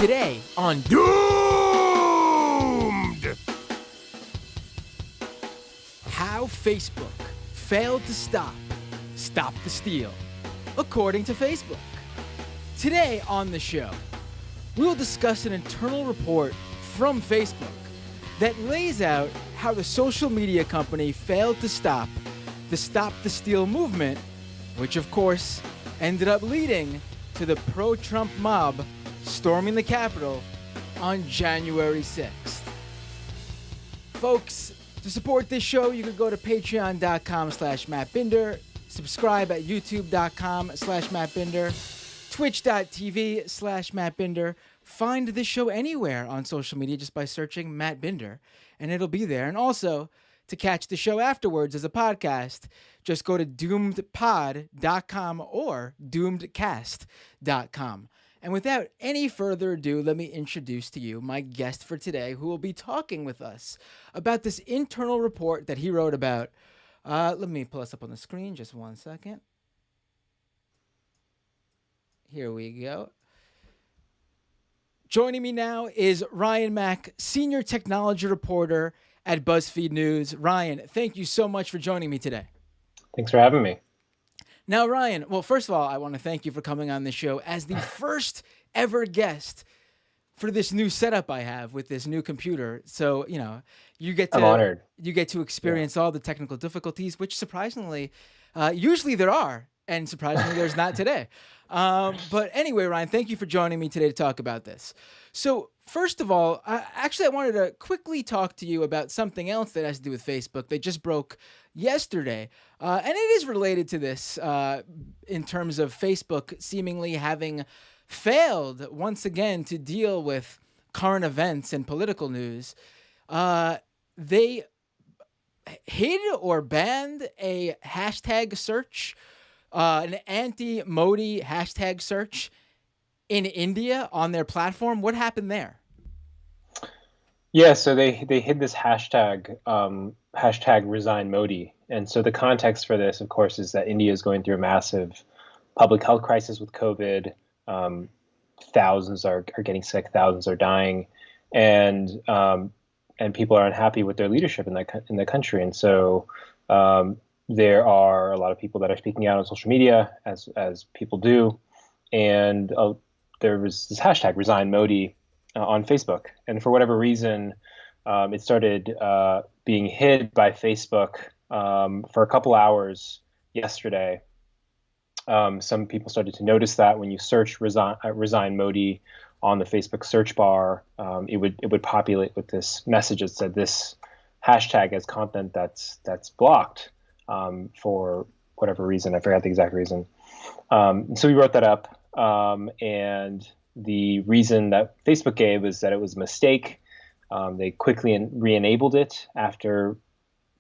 Today on Doomed! How Facebook failed to stop the steal, according to Facebook. Today on the show, we'll discuss an internal report from Facebook that lays out how the social media company failed to stop the steal movement, which of course ended up leading to the pro-Trump mob storming the Capitol on January 6th. Folks, to support this show, you can go to patreon.com/mattbinder, subscribe at youtube.com/mattbinder, twitch.tv/mattbinder. Find this show anywhere on social media just by searching Matt Binder, and it'll be there. And also, to catch the show afterwards as a podcast, just go to doomedpod.com or doomedcast.com. And without any further ado, let me introduce to you my guest for today, who will be talking with us about this internal report that he wrote about. Let me pull this up on the screen, just 1 second. Here we go. Joining me now is Ryan Mack, senior technology reporter at BuzzFeed News. Ryan, thank you so much for joining me today. Thanks for having me. Now, Ryan, well, first of all, I want to thank you for coming on the show as the first ever guest for this new setup I have with this new computer. So, you get to I'm honored. You get to experience all the technical difficulties, which surprisingly, usually there are, and surprisingly there's not today. But anyway, Ryan, thank you for joining me today to talk about this. So first of all, I wanted to quickly talk to you about something else that has to do with Facebook. They just broke yesterday, and it is related to this in terms of Facebook seemingly having failed once again to deal with current events and political news. They hid or banned a hashtag search, an anti-Modi hashtag search in India on their platform. What happened there? Yeah, so they hid this hashtag, hashtag resign Modi. And so the context for this, of course, is that India is going through a massive public health crisis with COVID. Thousands are getting sick, thousands are dying, and people are unhappy with their leadership in the country. And so there are a lot of people that are speaking out on social media, as people do, and there was this hashtag resign Modi on Facebook, and for whatever reason, it started being hid by Facebook for a couple hours yesterday. Some people started to notice that when you search resign Modi on the Facebook search bar, it would populate with this message that said this hashtag has content that's blocked for whatever reason. I forgot the exact reason. So we wrote that up, and the reason that Facebook gave was that it was a mistake. They quickly re-enabled it after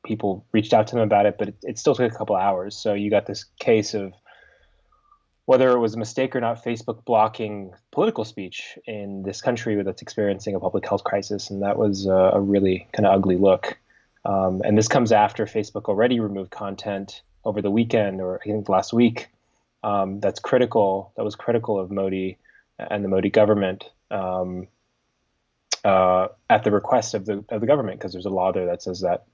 people reached out to them about it, but it still took a couple hours. So you got this case of whether it was a mistake or not, Facebook blocking political speech in this country that's experiencing a public health crisis. And that was a really kind of ugly look. And this comes after Facebook already removed content over the weekend, or I think last week, that was critical of Modi and the Modi government at the request of the government, because there's a law there that says that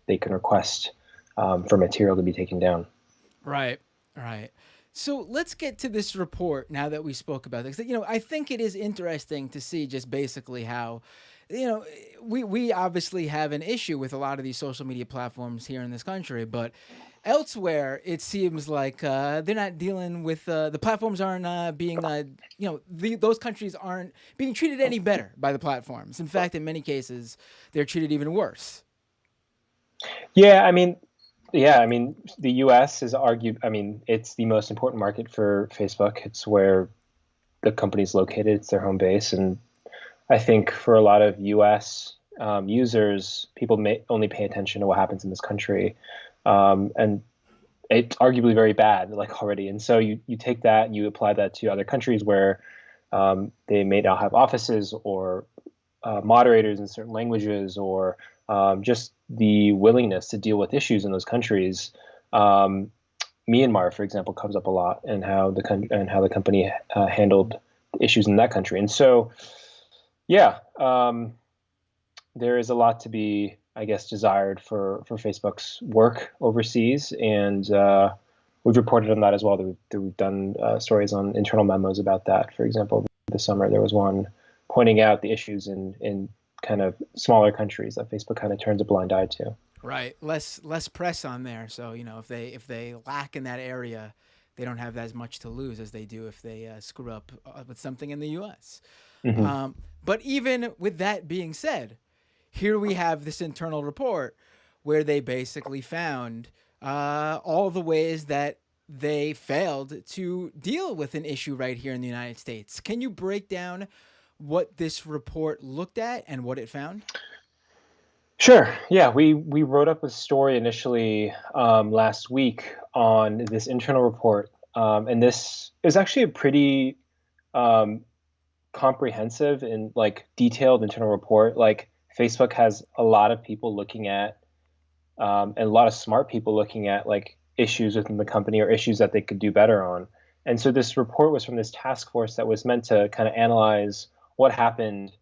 they can request for material to be taken down. Right. So let's get to this report now that we spoke about this. I think it is interesting to see just basically how, we obviously have an issue with a lot of these social media platforms here in this country, but elsewhere it seems like they're not dealing with the platforms aren't being those countries aren't being treated any better by the platforms. In fact, in many cases, they're treated even worse. Yeah, the U.S. is argued. It's the most important market for Facebook. It's where the company's located. It's their home base, and I think for a lot of U.S. Users, people may only pay attention to what happens in this country, and it's arguably very bad, already. And so you take that and you apply that to other countries where they may not have offices or moderators in certain languages, or just the willingness to deal with issues in those countries. Myanmar, for example, comes up a lot, and how the company handled issues in that country. And so Yeah, there is a lot to be, I guess, desired for Facebook's work overseas, and we've reported on that as well. We've done stories on internal memos about that. For example, this summer there was one pointing out the issues in kind of smaller countries that Facebook kind of turns a blind eye to. Right. Less press on there. So if they lack in that area, they don't have as much to lose as they do if they screw up with something in the U.S. Hmm. But even with that being said, here we have this internal report where they basically found all the ways that they failed to deal with an issue right here in the United States. Can you break down what this report looked at and what it found? Sure. Yeah, we wrote up a story initially last week on this internal report, and this is actually a pretty um, comprehensive and like detailed internal report. Like Facebook has a lot of people looking at, and a lot of smart people looking at like issues within the company or issues that they could do better on. And so this report was from this task force that was meant to kind of analyze what happened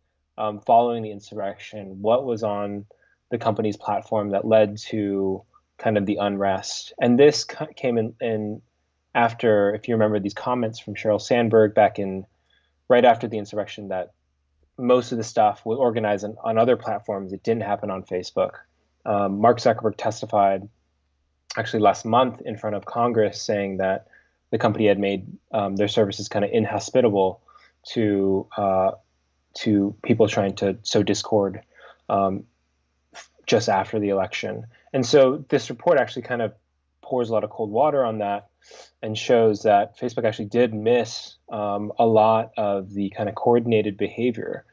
following the insurrection, what was on the company's platform that led to kind of the unrest. And this came in after, if you remember, these comments from Sheryl Sandberg back in right after the insurrection that most of the stuff was organized on other platforms. It didn't happen on Facebook. Mark Zuckerberg testified actually last month in front of Congress saying that the company had made their services kind of inhospitable to people trying to sow discord um, just after the election. And so this report actually kind of pours a lot of cold water on that and shows that Facebook actually did miss a lot of the kind of coordinated behavior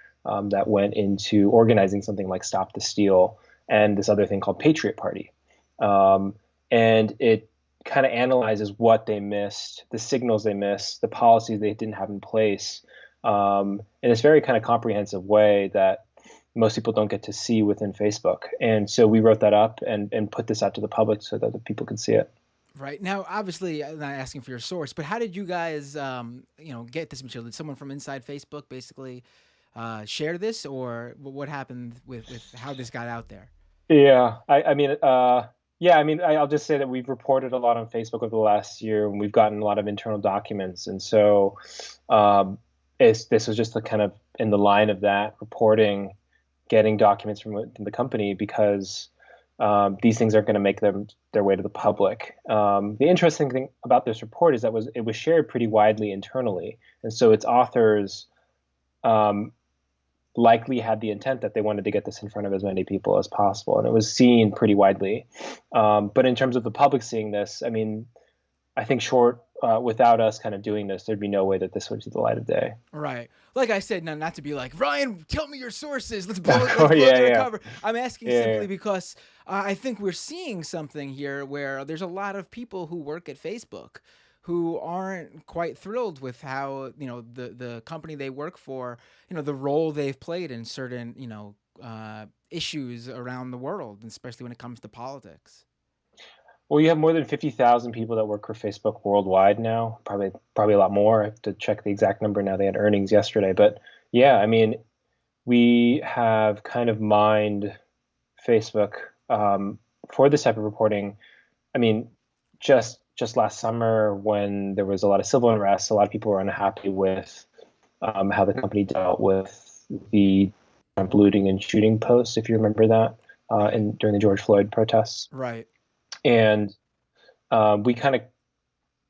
that went into organizing something like Stop the Steal and this other thing called Patriot Party. Um, and it kind of analyzes what they missed, the signals they missed, the policies they didn't have in place in this very kind of comprehensive way that most people don't get to see within Facebook. And so we wrote that up and put this out to the public so that the people could see it. Right now, obviously, I'm not asking for your source, but how did you guys, get this material? Did someone from inside Facebook basically share this, or what happened with how this got out there? Yeah, I mean, yeah, I mean, I'll just say that we've reported a lot on Facebook over the last year, and we've gotten a lot of internal documents, and so um, this was just the kind of in the line of that reporting, getting documents from within the company because these things are going to make their way to the public. The interesting thing about this report is that it was shared pretty widely internally, and so its authors. Um, Likely had the intent that they wanted to get this in front of as many people as possible, and it was seen pretty widely. But in terms of the public seeing this, I mean, I think without us kind of doing this, there'd be no way that this would see the light of day. Right. Like I said, not to be like, Ryan, tell me your sources. Let's blow let's Oh blow it yeah, to the yeah, cover. I'm asking yeah, yeah. simply because I think we're seeing something here where there's a lot of people who work at Facebook who aren't quite thrilled with how, the company they work for, the role they've played in certain, issues around the world, especially when it comes to politics. Well, you have more than 50,000 people that work for Facebook worldwide now. Probably a lot more. I have to check the exact number now. They had earnings yesterday, but yeah, I mean, we have kind of mined Facebook for this type of reporting. I mean, just last summer when there was a lot of civil unrest, a lot of people were unhappy with how the company dealt with the Trump looting and shooting posts, if you remember that, Right. during the George Floyd protests. Right. And we kind of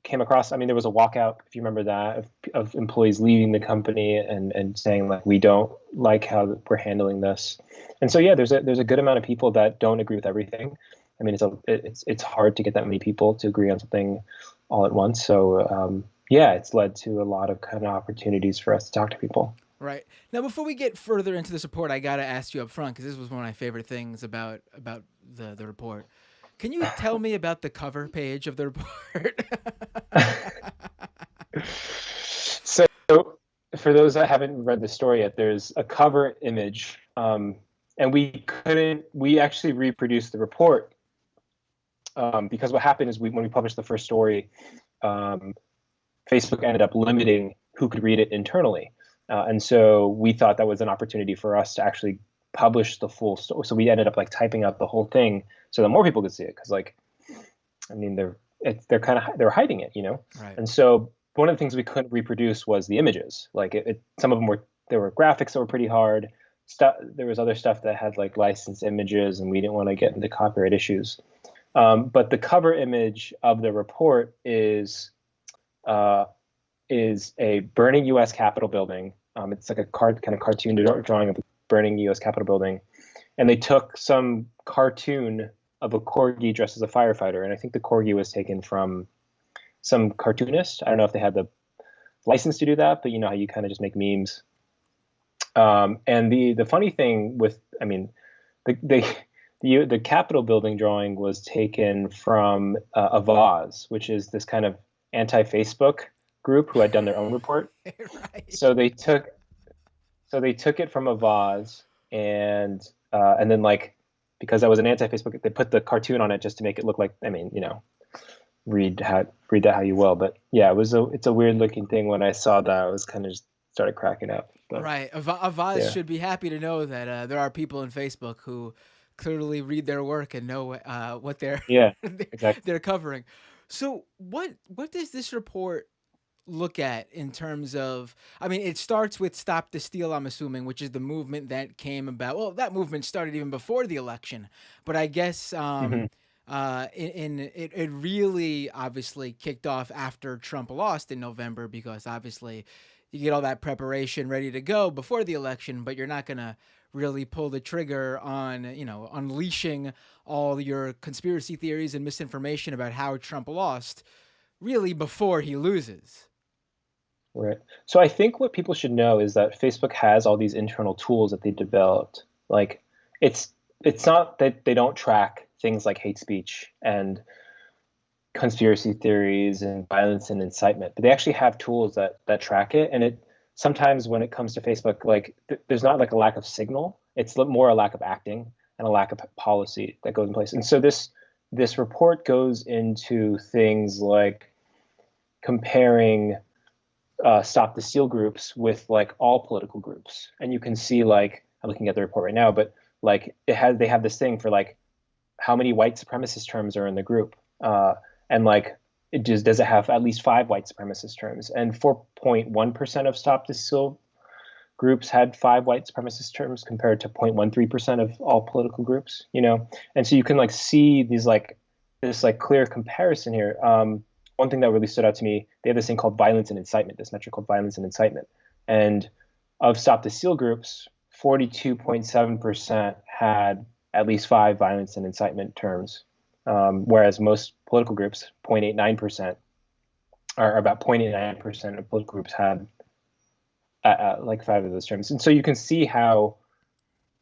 came across. I mean, there was a walkout, if you remember that, of employees leaving the company and saying like we don't like how we're handling this. And so yeah, there's a good amount of people that don't agree with everything. I mean, it's hard to get that many people to agree on something all at once. So yeah, it's led to a lot of kind of opportunities for us to talk to people. Right. Now, before we get further into this report, I gotta ask you up front because this was one of my favorite things about the report. Can you tell me about the cover page of the report? So for those that haven't read the story yet, there's a cover image, and we actually reproduced the report because what happened is when we published the first story, um, Facebook ended up limiting who could read it internally. And so we thought that was an opportunity for us to actually publish the full story. So we ended up like typing out the whole thing so that more people could see it. Because like, I mean, they're kind of they're hiding it, you know. Right. And so one of the things we couldn't reproduce was the images. Like some of them were there were graphics that were pretty hard. Stuff there was other stuff that had like licensed images, and we didn't want to get into copyright issues. But the cover image of the report uh, is a burning U.S. Capitol building. It's like a kind of cartoon drawing of a burning U.S. Capitol building, and they took some cartoon of a corgi dressed as a firefighter, and I think the corgi was taken from some cartoonist. I don't know if they had the license to do that, but you know how you kind of just make memes. And the funny thing with, I mean, the Capitol building drawing was taken from Avaz, which is this kind of anti-Facebook group who had done their own report. Right. So they took it from Avaz, and then like because I was an anti-Facebook, they put the cartoon on it just to make it look like, I mean, you know, read that how you will. But yeah, it's a weird looking thing. When I saw that, I was kind of just started cracking up. But Right. Avaz yeah, should be happy to know that there are people in Facebook who clearly read their work and know what they're yeah, they're exactly. they're covering. So what does this report look at in terms of, I mean, it starts with Stop the Steal, I'm assuming, which is the movement that came about. Well, that movement started even before the election, but I guess Hmm. it really obviously kicked off after Trump lost in November, because obviously you get all that preparation ready to go before the election, but you're not going to really pull the trigger on, unleashing all your conspiracy theories and misinformation about how Trump lost really before he loses. Right. So I think what people should know is that Facebook has all these internal tools that they developed. Like it's it's not that they don't track things like hate speech and conspiracy theories and violence and incitement, but they actually have tools that track it. And it sometimes when it comes to Facebook, like there's not like a lack of signal. It's more a lack of acting and a lack of policy that goes in place. And so this report goes into things like comparing stop the steal groups with like all political groups, and you can see like I'm looking at the report right now, but like they have this thing for like how many white supremacist terms are in the group, and like does it have at least 5 white supremacist terms, and 4.1% of stop the steal groups had 5 white supremacist terms compared to 0.13% of all political groups, you know. And so you can like see these like this like clear comparison here. One thing that really stood out to me, they have this thing called violence and incitement, this metric called violence and incitement. And of stop the steal groups, 42.7% had at least 5 violence and incitement terms, whereas most political groups, 0.89%, or about 0.89% of political groups had like 5 of those terms. And so you can see how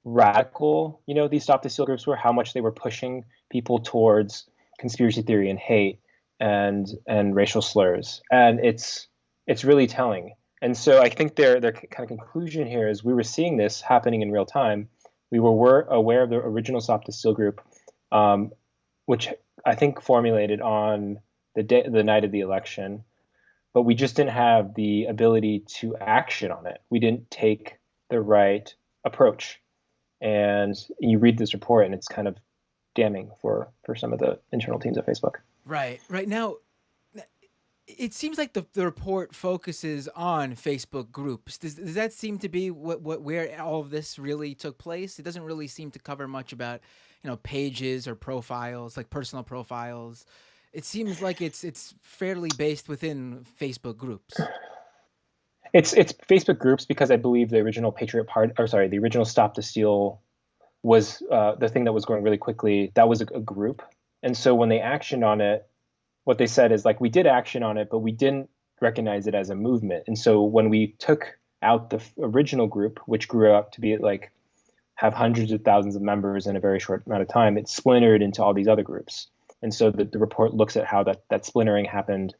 radical, you know, these stop the steal groups were, how much they were pushing people towards conspiracy theory and hate and racial slurs, and it's really telling. And so I think their kind of conclusion here is we were seeing this happening in real time. We were aware of the original stop the steal group, um, which I think formulated on the night of the election, but we just didn't have the ability to action on it. We didn't take the right approach. And you read this report, and it's kind of damning for some of the internal teams at Facebook. Right. Right now, it seems like the report focuses on Facebook groups. Does that seem to be what where all of this really took place? It doesn't really seem to cover much about, pages or profiles, like personal profiles. It seems like it's fairly based within Facebook groups. It's Facebook groups because I believe the original Patriot Party, or sorry, the original Stop the Steal was the thing that was going really quickly. That was a group, and so when they actioned on it, what they said is like we did action on it, but we didn't recognize it as a movement. And so when we took out the original group, which grew up to be like have hundreds of thousands of members in a very short amount of time, it splintered into all these other groups. And so the report looks at how that splintering happened,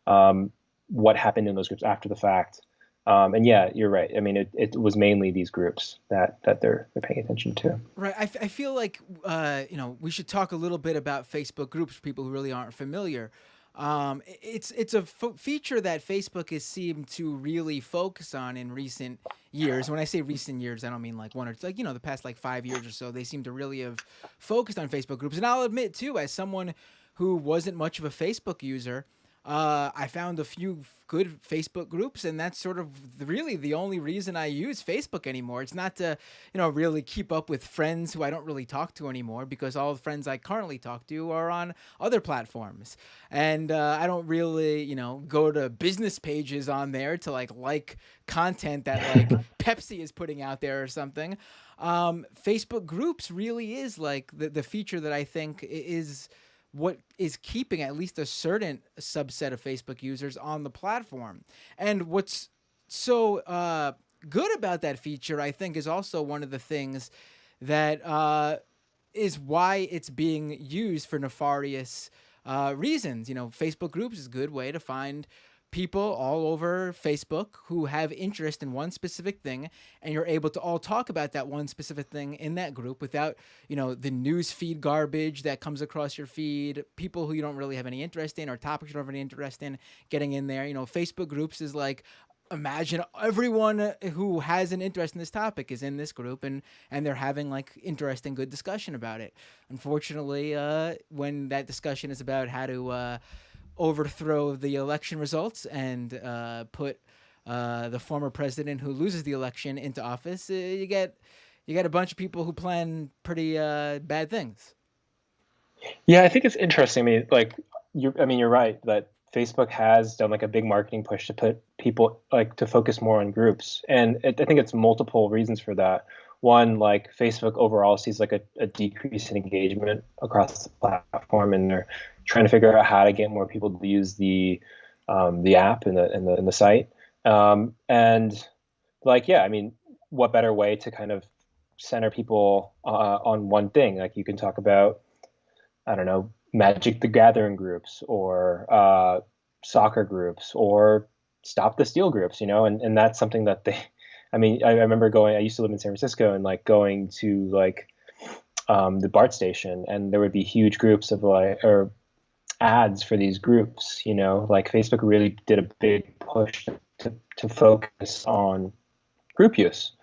what happened in those groups after the fact. And yeah, you're right. I mean, it was mainly these groups that they're paying attention to. Right. I feel like we should talk a little bit about Facebook groups for people who really aren't familiar. It's a feature that Facebook has seemed to really focus on in recent years. When I say recent years, I don't mean like one or like the past like 5 years or so. They seem to really have focused on Facebook groups. And I'll admit too, as someone who wasn't much of a Facebook user, I found a few good Facebook groups, and that's sort of really the only reason I use Facebook anymore. It's not to, really keep up with friends who I don't really talk to anymore, because all the friends I currently talk to are on other platforms, and I don't really, go to business pages on there to like content that like Pepsi is putting out there or something. Facebook groups really is like the feature that I think is what is keeping at least a certain subset of Facebook users on the platform. And what's so good about that feature, I think, is also one of the things that is why it's being used for nefarious reasons. Facebook groups is a good way to find people all over Facebook who have interest in one specific thing, and you're able to all talk about that one specific thing in that group without, the news feed garbage that comes across your feed, people who you don't really have any interest in or topics you don't have any interest in getting in there. Facebook groups is like, imagine everyone who has an interest in this topic is in this group, and they're having like interesting good discussion about it. Unfortunately, when that discussion is about how to overthrow the election results and put the former president who loses the election into office, you get a bunch of people who plan pretty bad things. Yeah, I think it's interesting. I mean, like you're right that Facebook has done like a big marketing push to put people like to focus more on groups, and I think it's multiple reasons for that. One, like Facebook overall sees like a decrease in engagement across the platform, and they're trying to figure out how to get more people to use the app and the site. And like, yeah, I mean, what better way to kind of center people on one thing? Like you can talk about, I don't know, Magic the Gathering groups or soccer groups or Stop the Steal groups, and that's something that I mean, I remember I used to live in San Francisco and like going to like the BART station, and there would be huge groups of like, or ads for these groups, like Facebook really did a big push to focus on group use.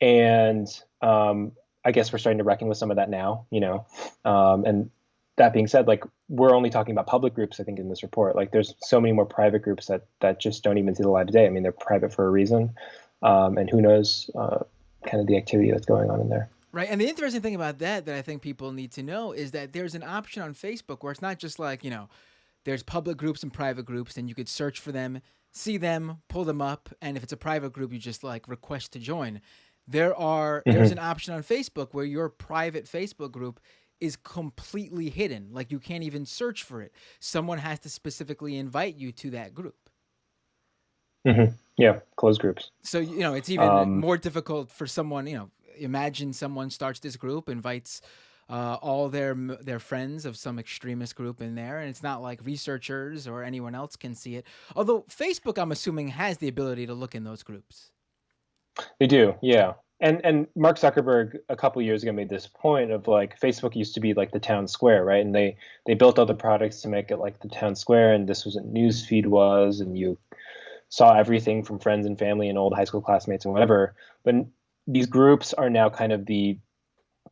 And I guess we're starting to reckon with some of that now, and that being said, like we're only talking about public groups, I think, in this report. Like there's so many more private groups that just don't even see the light of day. I mean, they're private for a reason, and who knows kind of the activity that's going on in there. Right. And the interesting thing about that I think people need to know is that there's an option on Facebook where it's not just like, there's public groups and private groups, and you could search for them, see them, pull them up, and if it's a private group, you just like request to join. There's an Mm-hmm. option on Facebook where your private Facebook group is completely hidden. Like you can't even search for it. Someone has to specifically invite you to that group. Mm-hmm. Yeah, closed groups. So it's even Um, more difficult for someone. Imagine someone starts this group, invites all their friends of some extremist group in there, and it's not like researchers or anyone else can see it. Although Facebook, I'm assuming, has the ability to look in those groups. they do, yeah. And Mark Zuckerberg a couple years ago made this point of like Facebook used to be like the town square, right? And they built other products to make it like the town square, and this was what newsfeed was, and you saw everything from friends and family and old high school classmates and whatever. But these groups are now kind of the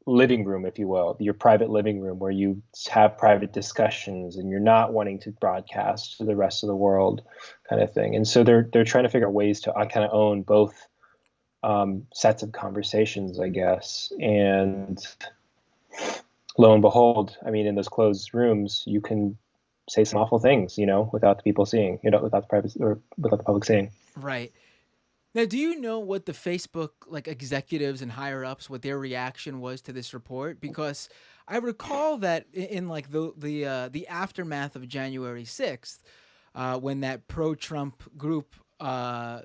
living room, if you will, your private living room where you have private discussions and you're not wanting to broadcast to the rest of the world, kind of thing. And so they're trying to figure out ways to kind of own both sets of conversations, I guess. And lo and behold, I mean, in those closed rooms, you can say some awful things, without the people seeing, without the private or without the public seeing. Right. Now, do you know what the Facebook like executives and higher ups, what their reaction was to this report? Because I recall that in like the aftermath of January 6th, when that pro-Trump group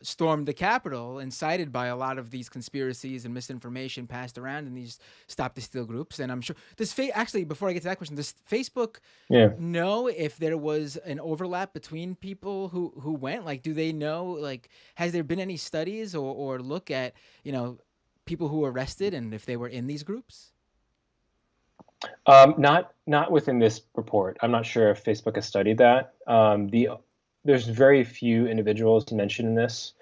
stormed the Capitol, incited by a lot of these conspiracies and misinformation passed around in these Stop the Steal groups. And I'm sure actually, before I get to that question, does Facebook Yeah. know if there was an overlap between people who went? Like, do they know? Like, has there been any studies or look at people who were arrested and if they were in these groups? Not within this report. I'm not sure if Facebook has studied that. There's very few individuals mentioned in this.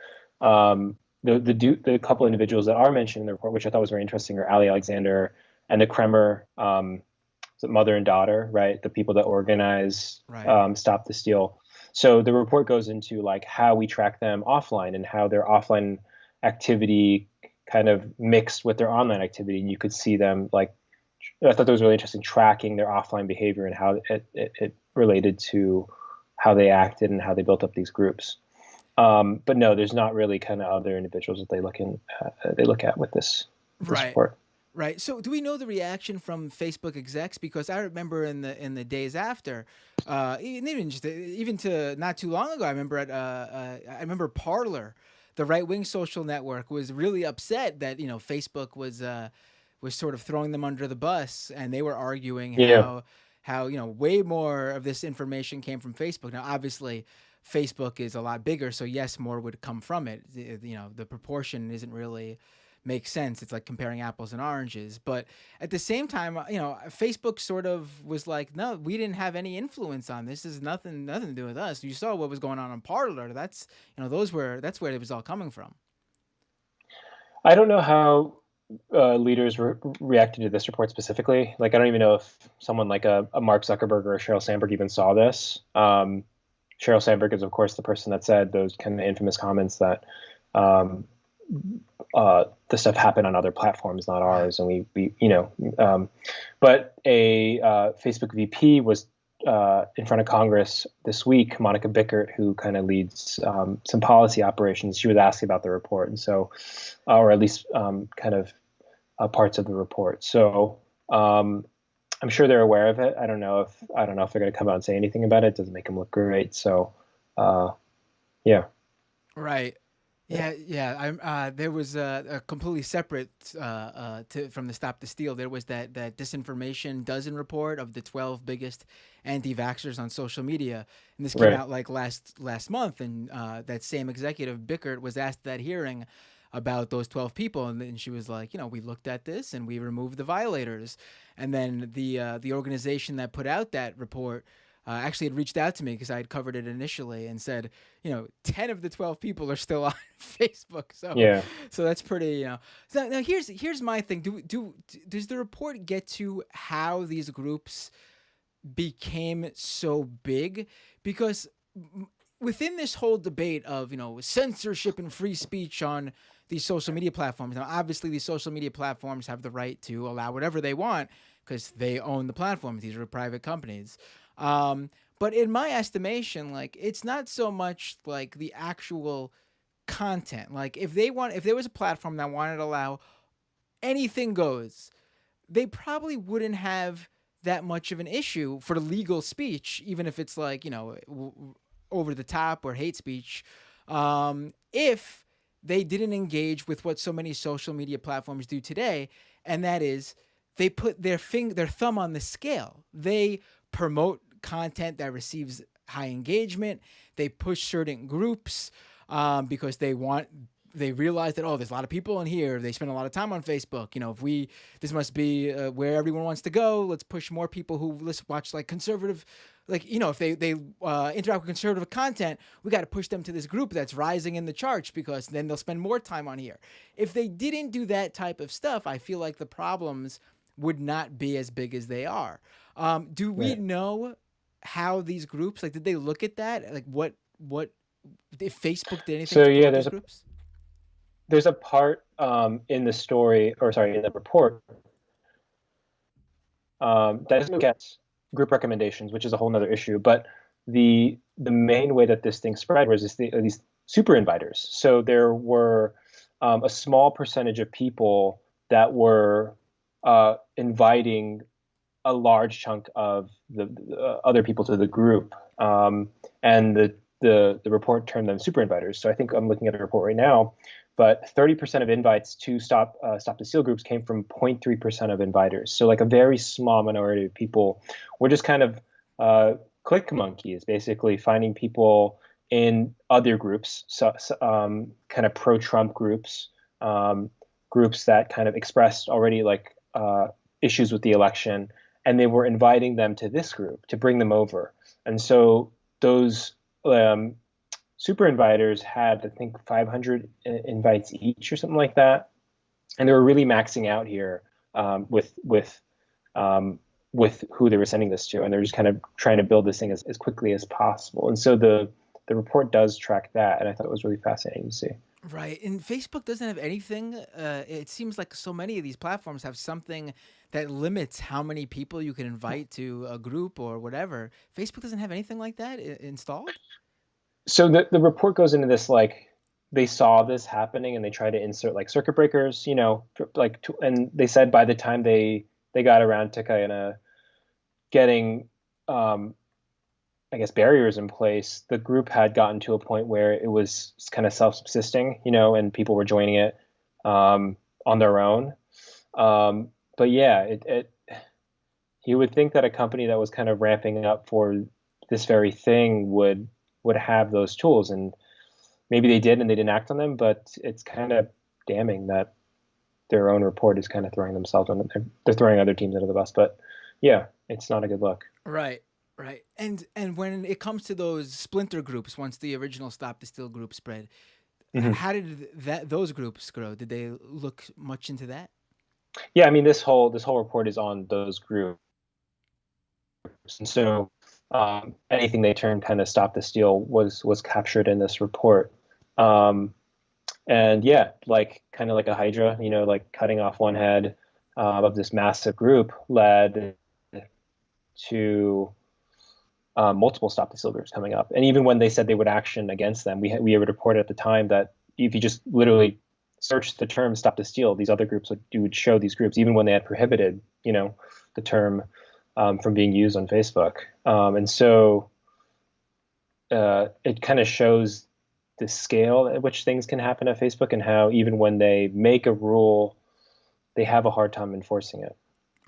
The couple individuals that are mentioned in the report, which I thought was very interesting, are Ali Alexander and the Kremer, mother and daughter, right? The people that organize Right. Stop the Steal. So the report goes into like how we track them offline and how their offline activity kind of mixed with their online activity. And you could see them like I thought that was really interesting, tracking their offline behavior and how it related to how they acted and how they built up these groups. But no, there's not really kind of other individuals that they look at with this Right. report. Right. So, do we know the reaction from Facebook execs? Because I remember in the days after, even to not too long ago, I remember Parler, the right wing social network, was really upset that Facebook was sort of throwing them under the bus, and they were arguing Yeah, how way more of this information came from Facebook. Now, obviously, Facebook is a lot bigger, so yes, more would come from it. The proportion isn't really makes sense. It's like comparing apples and oranges. But at the same time, Facebook sort of was like, no, we didn't have any influence on this. This is nothing to do with us. You saw what was going on in Parlor. That's where it was all coming from. I don't know how leaders reacted to this report specifically. Like, I don't even know if someone like a Mark Zuckerberg or a Sheryl Sandberg even saw this. Sheryl Sandberg is, of course, the person that said those kind of infamous comments that um, the stuff happened on other platforms, not Right. ours, and but a Facebook VP was in front of Congress this week, Monica Bickert, who kind of leads some policy operations. She was asked about the report, and so, or at least kind of parts of the report. So I'm sure they're aware of it. I don't know if they're going to come out and say anything about it. It doesn't make them look great. So uh, yeah, Right. yeah, Yeah. There was a completely separate from the Stop the Steal. There was that disinformation dozen report of the 12 biggest anti-vaxxers on social media, and this came right, out like last month. And that same executive Bickert was asked at that hearing about those 12 people, and then she was like, we looked at this and we removed the violators. And then the organization that put out that report actually had reached out to me because I had covered it initially and said, 10 of the 12 people are still on Facebook. yeah. So that's pretty. So now here's my thing. Does the report get to how these groups became so big? Because within this whole debate of censorship and free speech on these social media platforms, now obviously these social media platforms have the right to allow whatever they want because they own the platforms. These are private companies. Um, but in my estimation, like it's not so much like the actual content. Like if there was a platform that wanted to allow anything goes, they probably wouldn't have that much of an issue for legal speech, even if it's like over the top or hate speech. If they didn't engage with what so many social media platforms do today, and that is they put their thumb on the scale. They promote content that receives high engagement. They push certain groups because they realize that there's a lot of people in here. They spend a lot of time on Facebook. If this must be where everyone wants to go. Let's push more people who watch like conservative, if they interact with conservative content, we got to push them to this group that's rising in the charts because then they'll spend more time on here. If they didn't do that type of stuff, I feel like the problems would not be as big as they are. Do we Right. know how these groups did they look at that? Like what if Facebook did anything So to yeah, promote these groups? there's a part in the story, or sorry, in the report that doesn't look at group recommendations, which is a whole other issue. But the main way that this thing spread was these super inviters. So there were a small percentage of people that were inviting a large chunk of the other people to the group, and the report termed them super inviters. So I think I'm looking at a report right now, but 30% of invites to Stop the Steal groups came from 0.3% of inviters. So like a very small minority of people were just kind of click monkeys, basically finding people in other groups, kind of pro-Trump groups, groups that kind of expressed already like issues with the election, and they were inviting them to this group to bring them over. And so those super inviters had, I think, 500 invites each or something like that, and they were really maxing out here um, with who they were sending this to, and they're just kind of trying to build this thing as quickly as possible. And so the report does track that, and I thought it was really fascinating to see. Right. And Facebook doesn't have anything. It seems like so many of these platforms have something that limits how many people you can invite to a group or whatever. Facebook doesn't have anything like that installed. So the report goes into this like they saw this happening and they try to insert like circuit breakers, and they said by the time they got around to kind of getting um, I guess barriers in place, the group had gotten to a point where it was kind of self-subsisting, and people were joining it on their own. But yeah, it you would think that a company that was kind of ramping up for this very thing would have those tools, and maybe they did and they didn't act on them. But it's kind of damning that their own report is kind of throwing themselves on. They're throwing other teams under the bus. But yeah, it's not a good look. Right. Right. And when it comes to those splinter groups, once the original Stop the Steal group spread, Mhm. how did those groups grow? Did they look much into that? Yeah, I mean this whole report is on those groups, and so anything they turned kind of stop the steal was captured in this report. Um, and yeah, like kind of like a hydra, like cutting off one head of this massive group led to multiple stop the steal groups coming up. And even when they said they would action against them, we had reported at the time that if you just literally search the term stop the steal, these other groups would show these groups even when they had prohibited, the term from being used on Facebook. And so it kind of shows the scale at which things can happen at Facebook and how even when they make a rule, they have a hard time enforcing it.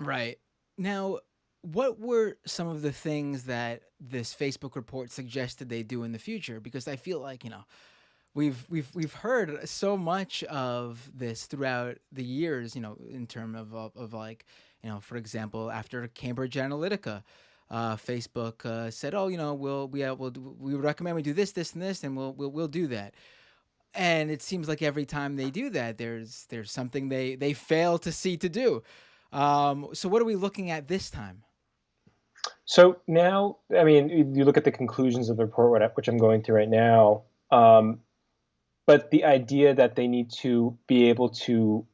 Right. Now, what were some of the things that this Facebook report suggested they do in the future? Because I feel like, we've heard so much of this throughout the years, in terms of like, for example, after Cambridge Analytica, Facebook said, "Oh, we recommend we do this, this, and this, and we'll do that." And it seems like every time they do that, there's something they fail to see to do. So what are we looking at this time? So now, I mean, you look at the conclusions of the report, which I'm going through right now, um, but the idea that they need to be able to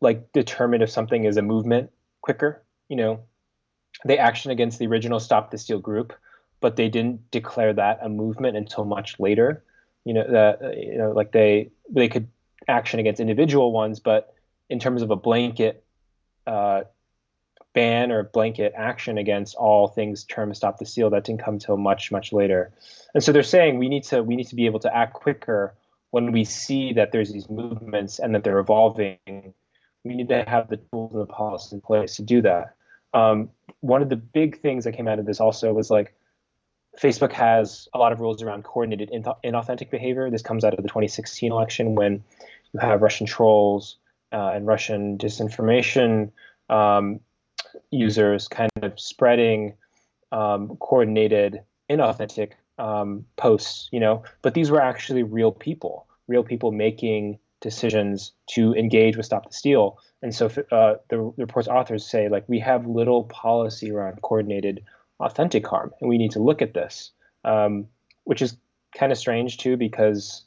like determine if something is a movement quicker, they action against the original Stop the Steal group, but they didn't declare that a movement until much later. Like they could action against individual ones, but in terms of a blanket uh, ban or blanket action against all things term Stop the Steal, that didn't come till much later. And so they're saying we need to be able to act quicker when we see that there's these movements and that they're evolving. We need to have the tools and the policies in place to do that. One of the big things that came out of this also was like Facebook has a lot of rules around coordinated inauthentic behavior. This comes out of the 2016 election when you have Russian trolls and Russian disinformation um, users kind of spreading coordinated inauthentic posts, but these were actually real people making decisions to engage with Stop the Steal. And so the report's authors say, like, we have little policy around coordinated authentic harm, and we need to look at this, which is kind of strange too, because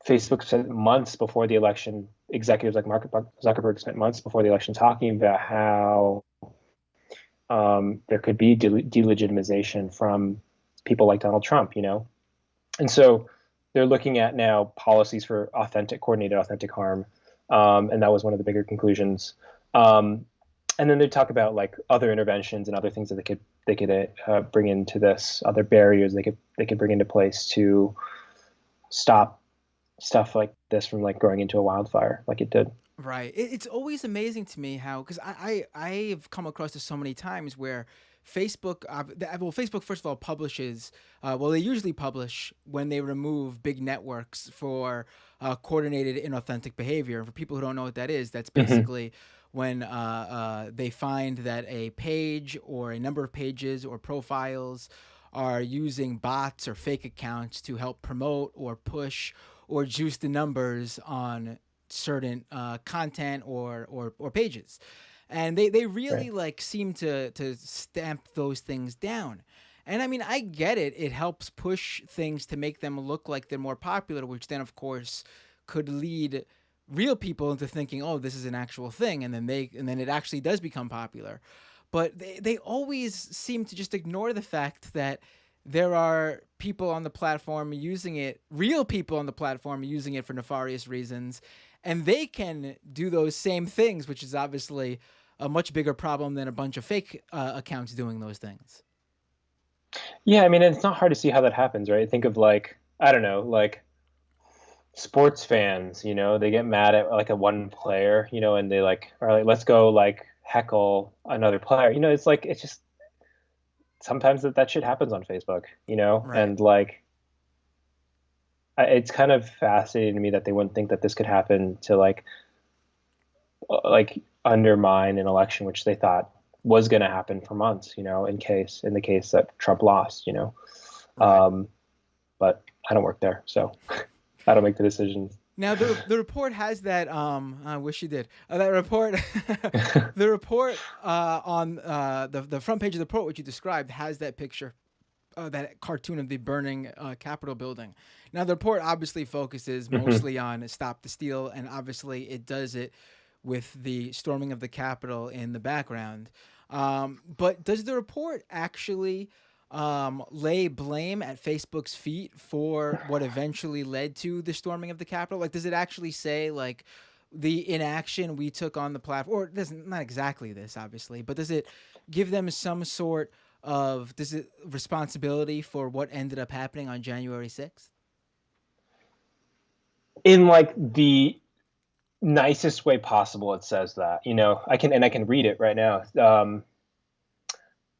Facebook spent months before the election, executives like Mark Zuckerberg spent months before the election talking about how there could be delegitimization from people like Donald Trump, And so they're looking at now policies for coordinated authentic harm, and that was one of the bigger conclusions. And then they talk about like other interventions and other things that they could bring into this, other barriers they could bring into place to stop stuff like this from like growing into a wildfire like it did. Right. It's always amazing to me how, because I've come across this so many times where Facebook, Facebook first of all publishes, they usually publish when they remove big networks for coordinated inauthentic behavior. And for people who don't know what that is, that's Hmm. basically when they find that a page or a number of pages or profiles are using bots or fake accounts to help promote or push or juice the numbers on certain content or pages. And they really Right. like seem to stamp those things down. And I mean, I get it. It helps push things to make them look like they're more popular, which then, of course, could lead real people into thinking, "Oh, this is an actual thing," and then it actually does become popular. But they always seem to just ignore the fact that there are people on the platform using it, real people on the platform using it for nefarious reasons, and they can do those same things, which is obviously a much bigger problem than a bunch of fake accounts doing those things. Yeah, I mean, it's not hard to see how that happens, right? Think of like, I don't know, like sports fans, they get mad at like a one player, and they like are like, let's go like heckle another player. It's like it's just sometimes that shit happens on Facebook, Right. and like it's kind of fascinating to me that they wouldn't think that this could happen to like undermine an election which they thought was going to happen for months, in the case that Trump lost, Right. um, but I don't work there, so I don't make the decisions. Now the report has that. I wish you did. That report, the report on the front page of the report, which you described, has that picture, that cartoon of the burning Capitol building. Now the report obviously focuses Hmm. mostly on Stop the Steal, and obviously it does it with the storming of the Capitol in the background. But does the report actually lay blame at Facebook's feet for what eventually led to the storming of the Capitol? Like, does it actually say like the inaction we took on the platform, or doesn't not exactly this, obviously, but does it give them some sort of does it responsibility for what ended up happening on January 6th? In like the nicest way possible, it says that. I can read it right now.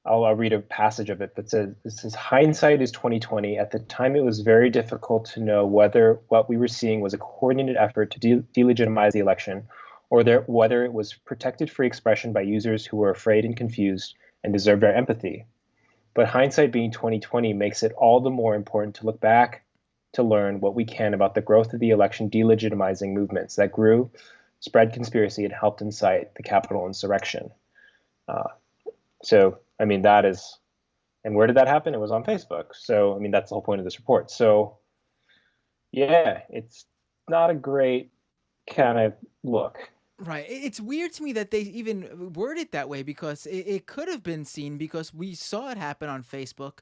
I'll read a passage of it, but it says hindsight is 2020. At the time, it was very difficult to know whether what we were seeing was a coordinated effort to delegitimize the election, or whether it was protected free expression by users who were afraid and confused and deserved our empathy. But hindsight being 2020 makes it all the more important to look back to learn what we can about the growth of the election delegitimizing movements that grew, spread conspiracy, and helped incite the Capitol insurrection. Uh, so, I mean, that is, and where did that happen? It was on Facebook. So, I mean, that's the whole point of this report. So, yeah, it's not a great kind of look. Right. It's weird to me that they even word it that way because it could have been seen because we saw it happen on Facebook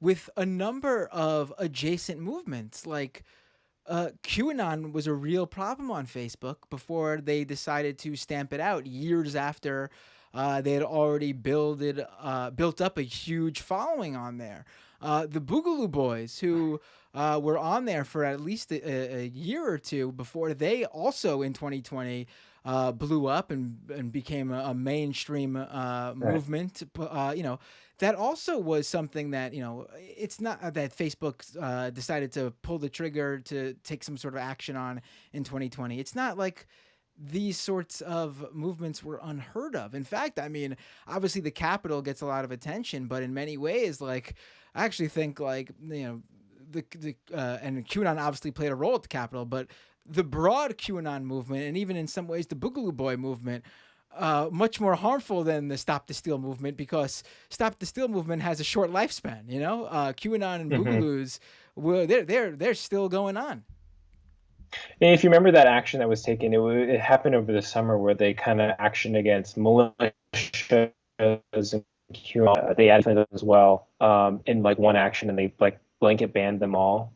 with a number of adjacent movements. Like QAnon was a real problem on Facebook before they decided to stamp it out years after they had already built up a huge following on there. The Boogaloo Boys, who were on there for at least a year or two before they also in 2020 blew up and became a mainstream Right. movement. That also was something that it's not that Facebook decided to pull the trigger to take some sort of action on in 2020. It's not like these sorts of movements were unheard of. In fact, I mean, obviously the Capitol gets a lot of attention, but in many ways, like I actually think like the and QAnon obviously played a role at the Capitol, but the broad QAnon movement and even in some ways the Boogaloo Boy movement much more harmful than the Stop the Steal movement because Stop the Steal movement has a short lifespan. QAnon and Hmm. Boogaloo's, well, they're still going on. And if you remember that action that was taken, it happened over the summer where they kind of action against militias and QAnon. They added those as well in like one action, and they like blanket banned them all.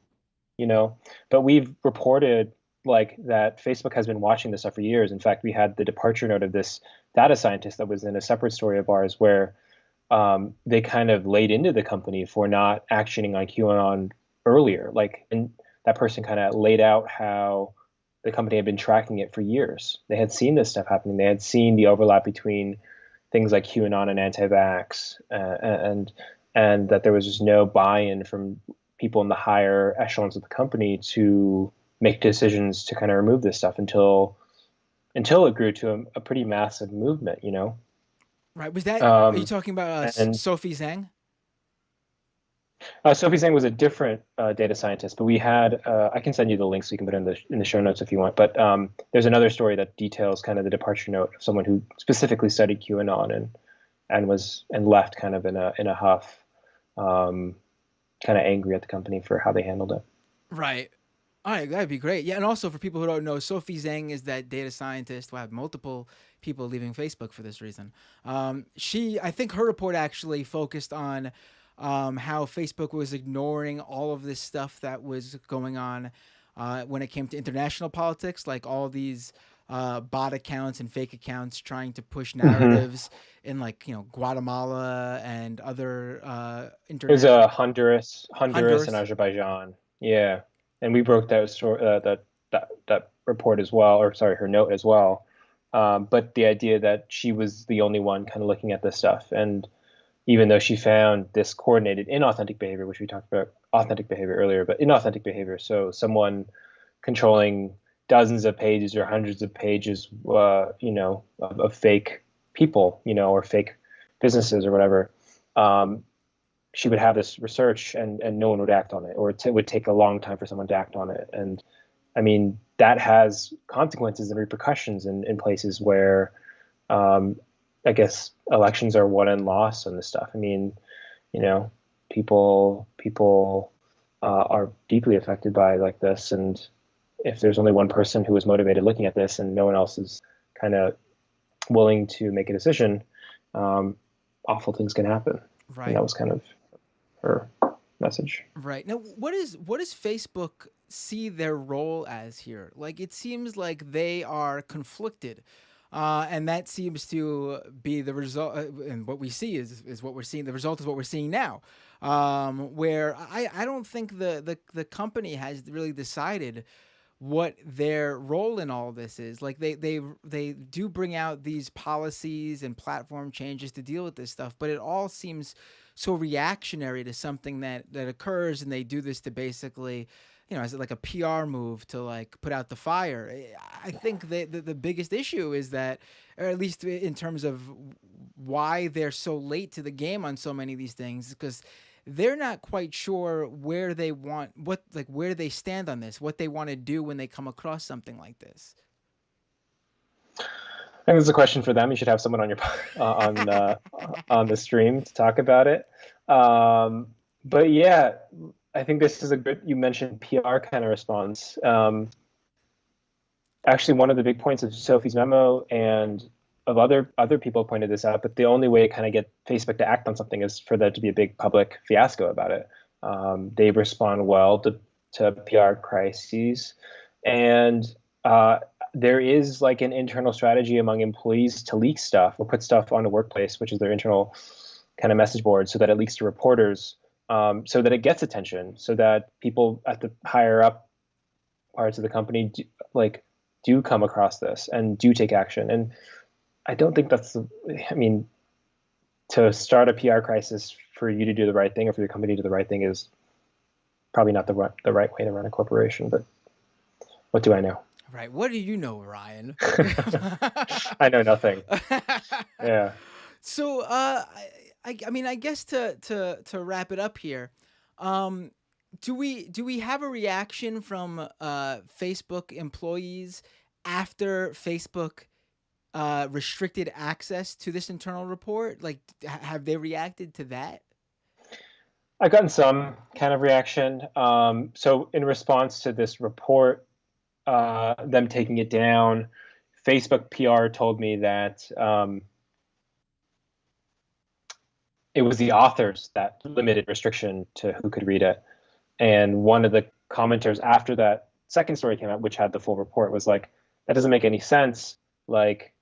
you know. But we've reported like that Facebook has been watching this stuff for years. In fact, we had the departure note of this data scientist that was in a separate story of ours where they kind of laid into the company for not actioning on QAnon earlier. Like, and that person kind of laid out how the company had been tracking it for years. They had seen this stuff happening. They had seen the overlap between things like QAnon and anti-vax, and that there was just no buy-in from people in the higher echelons of the company to make decisions to kind of remove this stuff until until it grew to a pretty massive movement, Right. Was that? Are you Um, talking about and Sophie Zhang? Sophie Zhang was a different data scientist, but we had I can send you the link so you can put it in the show notes if you want. But there's another story that details kind of the departure note of someone who specifically studied QAnon and left kind of in a huff, um, kind of angry at the company for how they handled it. Right. All right, that'd be great. Yeah, and also for people who don't know, Sophie Zhang is that data scientist. Well, I have multiple people leaving Facebook for this reason. I think her report actually focused on how Facebook was ignoring all of this stuff that was going on when it came to international politics, like all these bot accounts and fake accounts trying to push Hmm. narratives in, like, Guatemala and other It was internet Honduras and Honduras. Azerbaijan. Yeah, and we broke that story, that report as well, or sorry, her note as well. But the idea that she was the only one kind of looking at this stuff, and even though she found this coordinated inauthentic behavior, which we talked about authentic behavior earlier, but inauthentic behavior, so someone controlling dozens of pages or hundreds of pages, of fake people, or fake businesses or whatever. Um, she would have this research and no one would act on it, or it would take a long time for someone to act on it. And I mean, that has consequences and repercussions in places where um, I guess elections are won and lost and this stuff. I mean, you know, people are deeply affected by like this, and if there's only one person who is motivated looking at this and no one else is kind of willing to make a decision, um, awful things can happen. And Right. that was kind of her message. Right. Now, what does Facebook see their role as here? Like, it seems like they are conflicted. And that seems to be the result. And what we see is what we're seeing. The result is what we're seeing now, where I don't think the company has really decided what their role in all this is. Like, they do bring out these policies and platform changes to deal with this stuff, but it all seems so reactionary to something that occurs, and they do this to basically, as like a PR move to, like, put out the fire. I think that the biggest issue is that, or at least in terms of why they're so late to the game on so many of these things, because they're not quite sure where they want what like where they stand on this, what they want to do when they come across something like this. I think this is a question for them. You should have someone on your on the stream to talk about it. But yeah, I think this is a good. You mentioned PR kind of response. Actually, one of the big points of Sophie's memo and of other people pointed this out, but the only way to kind of get Facebook to act on something is for there to be a big public fiasco about it. They respond well to PR crises, and there is like an internal strategy among employees to leak stuff or put stuff on the workplace, which is their internal kind of message board, so that it leaks to reporters, so that it gets attention, so that people at the higher up parts of the company do come across this and do take action. And I don't think I mean, to start a PR crisis for you to do the right thing or for your company to do the right thing is probably not the right way to run a corporation. But what do I know? Right. What do you know, Ryan? I know nothing. Yeah. So, I mean, I guess to wrap it up here, um, do we have a reaction from Facebook employees after Facebook restricted access to this internal report? Like, have they reacted to that? I've gotten some kind of reaction. So in response to this report, them taking it down, Facebook PR told me that it was the authors that limited restriction to who could read it. And one of the commenters after that second story came out, which had the full report, was like, that doesn't make any sense. Like,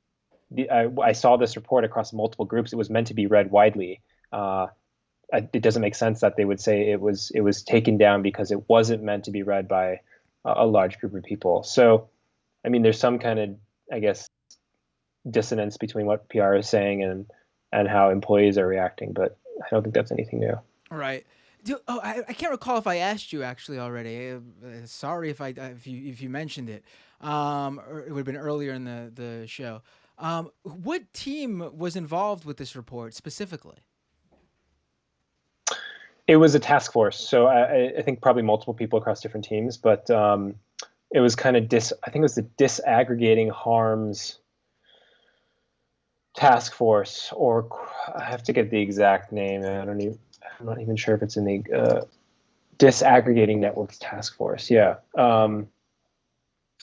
I saw this report across multiple groups. It was meant to be read widely. It doesn't make sense that they would say it was taken down because it wasn't meant to be read by a large group of people. So, I mean, there's some kind of, I guess, dissonance between what PR is saying and how employees are reacting, but I don't think that's anything new. Right. I can't recall if I asked you actually already. Sorry if you mentioned it. Or it would have been earlier in the show. What team was involved with this report specifically? It was a task force, so I think probably multiple people across different teams, but it was kind of I think it was the disaggregating harms task force, or I have to get the exact name. I'm not even sure if it's in the disaggregating networks task force. Yeah.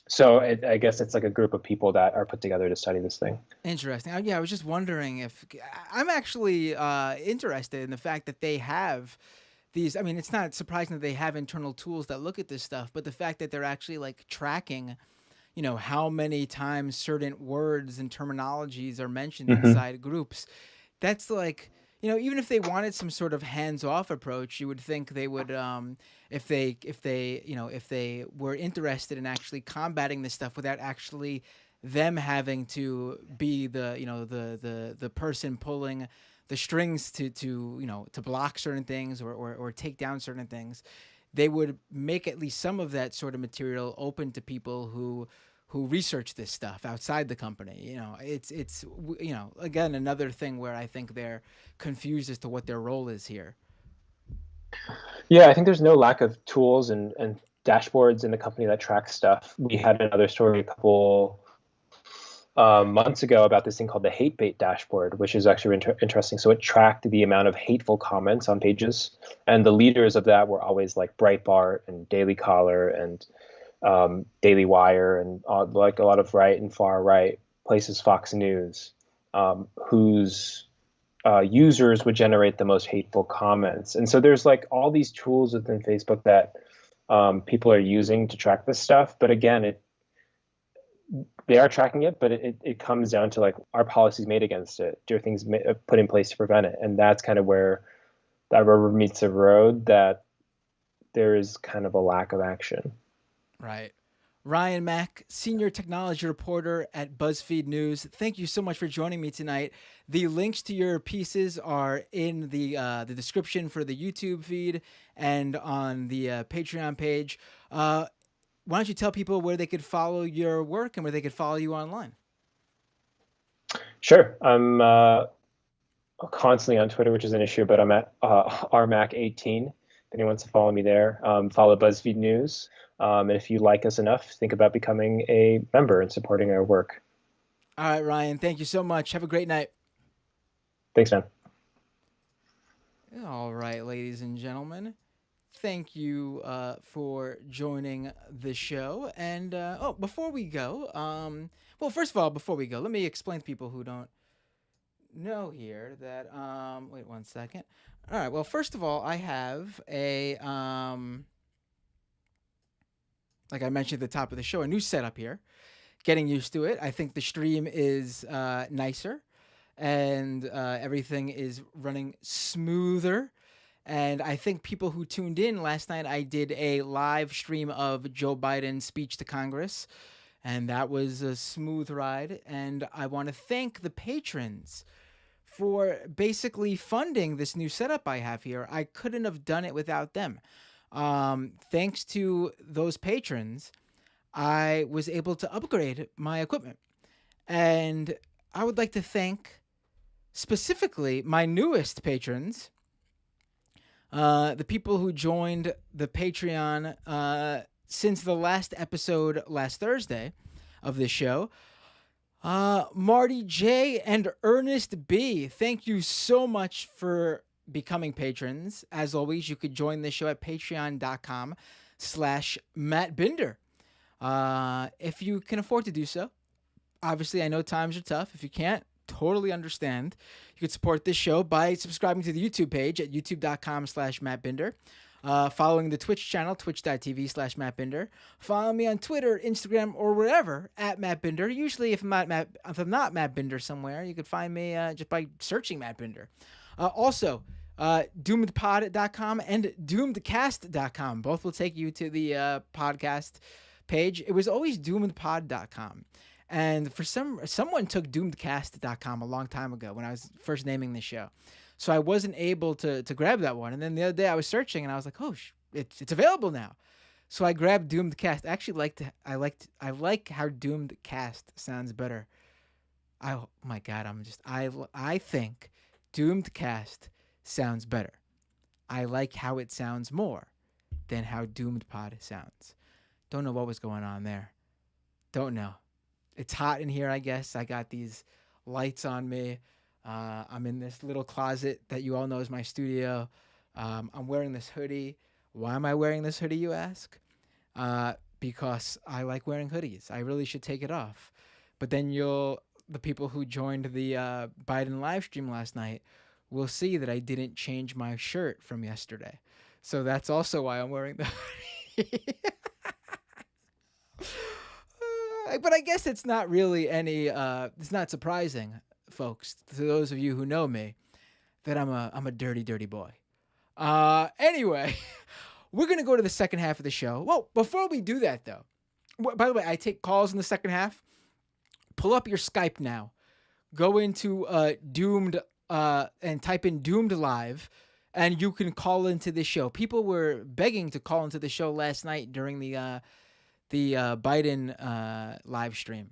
So I guess it's like a group of people that are put together to study this thing. Interesting. Yeah, I was just wondering if I'm actually interested in the fact that they have these. I mean, it's not surprising that they have internal tools that look at this stuff, but the fact that they're actually like tracking, how many times certain words and terminologies are mentioned Hmm. inside groups, that's like, even if they wanted some sort of hands-off approach, you would think they would, if they were interested in actually combating this stuff without actually them having to be the person pulling the strings to block certain things or take down certain things, they would make at least some of that sort of material open to people who research this stuff outside the company. It's again another thing where I think they're confused as to what their role is here. Yeah, I think there's no lack of tools and dashboards in the company that track stuff. We had another story a couple months ago about this thing called the hate bait dashboard, which is actually interesting. So it tracked the amount of hateful comments on pages, and the leaders of that were always like Breitbart and Daily Caller and Daily Wire and like a lot of right and far right places, Fox News, whose users would generate the most hateful comments. And so there's like all these tools within Facebook that people are using to track this stuff. But again, they are tracking it, but it comes down to like, are policies made against it? Do things put in place to prevent it? And that's kind of where that rubber meets the road, that there is kind of a lack of action. Right. Ryan Mack, senior technology reporter at BuzzFeed News. Thank you so much for joining me tonight. The links to your pieces are in the description for the YouTube feed and on the Patreon page. Why don't you tell people where they could follow your work and where they could follow you online? Sure. I'm constantly on Twitter, which is an issue, but I'm at rmac18. If anyone wants to follow me there, follow BuzzFeed News. And if you like us enough, think about becoming a member and supporting our work. All right, Ryan. Thank you so much. Have a great night. Thanks, man. All right, ladies and gentlemen. Thank you for joining the show. And before we go, well, first of all, before we go, let me explain to people who don't know here that wait one second. All right. Well, first of all, I have a like I mentioned at the top of the show, a new setup here. Getting used to it. I think the stream is nicer, and everything is running smoother. And I think people who tuned in last night, I did a live stream of Joe Biden's speech to Congress, and that was a smooth ride. And I want to thank the patrons for basically funding this new setup I have here. I couldn't have done it without them. Thanks to those patrons, I was able to upgrade my equipment. And I would like to thank specifically my newest patrons, the people who joined the Patreon since the last episode last Thursday of this show. Marty J and Ernest B, thank you so much for becoming patrons. As always, you could join the show at patreon.com/Matt Binder. If you can afford to do so. Obviously, I know times are tough. If you can't, totally understand. You could support this show by subscribing to the YouTube page at youtube.com/Matt Binder. Following the Twitch channel, twitch.tv/Matt Binder. Follow me on Twitter, Instagram, or wherever at Matt Binder. Usually, if I'm not Matt Binder somewhere, you could find me just by searching Matt Binder. Also, doomedpod.com and doomedcast.com. Both will take you to the podcast page. It was always doomedpod.com. And for someone took doomedcast.com a long time ago when I was first naming the show. So I wasn't able to grab that one. And then the other day I was searching and I was like, "Oh, it's available now." So I grabbed Doomedcast. I actually I like how Doomedcast sounds better. Oh my god, I think Doomedcast sounds better. I like how it sounds more than how Doomed Pod sounds. Don't know what was going on there. Don't know. It's hot in here, I guess. I got these lights on me. I'm in this little closet that you all know is my studio. I'm wearing this hoodie. Why am I wearing this hoodie, you ask? Because I like wearing hoodies. I really should take it off. But then the people who joined the Biden live stream last night will see that I didn't change my shirt from yesterday. So that's also why I'm wearing the hoodie. But I guess it's not really it's not surprising, folks, to those of you who know me, that I'm a dirty, dirty boy. Anyway, we're going to go to the second half of the show. Well, before we do that, though, by the way, I take calls in the second half. Pull up your Skype now. Go into Doomed and type in Doomed Live, and you can call into the show. People were begging to call into the show last night during the Biden live stream.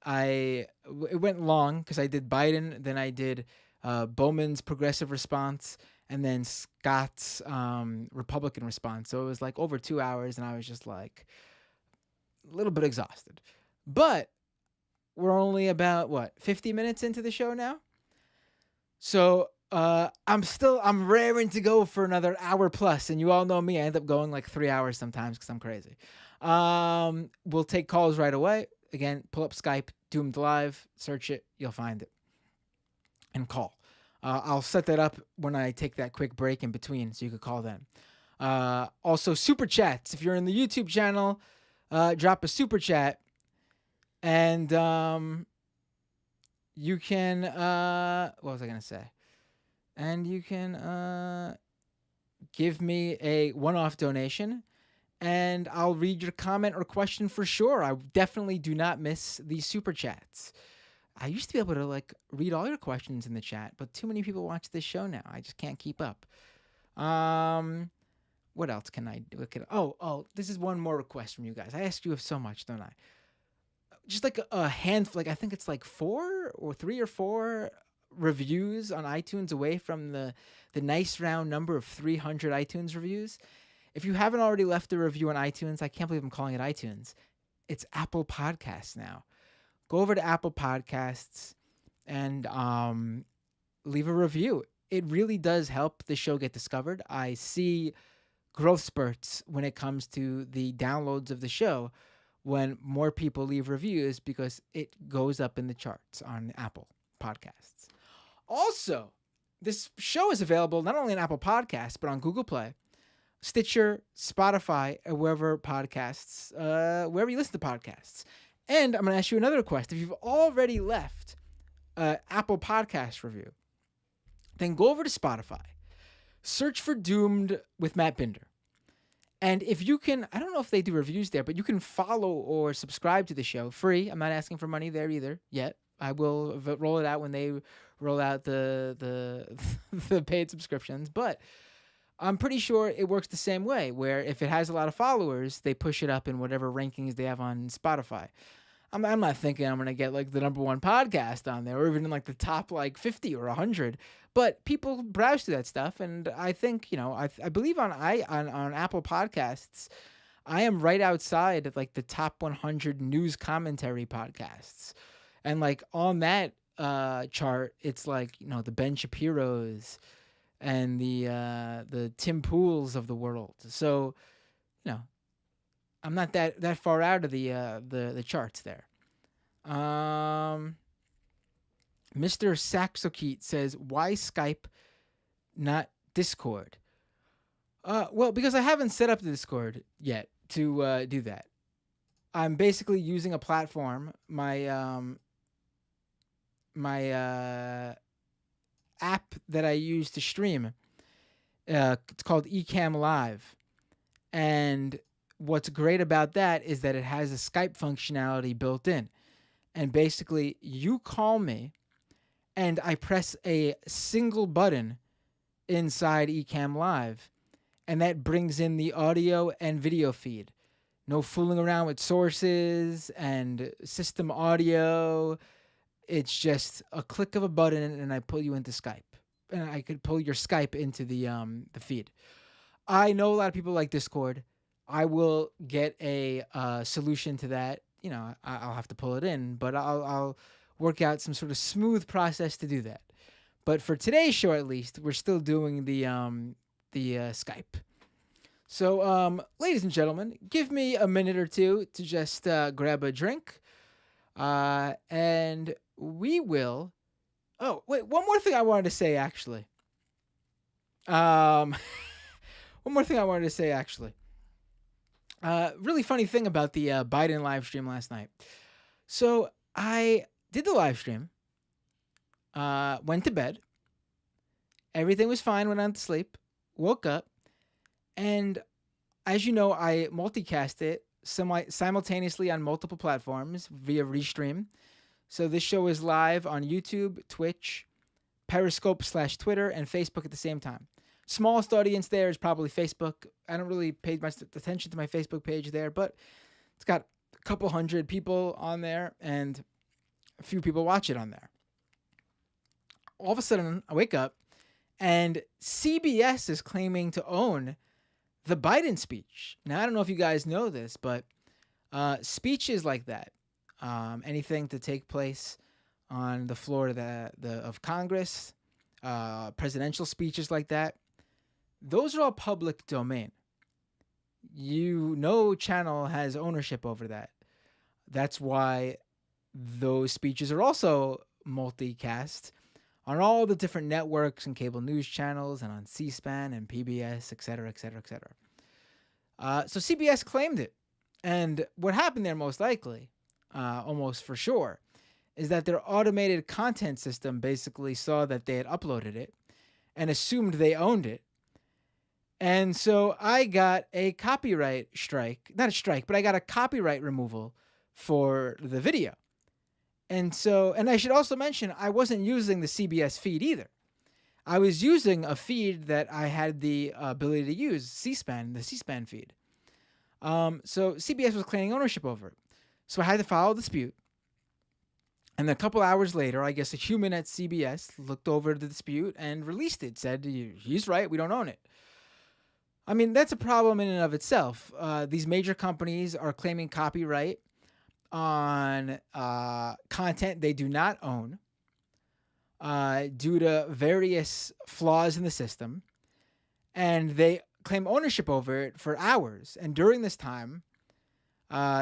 It went long because I did Biden, then I did Bowman's progressive response, and then Scott's Republican response. So it was like over 2 hours, and I was just like a little bit exhausted. But we're only about 50 minutes into the show now. So I'm raring to go for another hour plus, and you all know me. I end up going like 3 hours sometimes because I'm crazy. We'll take calls right away. Again, pull up Skype, Doomed Live, search it, you'll find it, and call. I'll set that up when I take that quick break in between, so you could call then. Also, super chats. If you're in the YouTube channel, drop a super chat, and you can. What was I gonna say? And you can give me a one-off donation, and I'll read your comment or question for sure. I definitely do not miss these super chats. I used to be able to read all your questions in the chat, but too many people watch this show now. I just can't keep up. What else can I do? Oh, this is one more request from you guys. I ask you so much, don't I? Just like a handful, I think it's like 3 or 4 reviews on iTunes away from the nice round number of 300 iTunes reviews. If you haven't already left a review on iTunes, I can't believe I'm calling it iTunes. It's Apple Podcasts now. Go over to Apple Podcasts and leave a review. It really does help the show get discovered. I see growth spurts when it comes to the downloads of the show when more people leave reviews because it goes up in the charts on Apple Podcasts. Also, this show is available not only on Apple Podcasts, but on Google Play, Stitcher, Spotify, and wherever you listen to podcasts. And I'm going to ask you another request. If you've already left an Apple Podcast review, then go over to Spotify, search for Doomed with Matt Binder. And if you can, I don't know if they do reviews there, but you can follow or subscribe to the show free. I'm not asking for money there either yet. I will roll it out when they roll out the the paid subscriptions. But I'm pretty sure it works the same way, where if it has a lot of followers, they push it up in whatever rankings they have on Spotify. I'm not thinking I'm going to get the number 1 podcast on there or even in the top 50 or 100. But people browse through that stuff, and I think, I believe on Apple Podcasts, I am right outside of the top 100 news commentary podcasts. And on that chart, it's the Ben Shapiro's and the Tim Pools of the world. So, I'm not that far out of the charts there. Mr. Saxokeet says, why Skype, not Discord? Well, because I haven't set up the Discord yet to do that. I'm basically using a platform, my app that I use to stream. It's called Ecamm Live, and what's great about that is that it has a Skype functionality built in. And basically, you call me and I press a single button inside Ecamm Live, and that brings in the audio and video feed. No fooling around with sources and system audio. It's just a click of a button, and I pull you into Skype, and I could pull your Skype into the feed. I know a lot of people like Discord. I will get a solution to that. You know, I'll have to pull it in, but I'll work out some sort of smooth process to do that. But for today's show, at least, we're still doing the Skype. So, ladies and gentlemen, give me a minute or two to just grab a drink, and we will. Oh, wait! One more thing I wanted to say, actually. Um, one more thing I wanted to say, actually. Really funny thing about the Biden live stream last night. So I did the live stream. Went to bed. Everything was fine. Went on to sleep. Woke up. And as you know, I multicast it simultaneously on multiple platforms via Restream. So this show is live on YouTube, Twitch, Periscope/Twitter, and Facebook at the same time. Smallest audience there is probably Facebook. I don't really pay much attention to my Facebook page there, but it's got a couple hundred people on there and a few people watch it on there. All of a sudden, I wake up and CBS is claiming to own the Biden speech. Now, I don't know if you guys know this, but speeches like that, anything to take place on the floor of Congress, presidential speeches like that, those are all public domain. Channel has ownership over that. That's why those speeches are also multicast on all the different networks and cable news channels and on C-SPAN and PBS, et cetera, et cetera, et cetera. So CBS claimed it. And what happened there most likely, almost for sure, is that their automated content system basically saw that they had uploaded it and assumed they owned it. And so I got a copyright strike, not a strike, but I got a copyright removal for the video. And I should also mention, I wasn't using the CBS feed either. I was using a feed that I had the ability to use, C-SPAN, the C-SPAN feed. So CBS was claiming ownership over it. So I had to file a dispute. And then a couple hours later, I guess a human at CBS looked over the dispute and released it, said, he's right, we don't own it. I mean, that's a problem in and of itself. These major companies are claiming copyright on content they do not own due to various flaws in the system, and they claim ownership over it for hours. And during this time,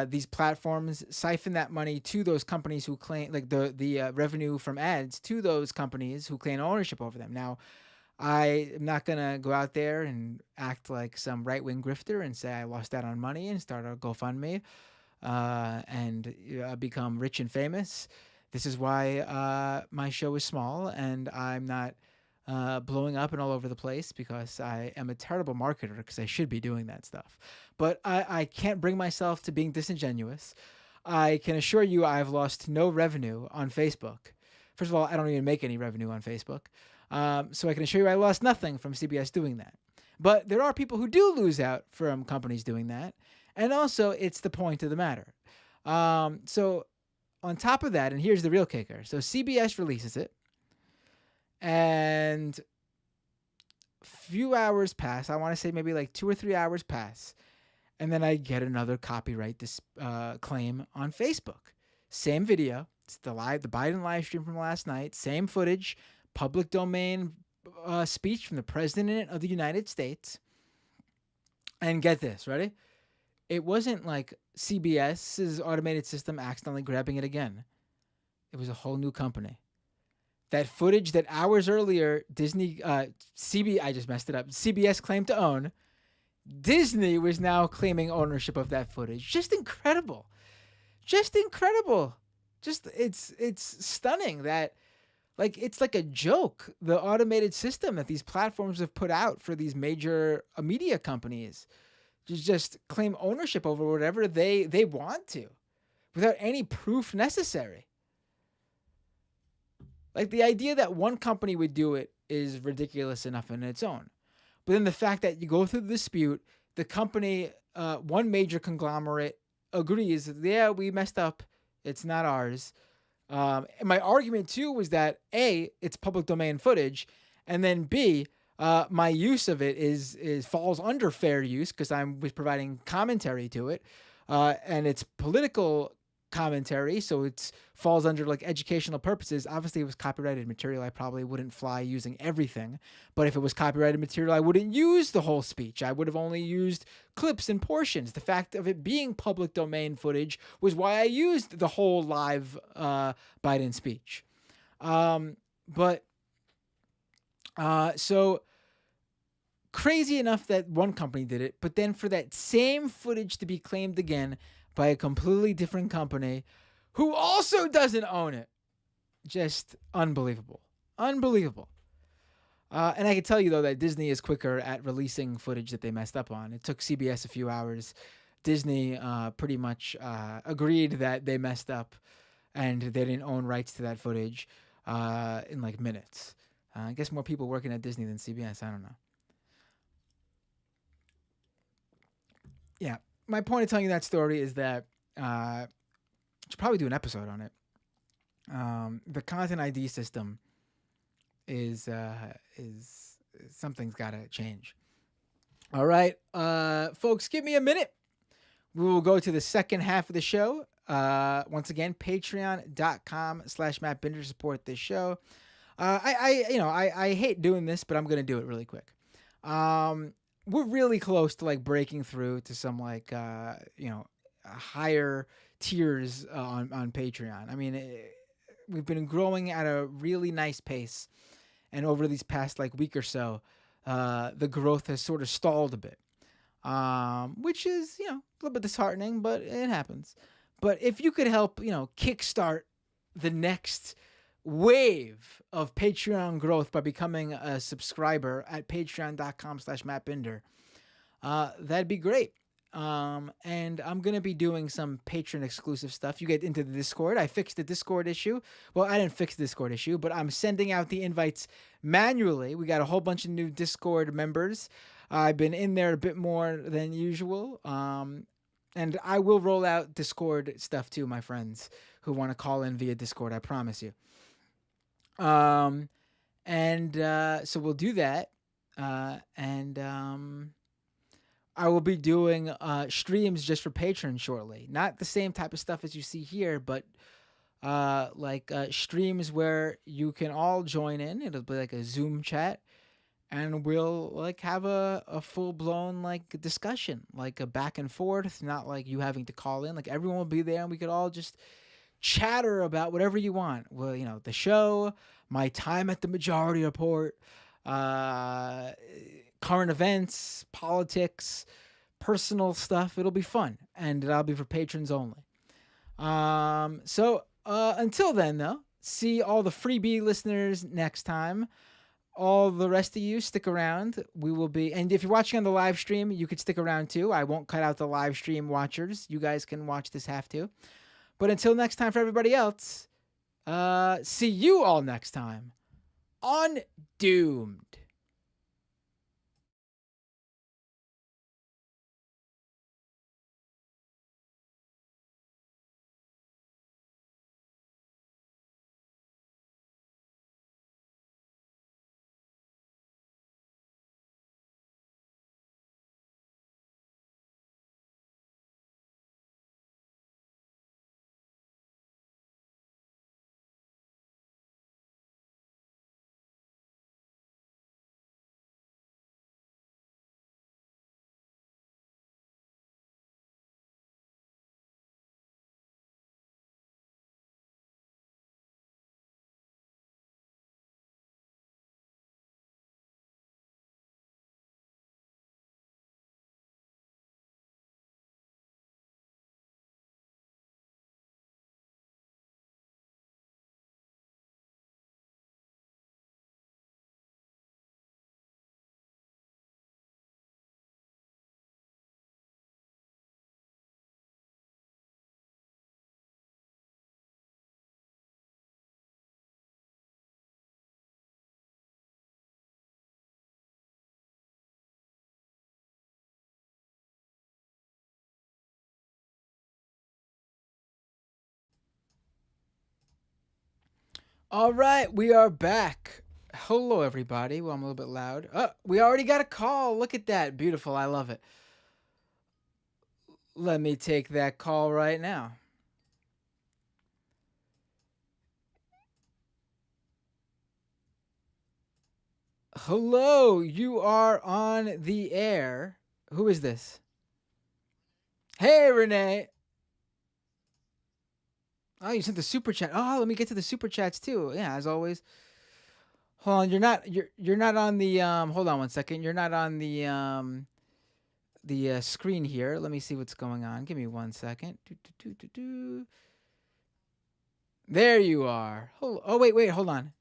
these platforms siphon that money to those companies who claim, like the revenue from ads to those companies who claim ownership over them. Now, I am not going to go out there and act like some right-wing grifter and say I lost out on money and start a GoFundMe and become rich and famous. This is why my show is small and I'm not blowing up and all over the place, because I am a terrible marketer, because I should be doing that stuff. But I can't bring myself to being disingenuous. I can assure you I've lost no revenue on Facebook. First of all, I don't even make any revenue on Facebook. So I can assure you I lost nothing from CBS doing that. But there are people who do lose out from companies doing that. And also, it's the point of the matter. So on top of that, and here's the real kicker. So CBS releases it. And a few hours pass. I want to say maybe like 2 or 3 hours pass. And then I get another copyright claim on Facebook. Same video. It's the Biden live stream from last night. Same footage. Public domain speech from the President of the United States. And get this, ready? It wasn't like CBS's automated system accidentally grabbing it again. It was a whole new company. That footage that hours earlier I just messed it up. CBS claimed to own. Disney was now claiming ownership of that footage. Just incredible. Just incredible. It's stunning that, like, it's like a joke, the automated system that these platforms have put out for these major media companies. just claim ownership over whatever they want to without any proof necessary. Like, the idea that one company would do it is ridiculous enough in its own. But then the fact that you go through the dispute, the company, one major conglomerate agrees, yeah, we messed up. It's not ours. And my argument too was that A, it's public domain footage, and then B, my use of it is falls under fair use because I was providing commentary to it, and it's political commentary, so it falls under like educational purposes. Obviously, if it was copyrighted material, I probably wouldn't fly using everything. But if it was copyrighted material, I wouldn't use the whole speech. I would have only used clips and portions. The fact of it being public domain footage was why I used the whole live Biden speech. But so crazy enough that one company did it, but then for that same footage to be claimed again by a completely different company who also doesn't own it. Just unbelievable. Unbelievable. And I can tell you, though, that Disney is quicker at releasing footage that they messed up on. It took CBS a few hours. Disney pretty much agreed that they messed up and they didn't own rights to that footage in like minutes. I guess more people working at Disney than CBS. I don't know. Yeah. My point of telling you that story is that I should probably do an episode on it. The content ID system is something's got to change. All right, folks, give me a minute. We will go to the second half of the show. Once again, patreon.com/Matt Binder to support this show. I hate doing this, but I'm gonna do it really quick. We're really close to like breaking through to some like higher tiers on Patreon. I mean, we've been growing at a really nice pace, and over these past like week or so, the growth has sort of stalled a bit, which is a little bit disheartening, but it happens. But if you could help, kickstart the next wave of Patreon growth by becoming a subscriber at patreon.com/Matt Binder, that'd be great. And I'm going to be doing some patron exclusive stuff. You get into the Discord. I fixed the Discord issue. Well, I didn't fix the Discord issue, but I'm sending out the invites manually. We got a whole bunch of new Discord members. I've been in there a bit more than usual. And I will roll out Discord stuff too, my friends who want to call in via Discord. I promise you. So we'll do that. I will be doing streams just for patrons shortly. Not the same type of stuff as you see here, but streams where you can all join in. It'll be like a Zoom chat, and we'll like have a full blown like discussion, like a back and forth. Not like you having to call in. Like everyone will be there, and we could all just chatter about whatever you want. Well, the show, my time at the Majority Report, current events, politics, personal stuff. It'll be fun, and it'll be for patrons only. So until then, though, see all the freebie listeners next time. All the rest of you, stick around. We will be, and if you're watching on the live stream, you could stick around too. I won't cut out the live stream watchers. You guys can watch this half too. But until next time, for everybody else, see you all next time on Doomed. All right, we are back. Hello, everybody. Well, I'm a little bit loud. We already got a call. Look at that. Beautiful. I love it. Let me take that call right now. Hello, you are on the air. Who is this? Hey, Renee. Oh, you sent the super chat. Oh, let me get to the super chats too. Yeah, as always. Hold on, you're not on the hold on one second. You're not on the screen here. Let me see what's going on. Give me one second. There you are. Oh wait, hold on.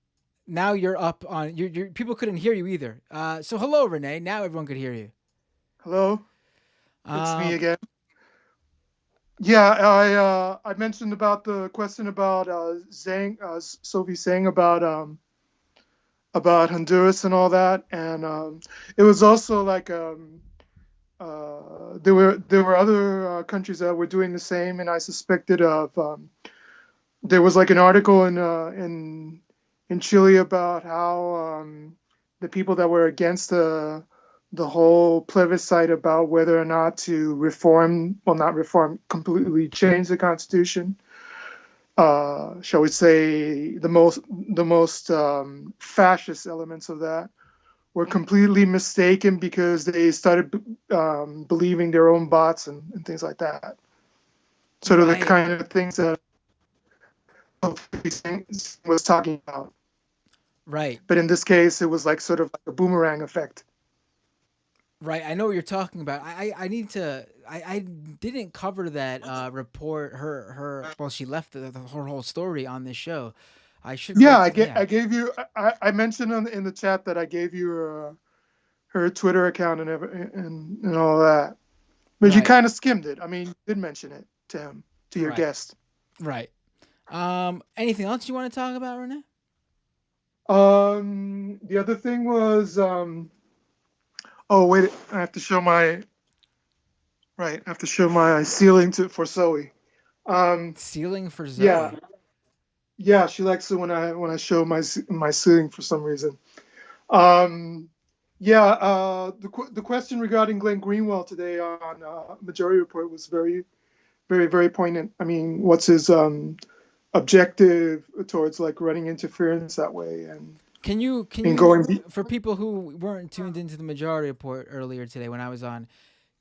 Now you're up on. People couldn't hear you either. So hello, Renee. Now everyone could hear you. Hello, it's me Um, again. Yeah, I mentioned about the question about Zhang, Sophie saying about Honduras and all that, and it was also like there were other countries that were doing the same, and I suspected of there was like an article in Chile about how the people that were against the whole plebiscite about whether or not to reform, well, not reform, completely change the constitution. Shall we say the most fascist elements of that were completely mistaken because they started believing their own bots and things like that. Sort of the right, kind of things that was talking about. right, But in this case, it was like sort of like a boomerang effect. right. I know what you're talking about. I need to. I didn't cover that report. Her. Well, she left her whole story on this show. I should Yeah, write. Yeah. I gave you. I mentioned in the chat that I gave you her Twitter account and all that. But you Right. kind of skimmed it. I mean, you did mention it to him, to your Right. guest. Right. Anything else you want to talk about, Renee? The other thing was, oh wait, I have to show my right. I have to show my ceiling to for Zoe. Um, Ceiling for yeah, Zoe. yeah, she likes it when I show my ceiling for some reason. Um, yeah, the question regarding Glenn Greenwald today on Majority Report was very, very, very poignant. I mean, what's his objective towards like running interference that way Can and you going for people who weren't tuned into the majority report earlier today when I was on,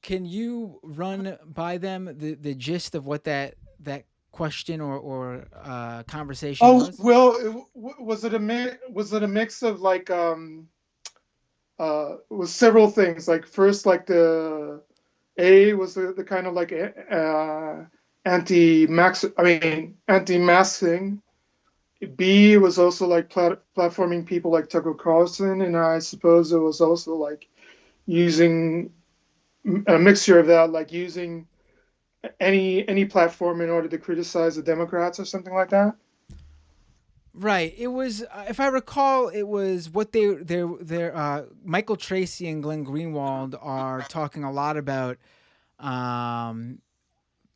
can you run by them the gist of what that question or conversation Oh was? well, was it a mix of like it was several things. Like first, like the A was the kind of like anti-max, I mean anti-mask thing. B was also like platforming people like Tucker Carlson, and I suppose it was also like using a mixture of that, like using any platform in order to criticize the Democrats or something like that. Right. It was, if I recall, it was what Michael Tracy and Glenn Greenwald are talking a lot about um,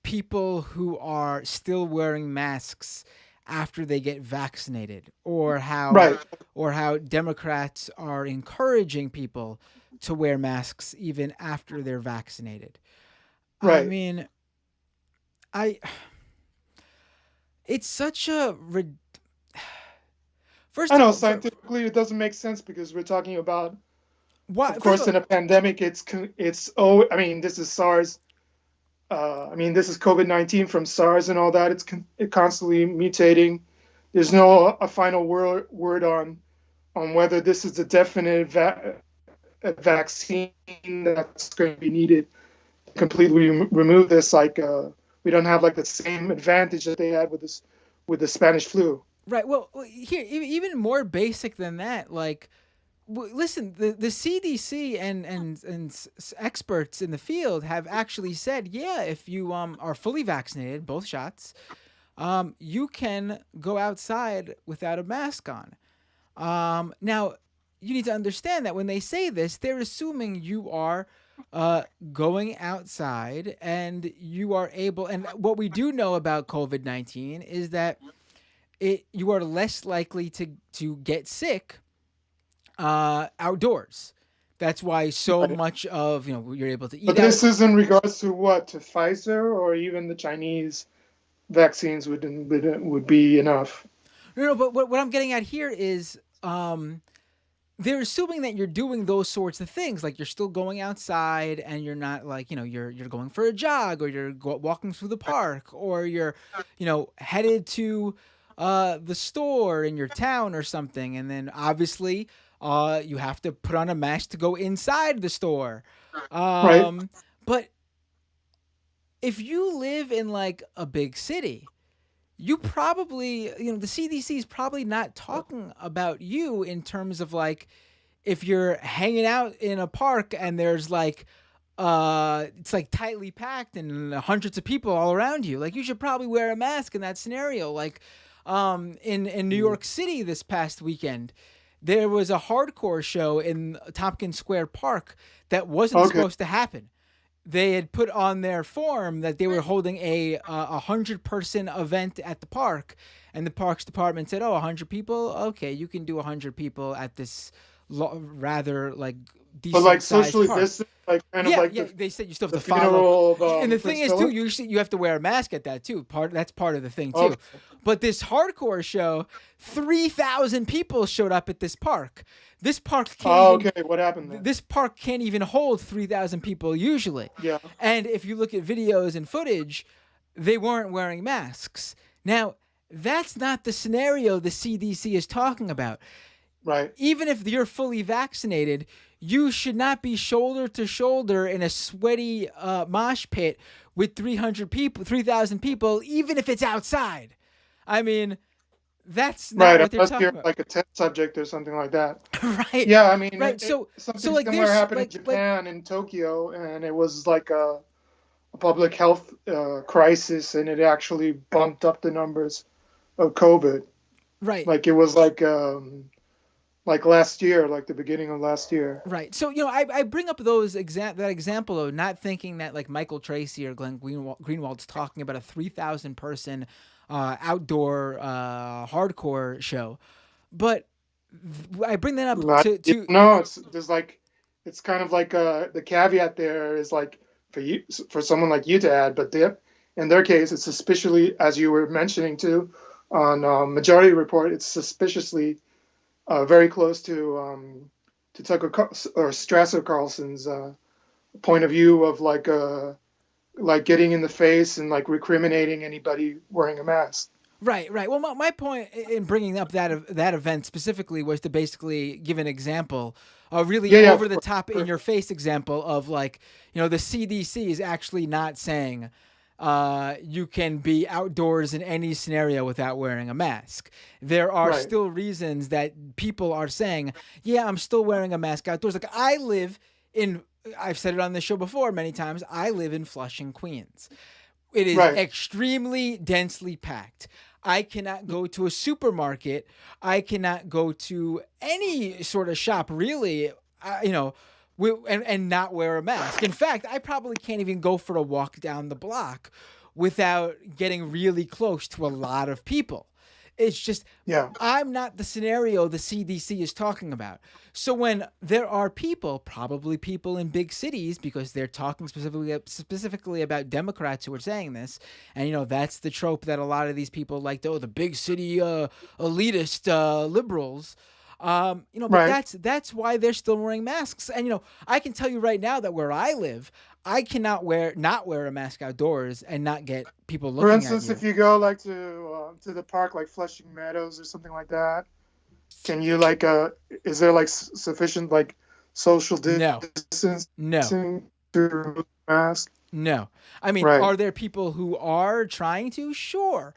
people who are still wearing masks after they get vaccinated, Right, or how Democrats are encouraging people to wear masks even after they're vaccinated. I right. mean, I it's such a I first of know all, scientifically it doesn't make sense because we're talking about, why of first of course, all, in a pandemic. It's oh, I mean, this is SARS. I mean, this is COVID-19 from SARS and all that. It constantly mutating. There's no a final word on whether this is a definite a vaccine that's going to be needed to completely remove this. Like we don't have like the same advantage that they had with the Spanish flu. right, well, here even more basic than that, like listen, the CDC and experts in the field have actually said, yeah, if you are fully vaccinated, both shots, you can go outside without a mask on. Now, you need to understand that when they say this, they're assuming you are uh, going outside and you are able. And what we do know about COVID 19 is that you are less likely to get sick outdoors. That's why so Right. much of you're able to But eat out. this is in regards to what? To Pfizer or even the Chinese vaccines would be enough. No, but what I'm getting at here is they're assuming that you're doing those sorts of things, like you're still going outside and you're not like you're going for a jog or you're walking through the park or you're headed to the store in your town or something, and then obviously you have to put on a mask to go inside the store. Right. But if you live in like a big city, you probably, the CDC is probably not talking about you in terms of like if you're hanging out in a park and there's like it's like tightly packed and hundreds of people all around you. Like you should probably wear a mask in that scenario. Like in New York City this past weekend, there was a hardcore show in Tompkins Square Park that wasn't Okay. supposed to happen. They had put on their form that they were holding a 100-person event at the park, and the parks department said, "Oh, 100 people. Okay, you can do 100 people at this rather like But like decent sized socially park." distant, like kind of Yeah, like yeah. They said you still have the to follow. funeral of And the thing Prince is too, Philip. you have to wear a mask at that too. That's part of the thing too. Okay. But this hardcore show, 3,000 people showed up at this park. This park can't Oh, even. okay. What happened then? This park can't even hold 3,000 people usually. Yeah. And if you look at videos and footage, they weren't wearing masks. Now, that's not the scenario the CDC is talking about. Right. Even if you're fully vaccinated, you should not be shoulder to shoulder in a sweaty mosh pit with 3,000 people, even if it's outside. I mean, that's not Right. what they're Unless talking you're about. like a test subject or something like that. Right. Yeah. I mean, Right. So something like similar there's happened in Japan, in Tokyo, and it was like a public health crisis, and it actually bumped up the numbers of COVID. right. Like it was like last year, like the beginning of last year. Right. So, I bring up that example of not thinking that like Michael Tracy or Glenn Greenwald's talking about a 3,000 person outdoor hardcore show. But I bring that up to No, it's kind of like the caveat there is like for someone like you to add, but in their case it's suspiciously, as you were mentioning too on Majority Report, it's suspiciously very close to Tucker or Strasser Carlson's point of view of like getting in the face and like recriminating anybody wearing a mask. Right, right. Well, my point in bringing up that event specifically was to basically give an example, a really Yeah, over the top, in your face example of like, the CDC is actually not saying you can be outdoors in any scenario without wearing a mask. There are right, still reasons that people are saying, yeah, I'm still wearing a mask outdoors. Like I've said it on this show before many times, I live in Flushing, Queens. It is right, extremely densely packed. I cannot go to a supermarket. I cannot go to any sort of shop, really, and not wear a mask. In fact, I probably can't even go for a walk down the block without getting really close to a lot of people. It's just, yeah, I'm not the scenario the CDC is talking about. So when there are people, probably people in big cities, because they're talking specifically about Democrats who are saying this, and that's the trope that a lot of these people like, the big city elitist liberals. But right. that's why they're still wearing masks. And I can tell you right now that where I live, I cannot not wear a mask outdoors and not get people For looking at instance, you. if you go like to the park, like Flushing Meadows or something like that, can you like is there like sufficient like social No, distancing no, to mask? no. I mean, Right. are there people who are trying to? Sure.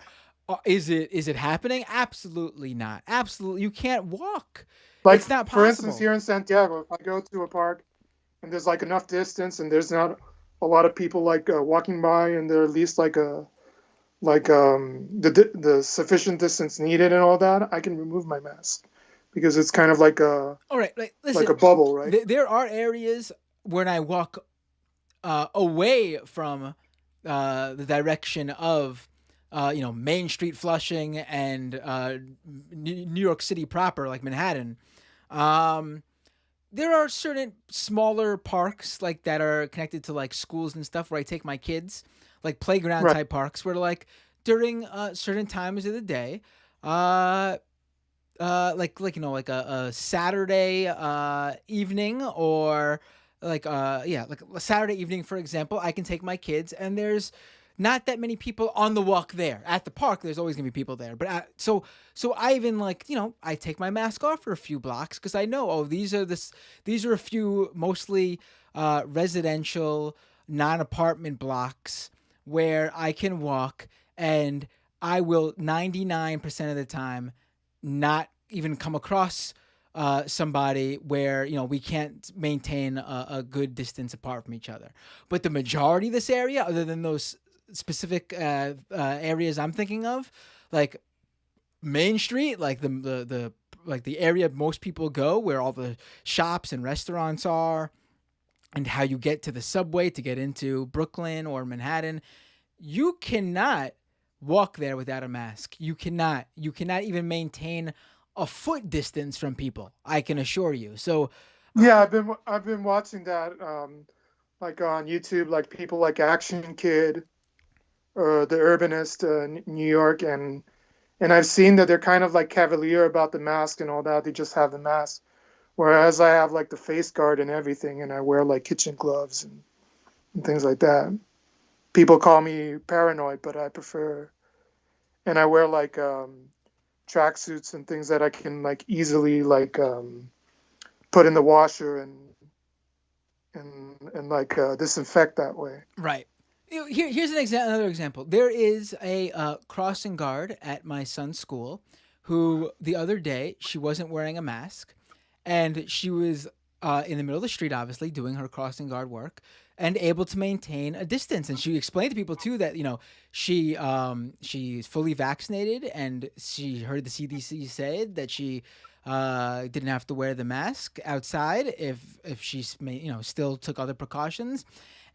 Is it happening? Absolutely not. Absolutely, you can't walk. Like It's not for instance, possible. here in Santiago, if I go to a park and there's like enough distance and there's not a lot of people like walking by, and there at least like the sufficient distance needed and all that, I can remove my mask because it's kind of like a All right, listen. bubble, right? There are areas when I walk away from the direction of Main Street Flushing and New York City proper, like Manhattan. Um, there are certain smaller parks like that are connected to like schools and stuff where I take my kids, like playground Right. type parks where like during certain times of the day, uh, like a Saturday evening or like a Saturday evening for example, I can take my kids and there's not that many people on the walk there. At the park there's always gonna be people there, but so I even like I take my mask off for a few blocks because I know, oh, these are a few mostly residential non-apartment blocks where I can walk, and I will 99% of the time not even come across somebody where we can't maintain a good distance apart from each other. But the majority of this area, other than those specific areas I'm thinking of, like Main Street, like the area most people go, where all the shops and restaurants are, and how you get to the subway to get into Brooklyn or Manhattan, you cannot walk there without a mask. You cannot. You cannot even maintain a foot distance from people. I can assure you. So, Yeah, I've been watching that like on YouTube, like people like Action Kid or the Urbanist, New York, and I've seen that they're kind of like cavalier about the mask and all that. They just have the mask, whereas I have like the face guard and everything, and I wear like kitchen gloves and things like that. People call me paranoid, but I prefer, and I wear like tracksuits and things that I can like easily like put in the washer and like disinfect that way. right. Here's another example. There is a crossing guard at my son's school who the other day she wasn't wearing a mask, and she was in the middle of the street, obviously doing her crossing guard work, and able to maintain a distance. And she explained to people too that she's fully vaccinated, and she heard the CDC said that she didn't have to wear the mask outside if she still took other precautions.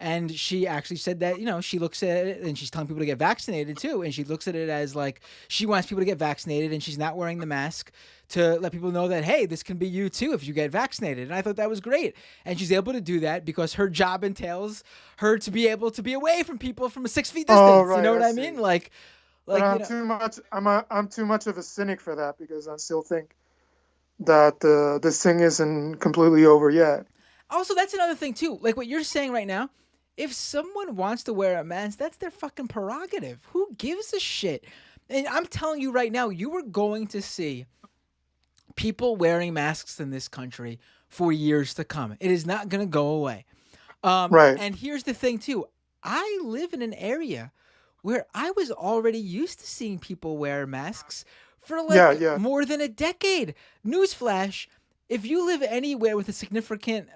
And she actually said that she looks at it, and she's telling people to get vaccinated too, and she looks at it as like she wants people to get vaccinated, and she's not wearing the mask to let people know that, hey, this can be you too if you get vaccinated. And I thought that was great, and she's able to do that because her job entails her to be able to be away from people from a 6 feet Oh, distance. You right, know I what I see. mean? Like But like. I'm too much of a cynic for that because I still think that this thing isn't completely over yet. Also, that's another thing too. Like what you're saying right now, if someone wants to wear a mask, that's their fucking prerogative. Who gives a shit? And I'm telling you right now, you are going to see people wearing masks in this country for years to come. It is not going to go away. Right. And here's the thing too. I live in an area where I was already used to seeing people wear masks for Yeah, like yeah. more than a decade. Newsflash: if you live anywhere with a significant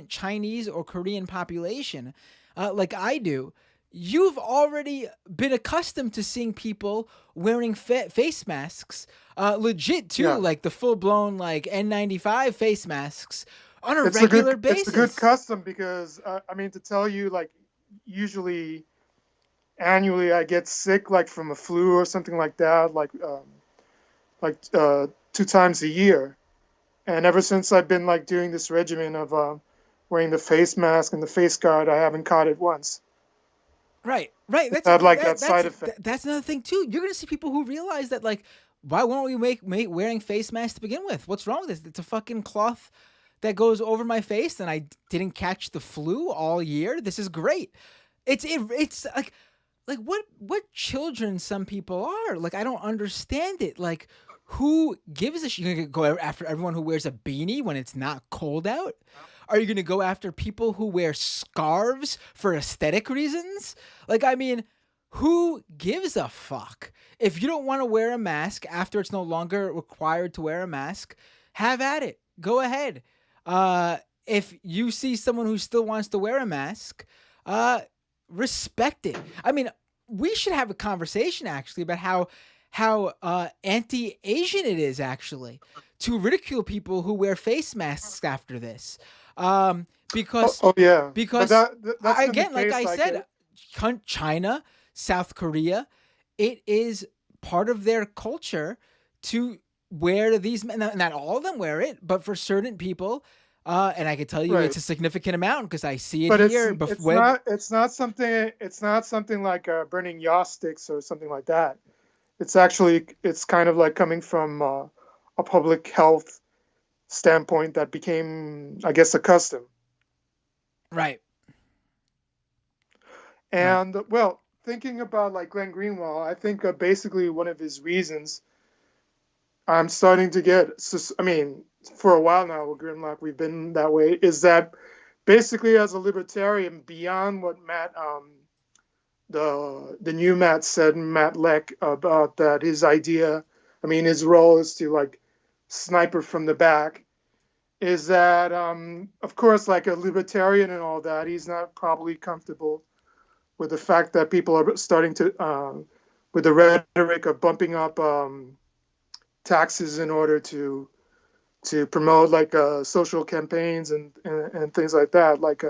Chinese or Korean population, like I do, you've already been accustomed to seeing people wearing face masks, legit too, Yeah. like the full blown like N95 face masks on a It's a good regular it's a good basis. custom because I mean to tell you like usually annually I get sick like from a flu or something like that like 2 times a year. And ever since I've been like doing this regimen of wearing the face mask and the face guard, I haven't caught it once. Right, right. It's had like that That's side effect. that's another thing too. You're gonna see people who realize that like, why won't we make wearing face masks to begin with? What's wrong with this? It's a fucking cloth that goes over my face, and I didn't catch the flu all year. This is great. It's like what children some people are. Like I don't understand it. Like who gives a shit? You're gonna go after everyone who wears a beanie when it's not cold out? Are you gonna go after people who wear scarves for aesthetic reasons? Like I mean, who gives a fuck? If you don't want to wear a mask after it's no longer required to wear a mask, have at it. Go ahead. If you see someone who still wants to wear a mask, uh, respect it. I mean, we should have a conversation actually about how anti-Asian it is actually to ridicule people who wear face masks after this, um, Oh, because oh yeah, but because that's been the again, like case. I Like said, China, South Korea, it is part of their culture to wear these. Not all of them wear it, but for certain people, and I can tell you it's Right. a significant amount because I see it But here. it's not something like burning yaw sticks or something like that. It's kind of like coming from a public health standpoint that became, I guess, a custom. Right. Right. And well, thinking about like Glenn Greenwald, I think basically one of his reasons I'm starting to get, I mean, for a while now with Grimlock, we've been that way, is that basically as a libertarian, beyond what the new Matt said, Matt Leck, about that his idea, I mean, his role is to like sniper from the back, is that, of course, like a libertarian and all that, he's not probably comfortable with the fact that people are starting to, with the rhetoric of bumping up taxes in order to promote like social campaigns and things like that, like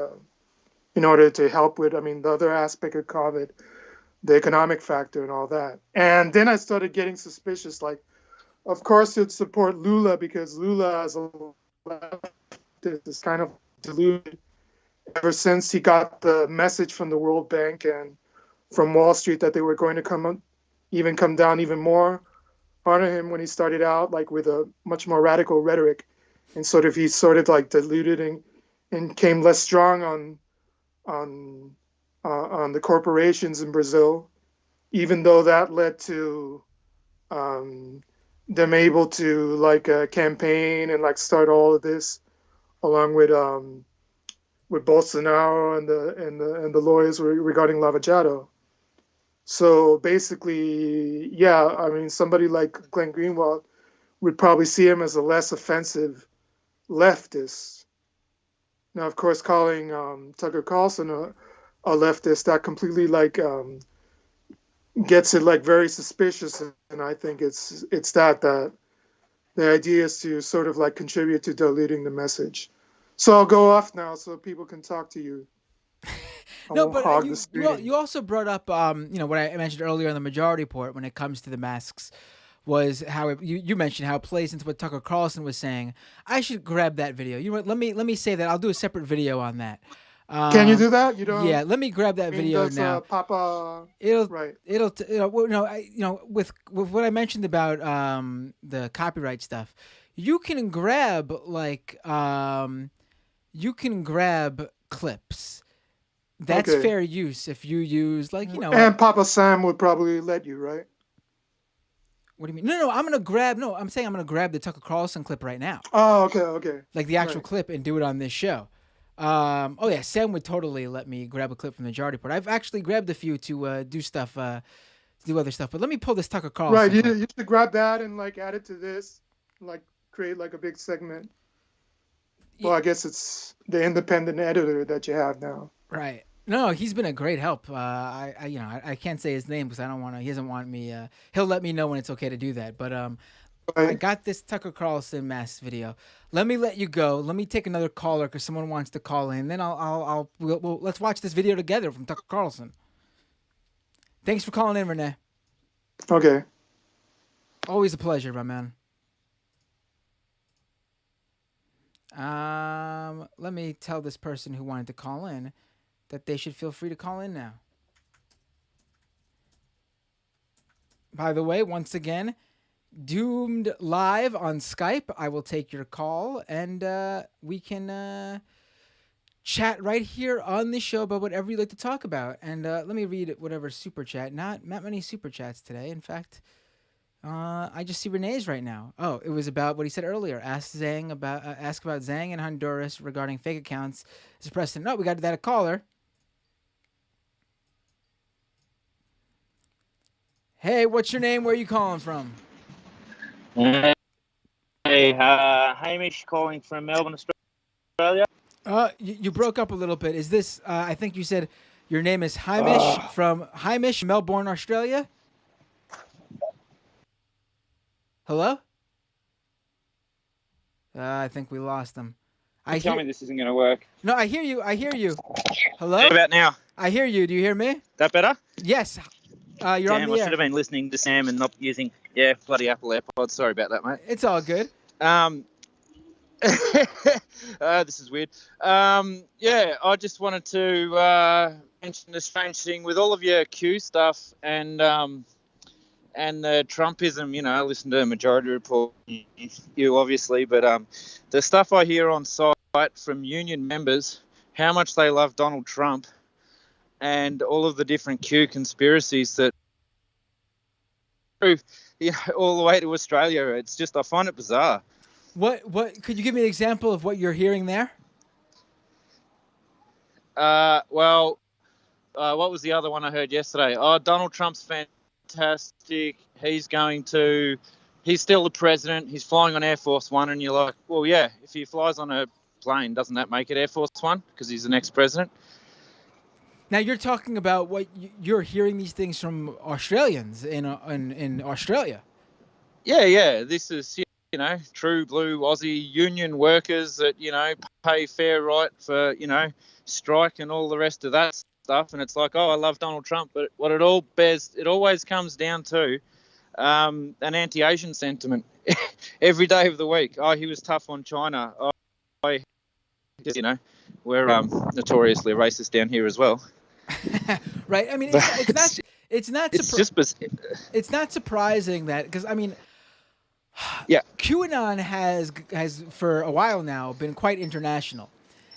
in order to help with, I mean, the other aspect of COVID, the economic factor and all that. And then I started getting suspicious, like, of course he'd support Lula because Lula as a leftist is kind of deluded ever since he got the message from the World Bank and from Wall Street that they were going to come down even more on him when he started out, like with a much more radical rhetoric, and he sort of like diluted and came less strong on the corporations in Brazil, even though that led to them able to like campaign and like start all of this along with Bolsonaro and the lawyers regarding Lava Jato. So basically, yeah, I mean, somebody like Glenn Greenwald would probably see him as a less offensive leftist. Now, of course, calling Tucker Carlson a leftist, that completely like gets it like very suspicious, and I think it's that the idea is to sort of like contribute to diluting the message. So I'll go off now so people can talk to you. I No, won't but hog the you screen. you also brought up what I mentioned earlier on the majority report when it comes to the masks was how you mentioned how it plays into what Tucker Carlson was saying. I should grab that video. You know what? Let me say that I'll do a separate video on that. Can you do that? You Yeah, don't. let me grab that I mean, video does now. Papa It'll right? well, no, with what I mentioned about the copyright stuff, you can grab you can grab clips. That's Okay. fair use if you use And Papa Sam would probably let you, right? what do you mean? No, I'm gonna grab. No, I'm saying I'm gonna grab the Tucker Carlson clip right now, Oh, okay, okay. like the actual Right. clip, and do it on this show. Oh yeah, Sam would totally let me grab a clip from the Jar Report. I've actually grabbed a few to do stuff, do other stuff. But let me pull this Tucker Right. Carlson You clip. should grab that and like add it to this, like create like a big segment. Well, I guess it's the independent editor that you have now. Right. No, he's been a great help. I can't say his name because I don't want to. He doesn't want me. He'll let me know when it's okay to do that. But I Right. got this Tucker Carlson mask video. Let me let you go. Let me take another caller because someone wants to call in. Then let's watch this video together from Tucker Carlson. Thanks for calling in, Renee. Okay. Always a pleasure, my man. Let me tell this person who wanted to call in that they should feel free to call in now. By the way, once again, Doomed live on Skype. I will take your call and we can chat right here on the show about whatever you'd like to talk about. And let me read whatever super chat. Not many super chats today. In fact, I just see Renee's right now. Oh, it was about what he said earlier. Ask about Zhang in Honduras regarding fake accounts. This is Preston. No, we got that a caller. Hey, what's your name? Where are you calling from? Hey, Hamish calling from Melbourne, Australia. You broke up a little bit. Is this? I think you said your name is Hamish from Melbourne, Australia. Hello. I think we lost him. Tell me this isn't going to work. No, I hear you. Hello. How about now? I hear you. Do you hear me? That better? Yes. You're on Damn, the I should air. have been listening to Sam and not using bloody Apple AirPods. Sorry about that, mate. It's all good. This is weird. I just wanted to mention the strange thing with all of your Q stuff and the Trumpism. I listen to Majority Report, you obviously, but the stuff I hear on site from union members, how much they love Donald Trump, and all of the different Q conspiracies that all the way to Australia. It's just, I find it bizarre. What could you give me an example of what you're hearing there? What was the other one I heard yesterday? Oh, Donald Trump's fantastic. He's still the president. He's flying on Air Force One. And you're like, well, yeah, if he flies on a plane, doesn't that make it Air Force One? Because he's the next president. Now you're talking about what you're hearing these things from Australians in Australia. Yeah. This is, true blue Aussie union workers that, pay fair right for, strike and all the rest of that stuff. And it's like, oh, I love Donald Trump. But what it always comes down to an anti-Asian sentiment every day of the week. Oh, he was tough on China. Oh, we're notoriously racist down here as well. Right. I mean, it's not surprising that, because I mean, yeah, QAnon has for a while now been quite international.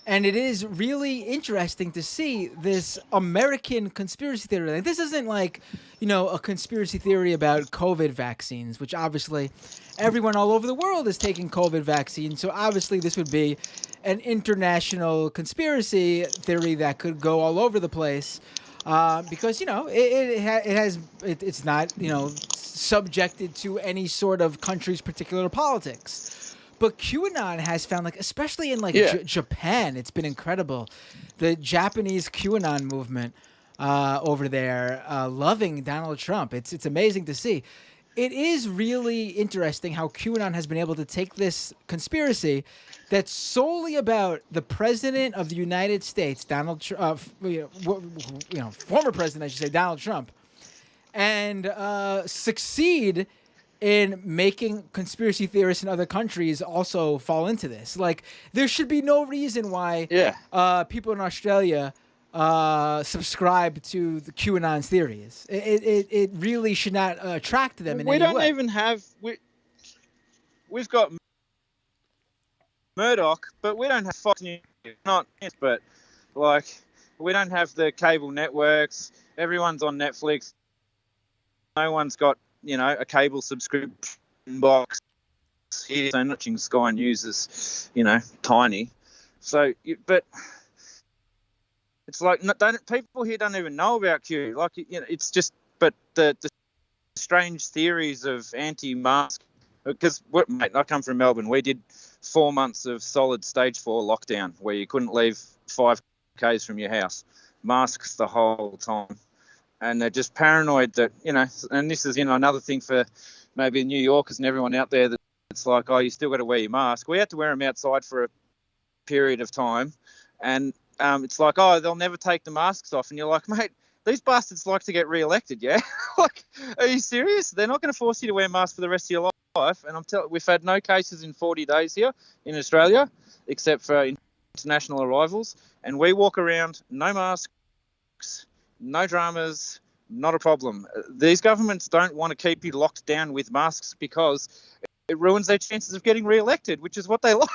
And it is really interesting to see this American conspiracy theory. Like, this isn't like, a conspiracy theory about COVID vaccines, which obviously everyone all over the world is taking COVID vaccines. So obviously this would be an international conspiracy theory that could go all over the place, because it's not subjected to any sort of country's particular politics. But QAnon has found, like, especially in Japan, it's been incredible. The Japanese QAnon movement over there, loving Donald Trump. It's amazing to see. It is really interesting how QAnon has been able to take this conspiracy that's solely about the president of the United States, Donald Trump, former president, I should say, Donald Trump, and succeed in making conspiracy theorists in other countries also fall into this. Like, there should be no reason why people in Australia subscribe to the QAnon's theories. It really should not attract them in any way. We don't even have... We've got Murdoch, but we don't have Fox News. Not, but, like, we don't have the cable networks. Everyone's on Netflix. No one's got a cable subscription box. Here, so watching Sky News is, tiny. So, but it's like, people here don't even know about Q. Like, it's just, but the strange theories of anti-mask, because, mate, I come from Melbourne. We did 4 months of solid stage 4 lockdown where you couldn't leave 5 k's from your house, masks the whole time. And they're just paranoid that, and this is, another thing for maybe New Yorkers and everyone out there, that it's like, oh, you still got to wear your mask. We had to wear them outside for a period of time. And it's like, oh, they'll never take the masks off. And you're like, mate, these bastards like to get re-elected, yeah? Like, are you serious? They're not going to force you to wear masks for the rest of your life. And we've had no cases in 40 days here in Australia, except for international arrivals. And we walk around, no masks, no dramas, not a problem. These governments don't want to keep you locked down with masks because it ruins their chances of getting re-elected, which is what they like.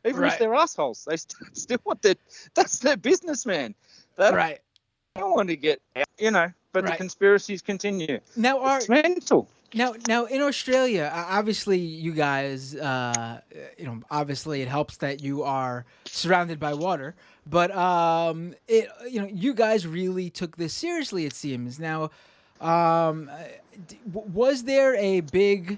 Even if they're assholes, they still want that's their business, man. They don't want to get out, but the conspiracies continue. Now, it's mental. Now in Australia, obviously you guys, obviously it helps that you are surrounded by water, but you guys really took this seriously, it seems. Now, was there a big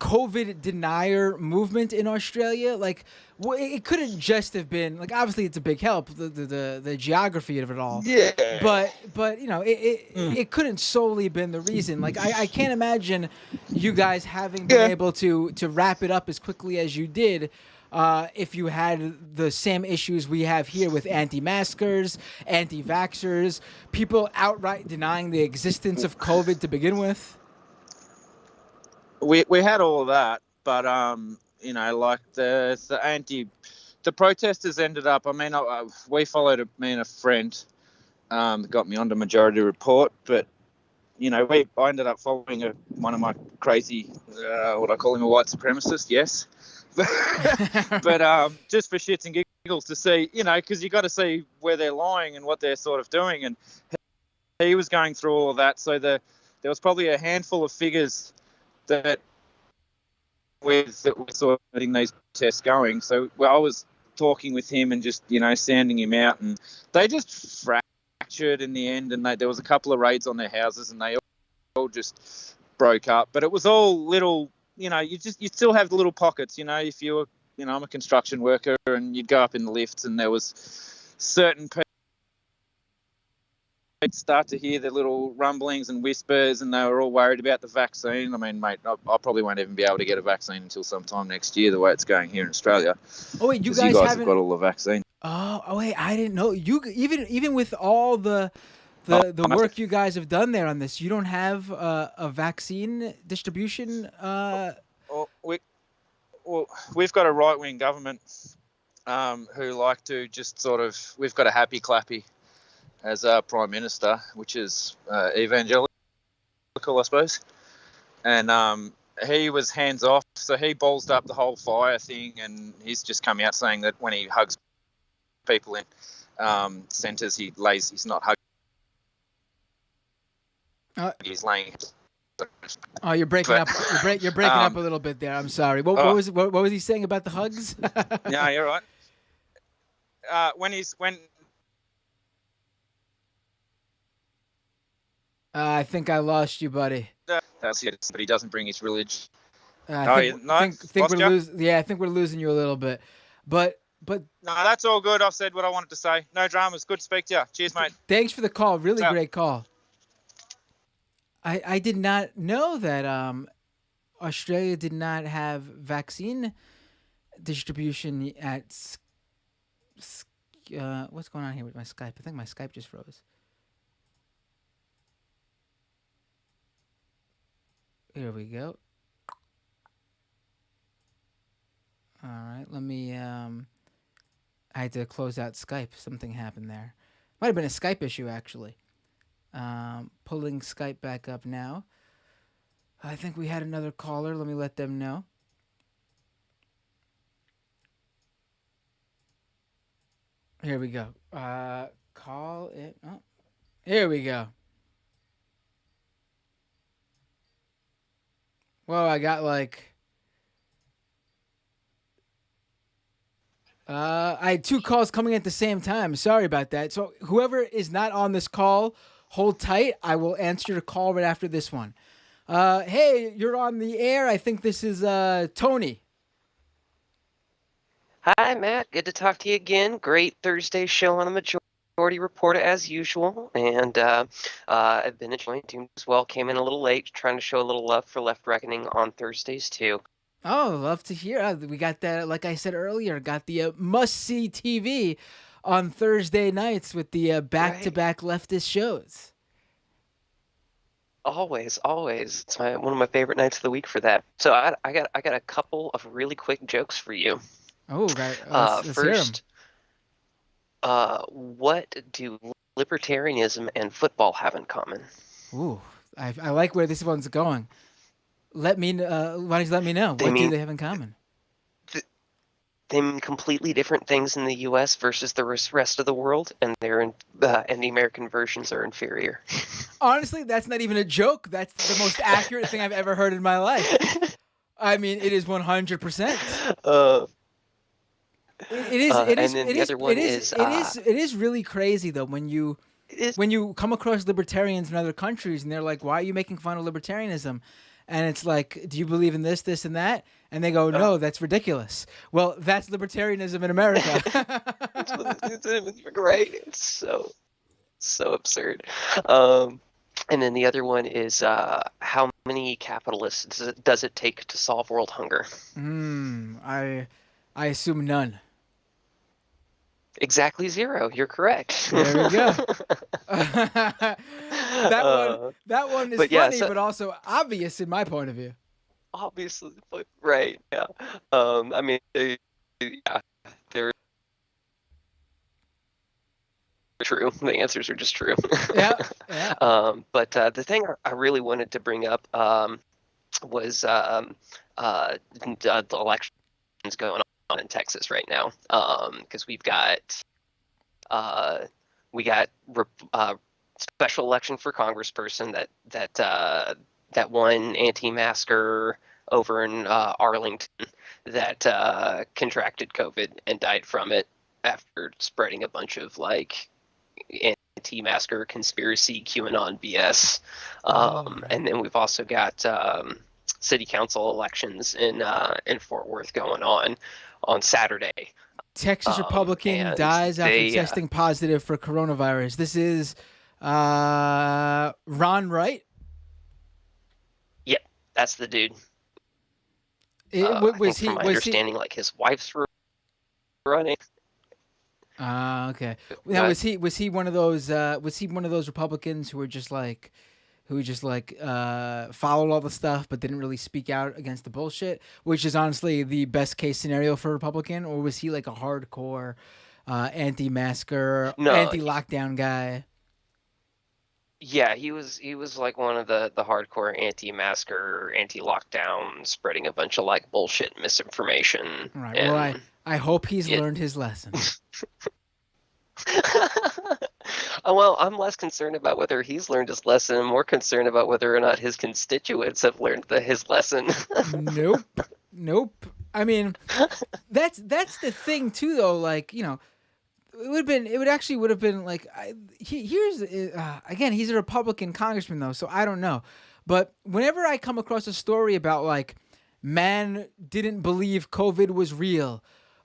COVID denier movement in Australia? Like, it couldn't just have been like. Obviously, it's a big help, the geography of it all. Yeah. But it couldn't solely been the reason. Like, I can't imagine you guys having been able to wrap it up as quickly as you did. If you had the same issues we have here with anti-maskers, anti-vaxxers, people outright denying the existence of COVID to begin with. We had all of that, but like the protesters ended up. I mean, we followed me and a friend, got me onto Majority Report, but I ended up following one of my crazy, what I call him, a white supremacist. Yes, but just for shits and giggles to see, because you got to see where they're lying and what they're sort of doing, and he was going through all of that. So there was probably a handful of figures that we're sort of getting these tests going. So I was talking with him and just, sounding him out, and they just fractured in the end, and there was a couple of raids on their houses, and they all just broke up. But it was all little, you still have the little pockets, if you were, I'm a construction worker, and you'd go up in the lifts, and there was certain people start to hear the little rumblings and whispers, and they were all worried about the vaccine. I mean, mate, I probably won't even be able to get a vaccine until sometime next year, the way it's going here in Australia. Oh wait, you guys haven't have got all the vaccine. Oh wait, I didn't know. You even with all the work you guys have done there on this, you don't have a vaccine distribution. We've got a right-wing government who like to just sort of. We've got a happy clappy as our Prime Minister, which is evangelical, I suppose. And he was hands off, so he ballsed up the whole fire thing, and he's just come out saying that when he hugs people in centres, he's not hugging. He's laying. Oh, you're breaking up. You're breaking up a little bit there. I'm sorry. What was he saying about the hugs? Yeah, you're right. I think I lost you, buddy. That's it. But he doesn't bring his religion. I think we're losing you a little bit, but no, that's all good. I've said what I wanted to say. No dramas. Good to speak to you. Cheers, mate. Thanks for the call. Really great call. I did not know that Australia did not have vaccine distribution at. What's going on here with my Skype? I think my Skype just froze. Here we go. All right, let me. I had to close out Skype. Something happened there. Might have been a Skype issue, actually. Pulling Skype back up now. I think we had another caller. Let me let them know. Here we go. Call it. Oh, here we go. Well, I got like. I had two calls coming at the same time. Sorry about that. So whoever is not on this call, hold tight. I will answer your call right after this one. Hey, you're on the air. I think this is Tony. Hi, Matt. Good to talk to you again. Great Thursday show on the Majority Report as usual. And I've been enjoying it as well. Came in a little late, trying to show a little love for Left Reckoning on Thursdays, too. Oh, love to hear. We got that, like I said earlier, got the must-see TV on Thursday nights with the back-to-back leftist shows. Always. It's one of my favorite nights of the week for that. So I got a couple of really quick jokes for you. Oh, let's first, what do libertarianism and football have in common? Ooh, I like where this one's going. Why don't you let me know? What do they have in common? They mean completely different things in the U.S. versus the rest of the world, and and the American versions are inferior. Honestly, that's not even a joke. That's the most accurate thing I've ever heard in my life. I mean, it is 100%. It is really crazy though when you come across libertarians in other countries and they're like, "Why are you making fun of libertarianism?" and it's like, do you believe in this, this, and that? And they go, no, that's ridiculous. Well, that's libertarianism in America. Right? It's so absurd. And then the other one is how many capitalists does it take to solve world hunger? I assume none. Exactly 0. You're correct. There we go. that one is but yeah, funny, but also obvious in my point of view. Obviously, but right, yeah. I mean, yeah, they're true. The answers are just true. Yeah. But the thing I really wanted to bring up was the elections going on in Texas right now, because we got special election for congressperson that one anti-masker over in Arlington that contracted COVID and died from it after spreading a bunch of like anti-masker conspiracy QAnon BS. Right. And then we've also got city council elections in Fort Worth going on Saturday. Texas Republican dies after testing positive for coronavirus. This is Ron Wright. Yep, that's the dude. Was from my understanding, like his wife's running. Okay. Now was he one of those Republicans who just followed all the stuff but didn't really speak out against the bullshit, which is honestly the best case scenario for a Republican? Or was he like a hardcore anti-masker, anti-lockdown guy? Yeah, he was like one of the hardcore anti-masker, anti-lockdown, spreading a bunch of like bullshit misinformation. Right. Well, I hope he's learned his lesson. Well, I'm less concerned about whether he's learned his lesson, and more concerned about whether or not his constituents have learned his lesson. Nope. I mean, that's the thing too, though. Like, you know, it would have been like, here's again, he's a Republican congressman though, so I don't know. But whenever I come across a story about like, man didn't believe COVID was real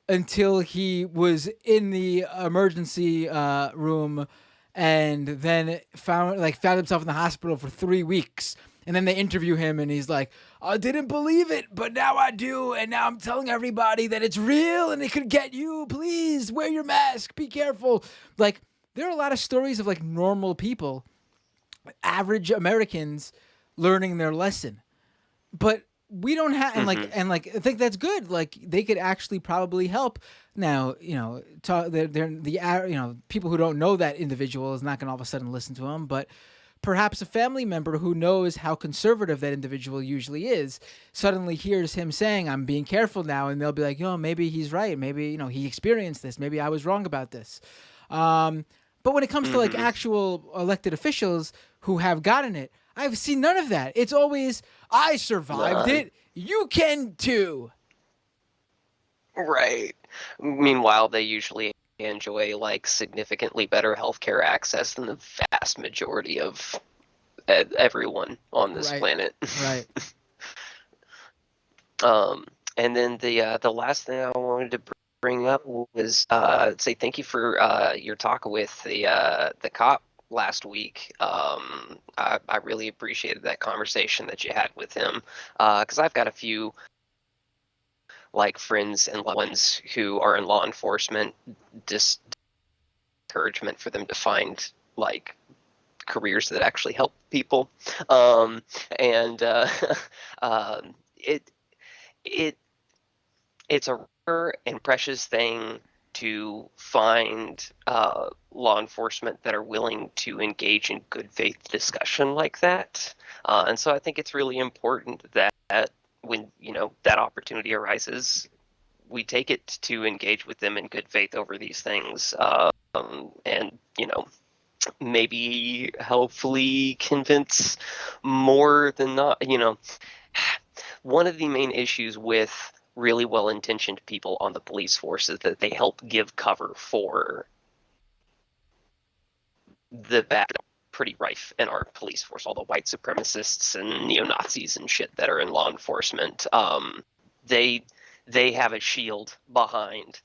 until he was in the emergency room, and then found himself in the hospital for 3 weeks. And then they interview him, and he's like, I didn't believe it, but now I do. And now I'm telling everybody that it's real and it could get you. Please wear your mask. Be careful. Like, there are a lot of stories of like normal people, average Americans, learning their lesson. But we don't have, and I think that's good. Like, they could actually probably help. Now, you know, people who don't know that individual is not going to all of a sudden listen to him, but perhaps a family member who knows how conservative that individual usually is suddenly hears him saying, I'm being careful now, and they'll be like, oh, maybe he's right. Maybe, you know, he experienced this. Maybe I was wrong about this. But when it comes to like actual elected officials who have gotten it, I've seen none of that. It's always, I survived it. You can too. Right. Meanwhile, they usually enjoy like significantly better healthcare access than the vast majority of everyone on this planet. Right. And then the last thing I wanted to bring up was say thank you for your talk with the cop last week. I really appreciated that conversation that you had with him, because I've got a few like friends and loved ones who are in law enforcement. Encouragement for them to find like careers that actually help people, and it's a rare and precious thing to find law enforcement that are willing to engage in good faith discussion like that, and so I think it's really important that when that opportunity arises, we take it to engage with them in good faith over these things, and maybe hopefully convince more than not. One of the main issues with really well-intentioned people on the police force is that they help give cover for the bad pretty rife in our police force. All the white supremacists and neo-Nazis and shit that are in law enforcement, they have a shield behind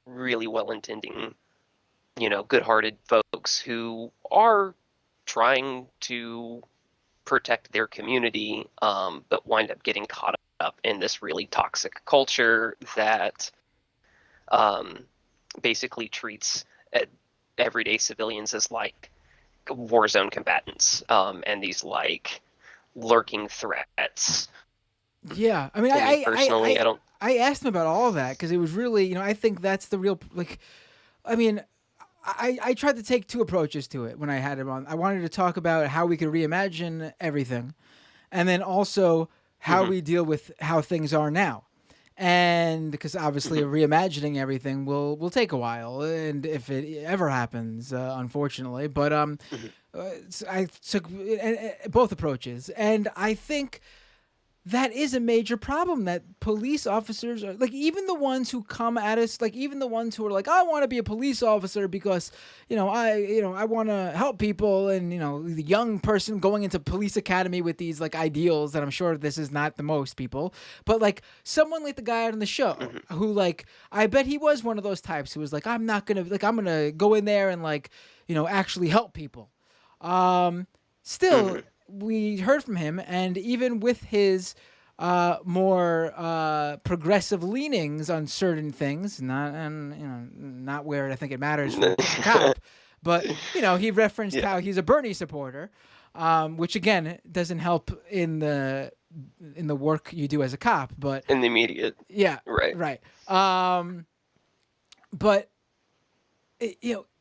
really well-intending, good-hearted folks who are trying to protect their community, but wind up getting caught up in this really toxic culture that basically treats everyday civilians as like war zone combatants, and these like lurking threats. Yeah, I mean, To me personally, I don't. I asked him about all of that because it was really, I think that's the real, like, I mean, I tried to take two approaches to it when I had him on. I wanted to talk about how we could reimagine everything, and then also how we deal with how things are now. And because obviously reimagining everything will take a while, and if it ever happens, unfortunately. But I took both approaches, and I think that is a major problem, that police officers are like, even the ones who come at us, like even the ones who are like, I want to be a police officer because, I want to help people. And, the young person going into police academy with these like ideals that I'm sure this is not the most people, but like someone like the guy on the show who like, I bet he was one of those types who was like, I'm going to go in there and like, actually help people. Still, we heard from him, and even with his more progressive leanings on certain things, not where I think it matters for a cop, but he referenced how he's a Bernie supporter, which again doesn't help in the work you do as a cop, but in the immediate, right. But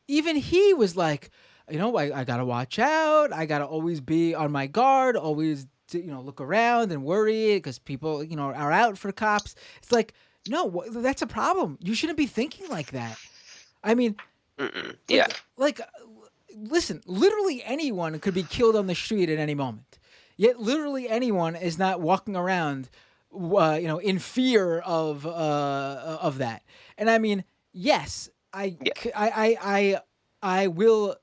even he was like, I gotta watch out. I gotta always be on my guard. Always, look around and worry because people, are out for cops. It's like, no, that's a problem. You shouldn't be thinking like that. I mean, listen. Literally anyone could be killed on the street at any moment. Yet, literally anyone is not walking around, in fear of that. And I mean, yes, I will.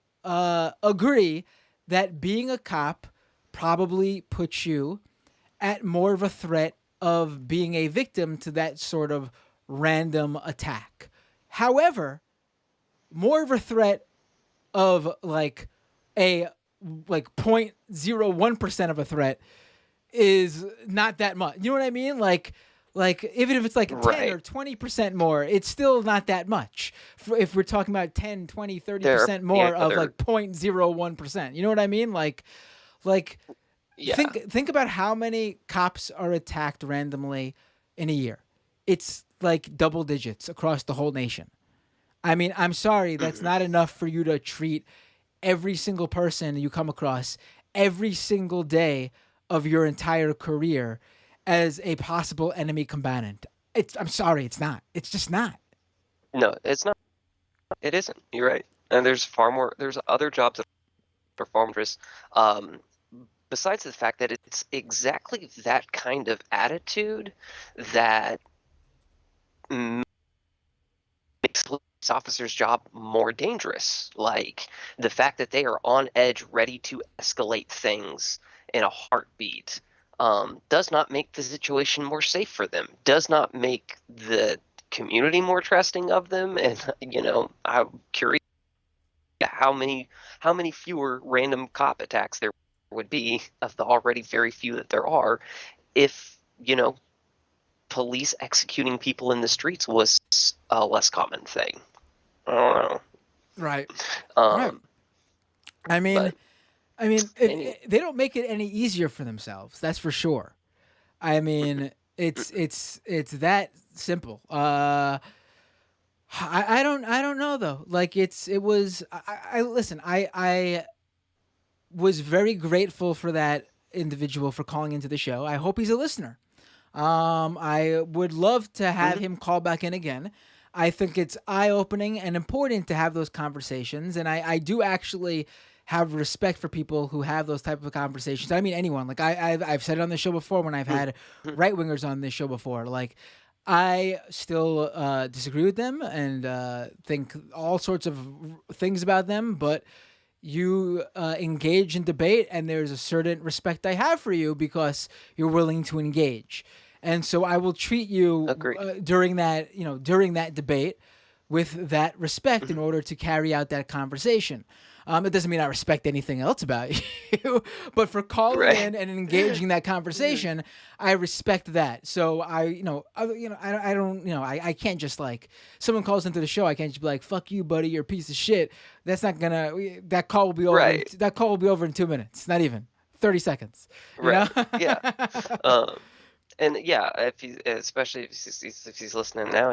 Agree that being a cop probably puts you at more of a threat of being a victim to that sort of random attack. However, more of a threat of like a 0.01% of a threat is not that much. You know what I mean? Like even if it's like 10 or 20% more, it's still not that much. If we're talking about 10, 20, 30% more of like 0.01%. You know what I mean? Think about how many cops are attacked randomly in a year. It's like double digits across the whole nation. I mean, I'm sorry, that's not enough for you to treat every single person you come across every single day of your entire career as a possible enemy combatant. I'm sorry, it's not. It's just not. No, it's not. It isn't. You're right. And there's other jobs that are far more dangerous. Besides the fact that it's exactly that kind of attitude that makes police officers' job more dangerous. Like the fact that they are on edge, ready to escalate things in a heartbeat. Does not make the situation more safe for them, does not make the community more trusting of them. And, I'm curious how many fewer random cop attacks there would be of the already very few that there are if, police executing people in the streets was a less common thing. I don't know. Right. Right. I mean, they don't make it any easier for themselves. That's for sure. I mean, it's that simple. I don't know though. Like I was very grateful for that individual for calling into the show. I hope he's a listener. I would love to have him call back in again. I think it's eye-opening and important to have those conversations, and I do actually have respect for people who have those type of conversations. I mean, anyone. Like I've said it on the show before when I've had right-wingers on this show before. Like I still disagree with them and think all sorts of things about them, but you engage in debate, and there's a certain respect I have for you because you're willing to engage. And so I will treat you Agreed. during that debate with that respect in Mhm. order to carry out that conversation. It doesn't mean I respect anything else about you, but for calling Right. in and engaging that conversation, I respect that. So I don't, I can't just like someone calls into the show, I can't just be like, "Fuck you, buddy, you're a piece of shit." That's not gonna. That call will be over. Right. That call will be over in 2 minutes. Not even 30 seconds. You know. Right. Yeah. Um, and yeah, if he, especially if he's listening now,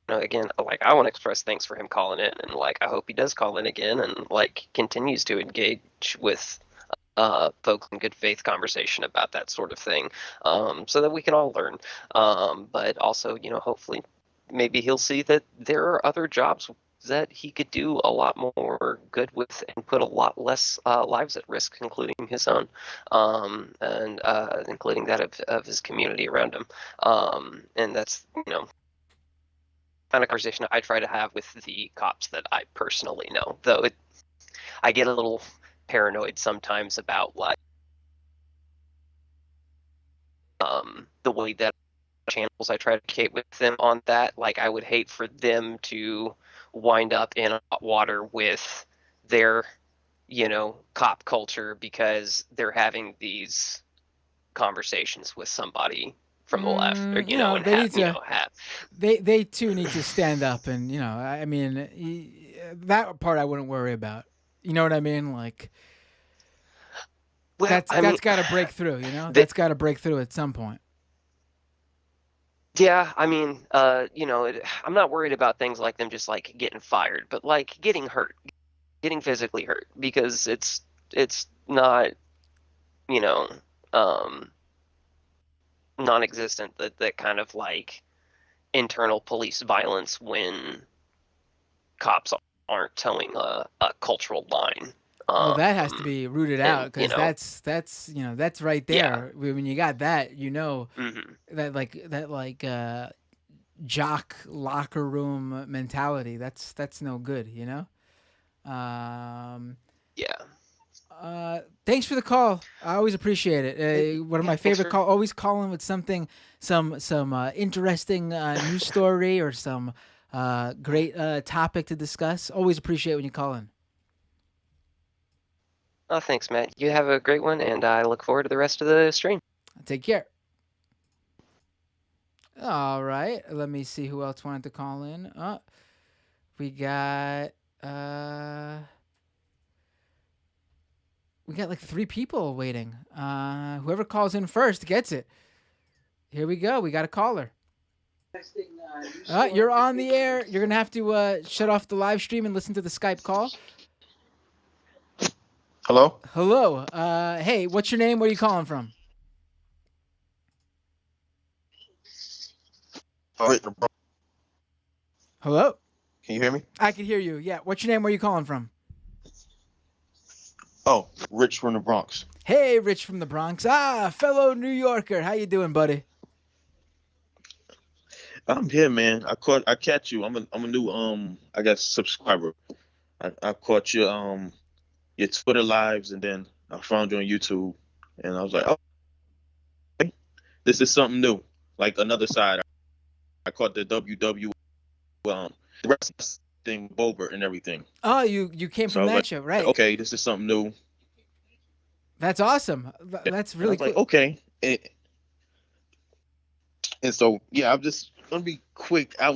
again, like I want to express thanks for him calling in, and like I hope he does call in again, and like continues to engage with folks in good faith conversation about that sort of thing, so that we can all learn. But also, hopefully, maybe he'll see that there are other jobs that he could do a lot more good with and put a lot less lives at risk, including his own, and including that of his community around him. And that's, kind of conversation I try to have with the cops that I personally know. Though I get a little paranoid sometimes about like the way that channels I try to communicate with them on that. Like I would hate for them to wind up in hot water with their, cop culture because they're having these conversations with somebody from the left, or and They need have to. have They too need to stand up, and I mean, that part I wouldn't worry about. You know what I mean? Like well, I mean, that's got to break through. they, That's got to break through at some point. yeah, I mean, I'm not worried about things like them just like getting fired, but like getting hurt, getting physically hurt, because it's not, you know, um, non-existent, that kind of like internal police violence when cops aren't towing a cultural line. Well, that has to be rooted out, And because that's right yeah. there. When you got that, Hmm. that jock locker room mentality. That's no good. Um, Yeah. Thanks for the call. I always appreciate it. One of Yeah, my thanks favorite for call. Always calling with something, some interesting news story or some great topic to discuss. Always appreciate when you call in. Oh, thanks, Matt. You have a great one, and I look forward to the rest of the stream. Take care. All right. Let me see who else wanted to call in. We got uh we got like 3 people waiting. Whoever calls in first gets it. Here we go. We got a caller. You're on the air. You're gonna have to shut off the live stream and listen to the Skype call. Hello? Hello. Hey, what's your name? Where are you calling from? Can Hello. you hear me? I can hear you. Yeah. What's your name? Where are you calling from? Oh, Rich from the Bronx. Hey, Rich from the Bronx. Fellow New Yorker. How you doing, buddy? I'm here, man. I catch you. I'm a new I guess subscriber. I caught your Twitter lives, and then I found you on YouTube, and I was like, oh, this is something new, like another side. I caught the WW the wrestling thing, Bobert and everything. Oh, you came So I from was that like, show, right? okay, this is something new. That's awesome. Yeah. That's And I really was like, cool. okay. And so yeah, I'm just gonna be quick. I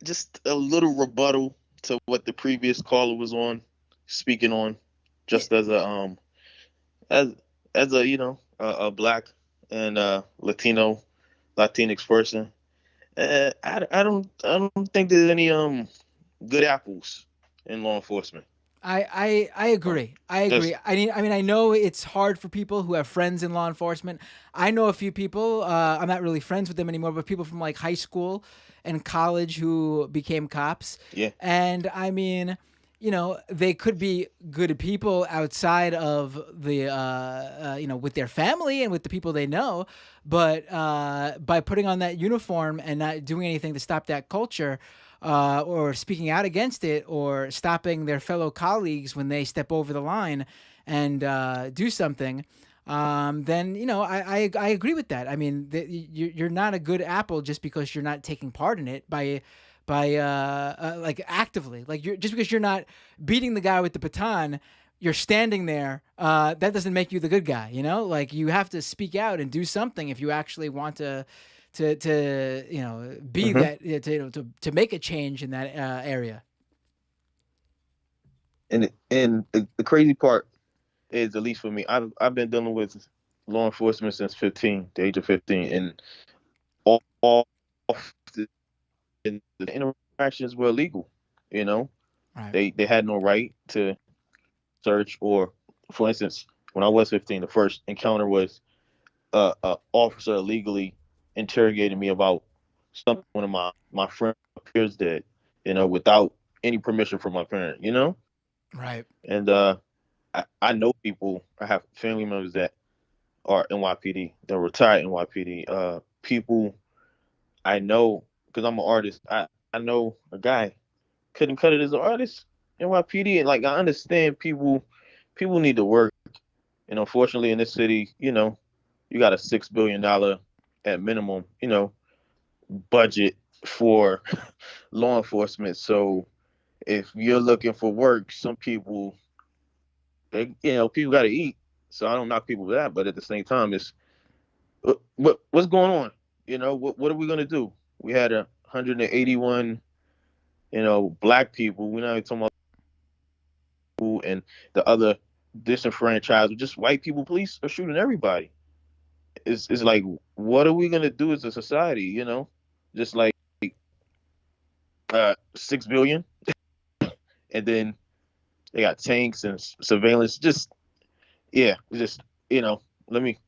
just a little rebuttal to what the previous caller was speaking on, just as as a a black and Latinx person. I don't think there's any good apples in law enforcement. I agree. I agree. Just I know it's hard for people who have friends in law enforcement. I know a few people. I'm not really friends with them anymore, but people from like high school and college who became cops. yeah. And I mean, they could be good people outside of the, with their family and with the people they know. But by putting on that uniform and not doing anything to stop that culture, or speaking out against it, or stopping their fellow colleagues when they step over the line and do something, then I agree with that. I mean, you're not a good apple just because you're not taking part in it by like actively, like you're just because you're not beating the guy with the baton, you're standing there. That doesn't make you the good guy. Like you have to speak out and do something if you actually want to be Mhm. that, to make a change in that area. And the crazy part is, at least for me, I've been dealing with law enforcement since 15, the age of 15, and all the, and the interactions were illegal. You know, Right. they had no right to search, or, for instance, when I was 15, the first encounter was a officer illegally interrogating me about something one of my friend peers did, without any permission from my parent, Right. and I know people. I have family members that are NYPD, they're retired NYPD. People I know, because I'm an artist. I know a guy couldn't cut it as an artist NYPD, and like I understand people need to work, and unfortunately in this city, you got a $6 billion at minimum, budget for law enforcement. So if you're looking for work, some people, people got to eat. So I don't knock people for that, but at the same time, it's what's going on? What are we gonna do? We had 181, black people. We're not even talking about people and the other disenfranchised. Just white people. Police are shooting everybody. It's like, what are we gonna do as a society? Just like 6 billion, and then they got tanks and surveillance. Just, yeah, just, let me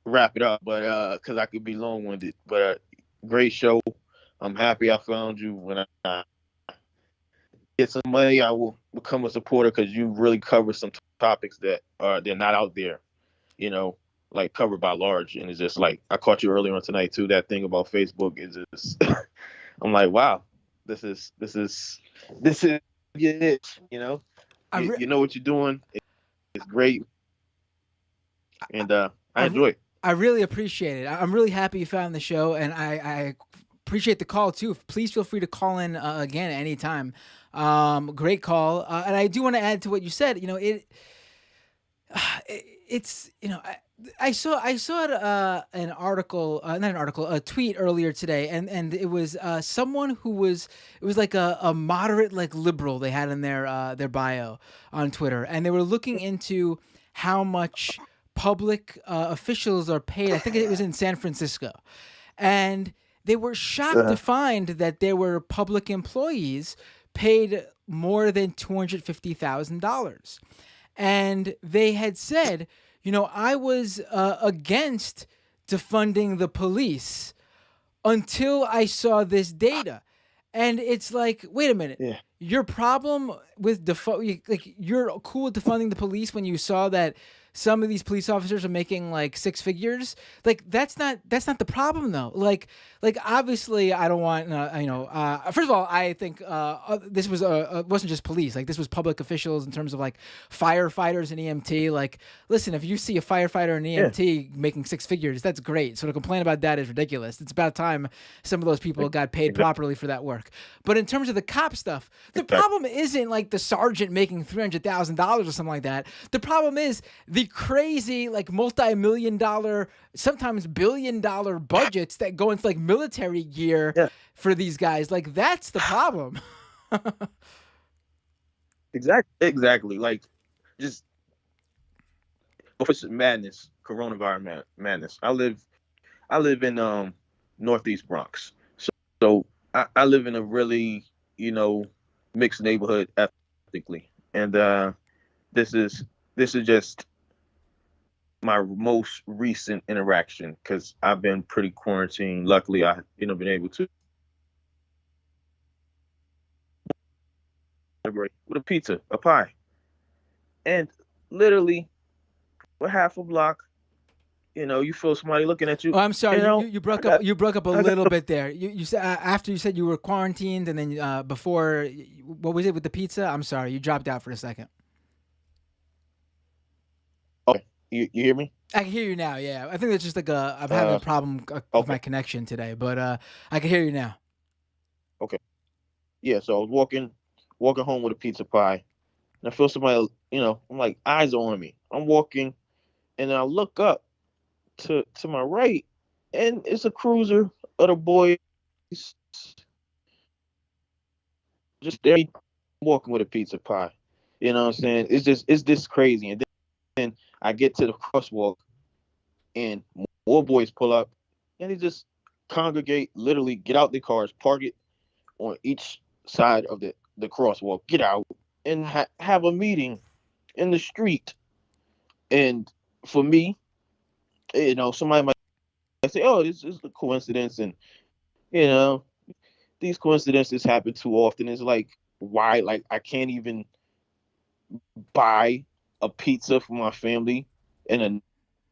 wrap it up, but because I could be long winded. But great show. I'm happy I found you. When I get some money, I will become a supporter, because you really cover some topics that they're not out there, like covered by large. And it's just like I caught you earlier on tonight too. That thing about Facebook is just, I'm like, wow, this is it. I, re- You know what you're doing. It's great, and I I, re- enjoy it. I really appreciate it. I'm really happy you found the show, and I appreciate the call too. Please feel free to call in again anytime. Great call, and I do want to add to what you said. It's I saw an article, not an article, a tweet earlier today, and it was someone who was, it was like a moderate, like liberal, they had in their bio on Twitter, and they were looking into how much public officials are paid. I think it was in San Francisco, and they were shocked to Uh-huh. find that there were public employees paid more than $250,000. And they had said, I was against defunding the police until I saw this data. And it's like, wait a minute. Yeah. Your problem with like you're cool with defunding the police when you saw that some of these police officers are making like six figures. Like that's not the problem though. Like obviously I don't want first of all, I think this was wasn't just police. Like this was public officials in terms of like firefighters and EMT. Like listen, if you see a firefighter and Yeah. EMT making six figures, that's great. So to complain about that is ridiculous. It's about time some of those people got paid Exactly. properly for that work. But in terms of the cop stuff, the Exactly. problem isn't like the sergeant making $300,000 or something like that. The problem is the crazy like multi-million-dollar, sometimes billion-dollar budgets that go into like military gear Yeah. for these guys. Like that's the problem. Exactly. Like, just it's madness, coronavirus madness. I live in Northeast Bronx, so I live in a really mixed neighborhood ethnically, and this is just my most recent interaction, because I've been pretty quarantined. Luckily, I been able to with a pizza, a pie, and literally for half a block, you feel somebody looking at you. Oh, I'm sorry. You I broke up. got, You broke up a I got. little bit there. You said after you said you were quarantined, and then before, what was it with the pizza? I'm sorry, you dropped out for a second. Okay, you hear me? I can hear you now. Yeah, I think it's just like I'm having a Uh, problem with my okay, connection today, but I can hear you now. okay. Yeah, so I was walking home with a pizza pie, and I feel somebody. I'm like, eyes are on me. I'm walking, and then I look up to my right, and it's a cruiser of the boys just there walking with a pizza pie. You know what I'm saying? It's this crazy. And then I get to the crosswalk and more boys pull up and they just congregate, literally get out their cars, park it on each side of the crosswalk, get out and have a meeting in the street. And for me, somebody might say, "Oh, this is a coincidence," and you know, these coincidences happen too often. It's like, why? Like, I can't even buy a pizza for my family in a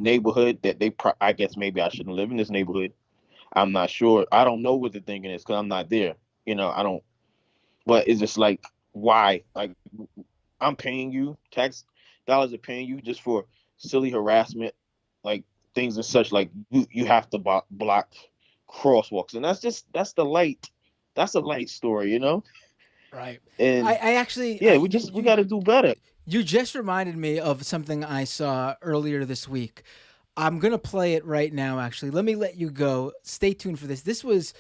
neighborhood that I guess maybe I shouldn't live in this neighborhood. I'm not sure. I don't know what the thinking is because I'm not there. I don't. But it's just like, why? Like, I'm paying you tax dollars are paying you just for silly harassment, like things and such. Like you have to block crosswalks, and that's a light story. Right. And I actually, yeah, we got to do better. you just reminded me of something I saw earlier this week. I'm gonna play it right now. Actually, let me let you go. Stay tuned for this. This was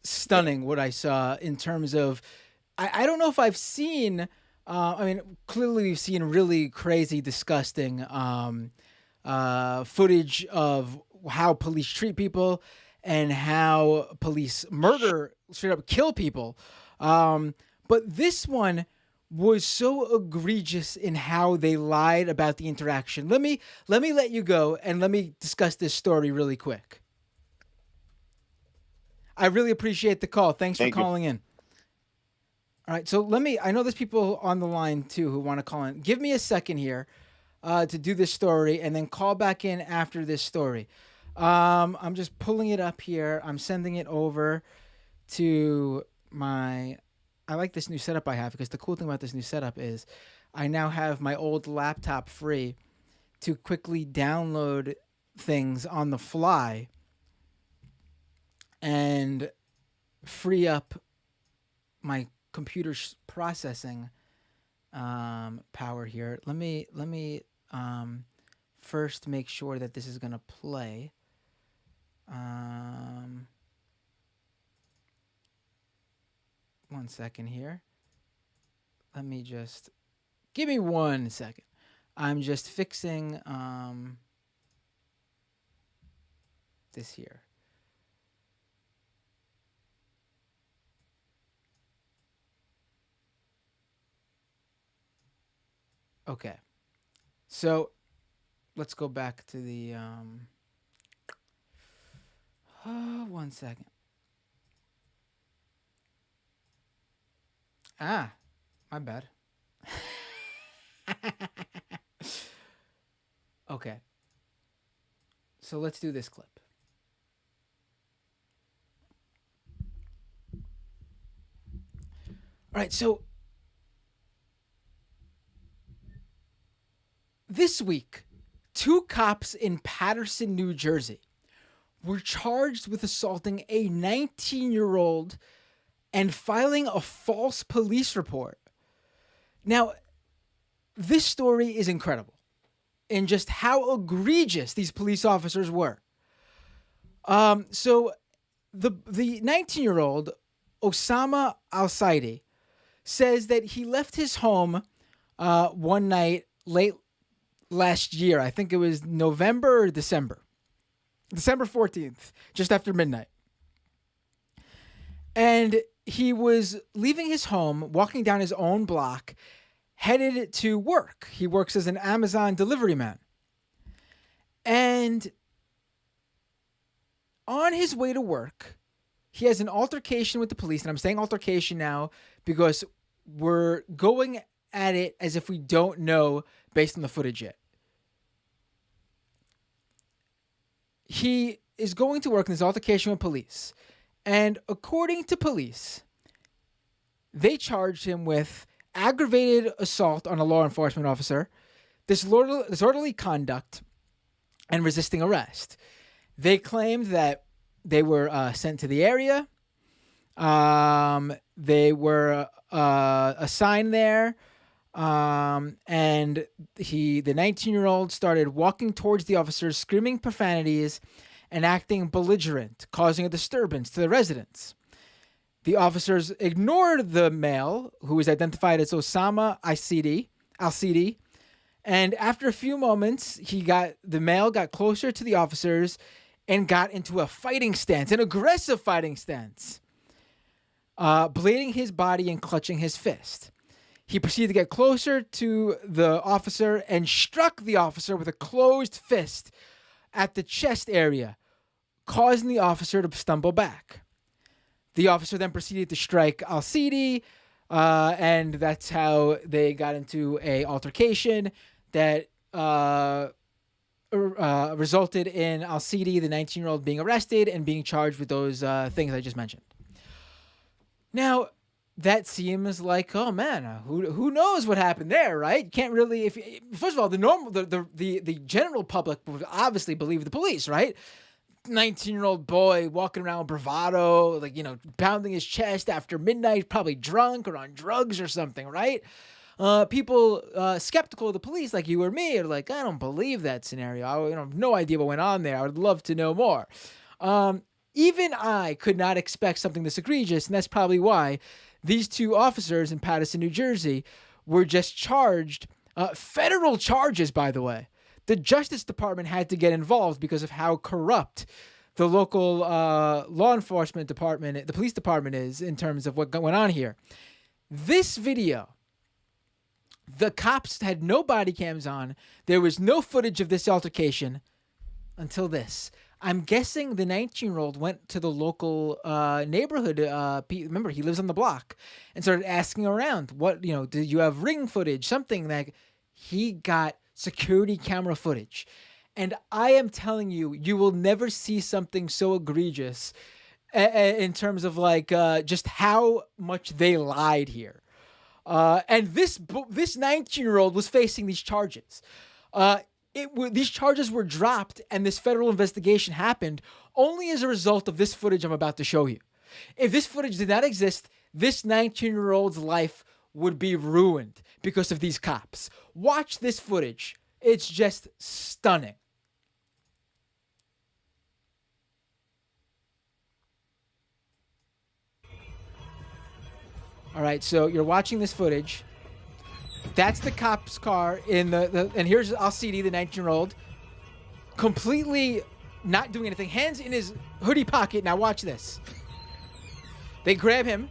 stunning what I saw in terms of. I don't know if I've seen. I mean, clearly we've seen really crazy, disgusting footage of how police treat people and how police murder, straight up kill people. But this one was so egregious in how they lied about the interaction. Let me let you go and let me discuss this story really quick. I really appreciate the call. Thanks for Thank you. calling in. All right, so I know there's people on the line too who want to call in. Give me a second here to do this story and then call back in after this story. I'm just pulling it up here. I'm sending it over to my. I like this new setup I have because the cool thing about this new setup is I now have my old laptop free to quickly download things on the fly and free up my computer's processing power here. Let me first make sure that this is gonna play. One second here. Let me just give me 1 second. I'm just fixing this here. Okay. So let's go back to the 1 second. Ah, my bad. Okay. So let's do this clip. All right, so this week, two cops in Paterson, New Jersey, were charged with assaulting a 19-year-old and filing a false police report. Now, this story is incredible in just how egregious these police officers were. So the 19-year-old Osama Al-Saidi says that he left his home one night late last year. I think it was November or December 14th, just after midnight. And he was leaving his home, walking down his own block, headed to work. He works as an Amazon delivery man. And on his way to work, he has an altercation with the police. And I'm saying altercation now because we're going at it as if we don't know based on the footage yet. He is going to work in this altercation with police. And according to police, they charged him with aggravated assault on a law enforcement officer, disorderly conduct, and resisting arrest. They claimed that they were sent to the area. They were assigned there. And the 19-year-old started walking towards the officers, screaming profanities and acting belligerent, causing a disturbance to the residents. The officers ignored the male, who was identified as Osama Al-Sidi, and after a few moments, the male got closer to the officers and got into a fighting stance, an aggressive fighting stance, blading his body and clutching his fist. He proceeded to get closer to the officer and struck the officer with a closed fist at the chest area, causing the officer to stumble back. The officer then proceeded to strike Al-Sidi, and that's how they got into a altercation that resulted in Al-Sidi, the 19-year-old, being arrested and being charged with those things I just mentioned. Now, that seems like, oh man, who knows what happened there, right? You can't really. First of all, the general public would obviously believe the police, right? 19-year-old boy walking around with bravado, pounding his chest after midnight, probably drunk or on drugs or something, right? People skeptical of the police, like you or me, are like, I don't believe that scenario. I have no idea what went on there. I would love to know more. Even I could not expect something this egregious, and that's probably why these two officers in Paterson, New Jersey, were just charged, federal charges, by the way. The Justice Department had to get involved because of how corrupt the local law enforcement department, the police department, is in terms of what went on here. This video, the cops had no body cams on. There was no footage of this altercation until this. I'm guessing the 19-year-old went to the local neighborhood. Remember, he lives on the block, and started asking around, "What do you have ring footage? Something like." He got security camera footage, and I am telling you, you will never see something so egregious in terms of just how much they lied here. And this 19-year-old was facing these charges. These charges were dropped, and this federal investigation happened only as a result of this footage I'm about to show you. If this footage did not exist, this 19-year-old's life would be ruined because of these cops. Watch this footage. It's just stunning. All right, so you're watching this footage. That's the cop's car and here's Al-Sidi, the 19-year-old, completely not doing anything. Hands in his hoodie pocket. Now watch this. They grab him.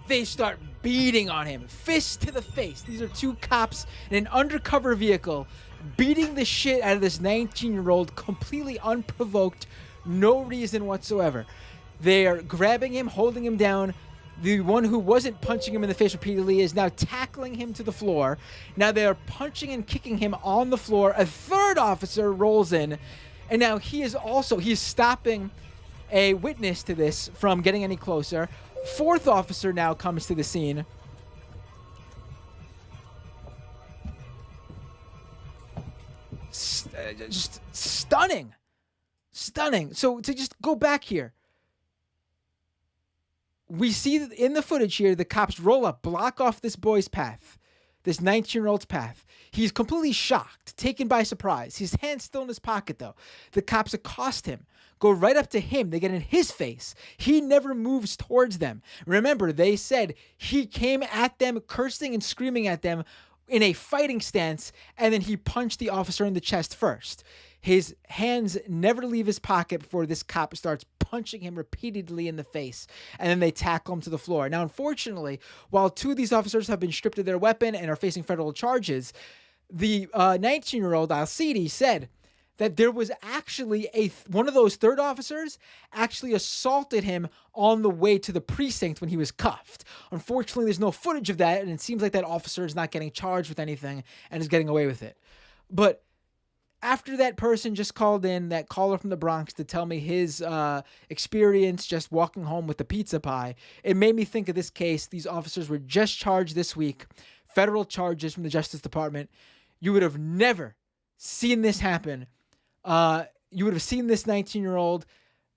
They start beating on him. Fist to the face. These are two cops in an undercover vehicle beating the shit out of this 19-year-old completely unprovoked, no reason whatsoever. They are grabbing him, holding him down. The one who wasn't punching him in the face repeatedly is now tackling him to the floor. Now they are punching and kicking him on the floor. A third officer rolls in, and now he is stopping a witness to this from getting any closer. Fourth officer now comes to the scene. Just stunning. So to just go back here, we see in the footage here, the cops roll up, block off this boy's path, this 19-year-old's path. He's completely shocked, taken by surprise. His hand's still in his pocket, though. The cops accost him, go right up to him. They get in his face. He never moves towards them. Remember, they said he came at them, cursing and screaming at them in a fighting stance, and then he punched the officer in the chest first. His hands never leave his pocket before this cop starts punching him repeatedly in the face, and then they tackle him to the floor. Now, unfortunately, while two of these officers have been stripped of their weapon and are facing federal charges, the 19-year-old Al-Sidi said that there was actually one of those third officers actually assaulted him on the way to the precinct when he was cuffed. Unfortunately, there's no footage of that, and it seems like that officer is not getting charged with anything and is getting away with it. But after that person just called in, that caller from the Bronx, to tell me his experience just walking home with the pizza pie, it made me think of this case. These officers were just charged this week, federal charges from the Justice Department. You would have never seen this happen. You would have seen this 19-year-old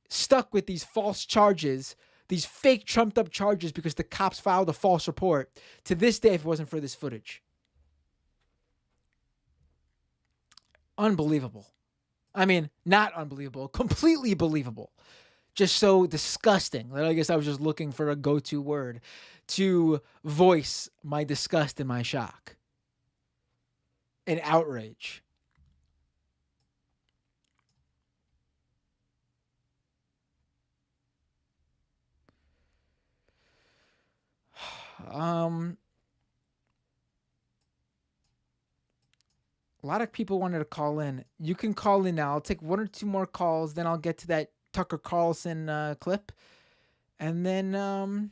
stuck with these false charges, these fake trumped up charges because the cops filed a false report to this day if it wasn't for this footage. Unbelievable. I mean, not unbelievable, completely believable. Just so disgusting that I guess I was just looking for a go-to word to voice my disgust and my shock and outrage. A lot of people wanted to call in. You can call in now. I'll take one or two more calls, then I'll get to that Tucker Carlson clip. And then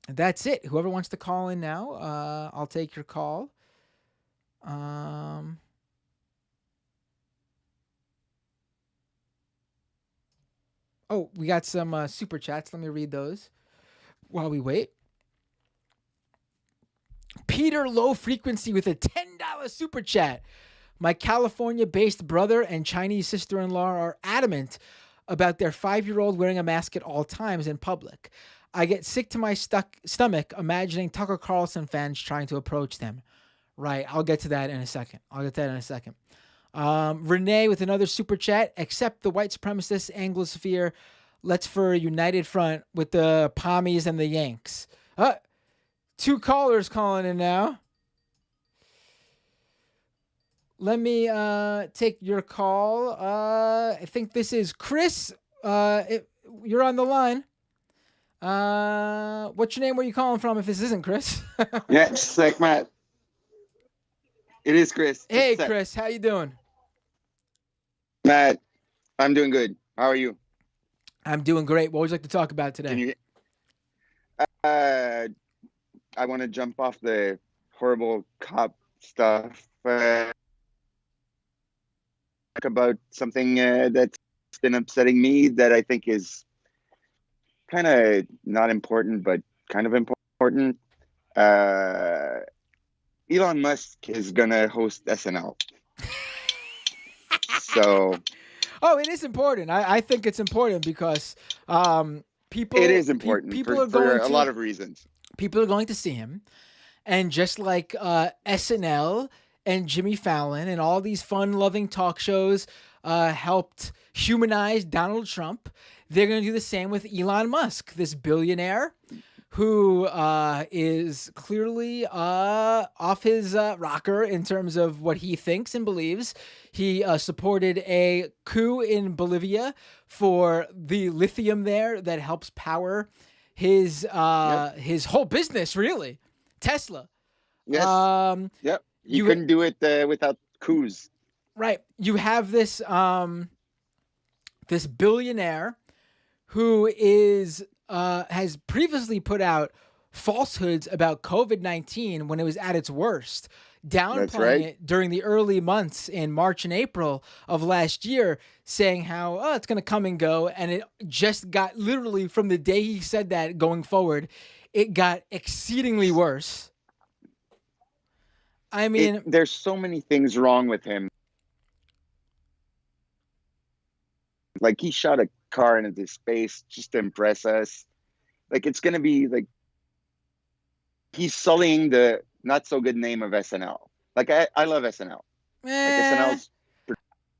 that's it. Whoever wants to call in now, I'll take your call. Oh, we got some super chats. Let me read those while we wait. Peter Low Frequency with a $10 super chat. My California-based brother and Chinese sister-in-law are adamant about their 5-year-old wearing a mask at all times in public. I get sick to my stomach imagining Tucker Carlson fans trying to approach them. Right, I'll get to that in a second. Renee with another super chat. Accept the white supremacist Anglosphere. Let's for a united front with the Pommies and the Yanks. 2 callers calling in now. Let me take your call. I think this is Chris. You're on the line. What's your name? Where are you calling from if this isn't Chris? Yeah, just like Matt. It is Chris. Hey, Chris. How you doing? Matt, I'm doing good. How are you? I'm doing great. What would you like to talk about today? I want to jump off the horrible cop stuff. Talk about something that's been upsetting me that I think is kind of not important, but kind of important. Elon Musk is going to host SNL. So... Oh, it is important. I think it's important because people... It is important people for a lot of reasons. People are going to see him. And just like SNL and Jimmy Fallon and all these fun-loving talk shows helped humanize Donald Trump, they're going to do the same with Elon Musk, this billionaire who is clearly off his rocker in terms of what he thinks and believes. He supported a coup in Bolivia for the lithium there that helps power his whole business, really. Tesla. Yes. Yep. You couldn't do it without coups. Right. You have this this billionaire who is has previously put out falsehoods about COVID-19 when it was at its worst, downplaying it during the early months in March and April of last year, saying how it's going to come and go. And it just got literally from the day he said that going forward, it got exceedingly worse. I mean, there's so many things wrong with him. Like he shot a car into space just to impress us. Like it's going to be like he's sullying the not so good name of SNL. Like I love SNL. Like SNL's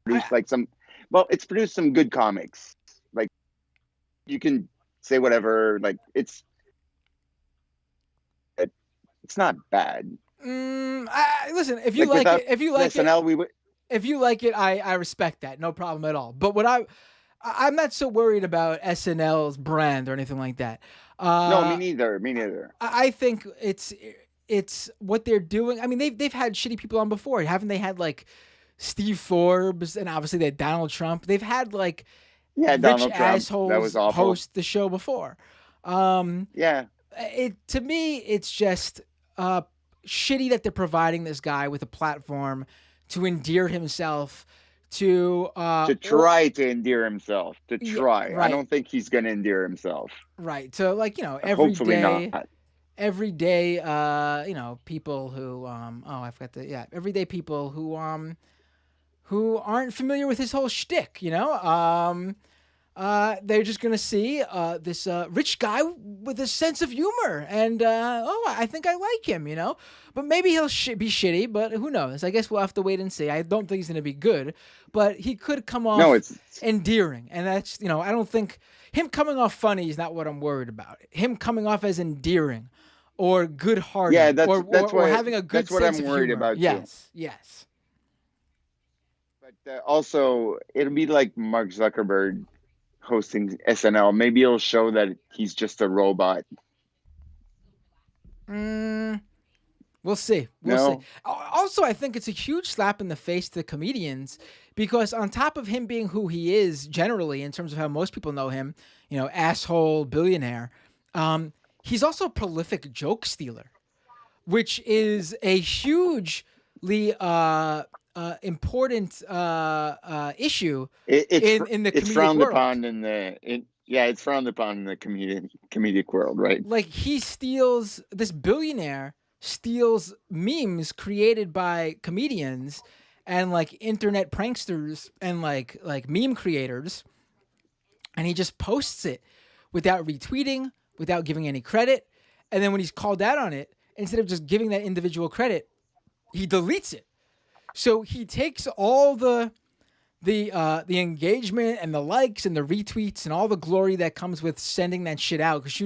produced it's produced some good comics. Like you can say whatever. Like it's not bad. Listen, if you like it, SNL, if you like it, I respect that. No problem at all. But what I'm not so worried about SNL's brand or anything like that. No, me neither. I think it's what they're doing. I mean, they've had shitty people on before, haven't they? Had like Steve Forbes, and obviously they had Donald Trump. They've had like Yeah, rich Donald Trump. That assholes was awful. host the show before. Yeah. To me, it's just shitty that they're providing this guy with a platform to endear himself to try to endear himself. To Yeah, try. right. I don't think he's going to endear himself. right to like Hopefully not. everyday people who I forgot the everyday people who aren't familiar with his whole shtick, they're just gonna see this rich guy with a sense of humor, and I think I like him, But maybe he'll be shitty, but who knows? I guess we'll have to wait and see. I don't think he's gonna be good, but he could come off endearing, and that's I don't think him coming off funny is not what I'm worried about. Him coming off as endearing or good-hearted, or having a good sense I'm of worried humor. about too. Yes. But also, it'll be like Mark Zuckerberg hosting SNL. Maybe it'll show that he's just a robot. We'll see. We'll see. Also, I think it's a huge slap in the face to comedians because on top of him being who he is generally in terms of how most people know him, asshole billionaire, he's also a prolific joke stealer, which is a hugely important issue in the it's comedic frowned world. upon it's frowned upon in the comedic world, right? Like this billionaire steals memes created by comedians and like internet pranksters and like meme creators, and he just posts it without retweeting, without giving any credit, and then when he's called out on it, instead of just giving that individual credit, he deletes it. So he takes all the engagement and the likes and the retweets and all the glory that comes with sending that shit out. Because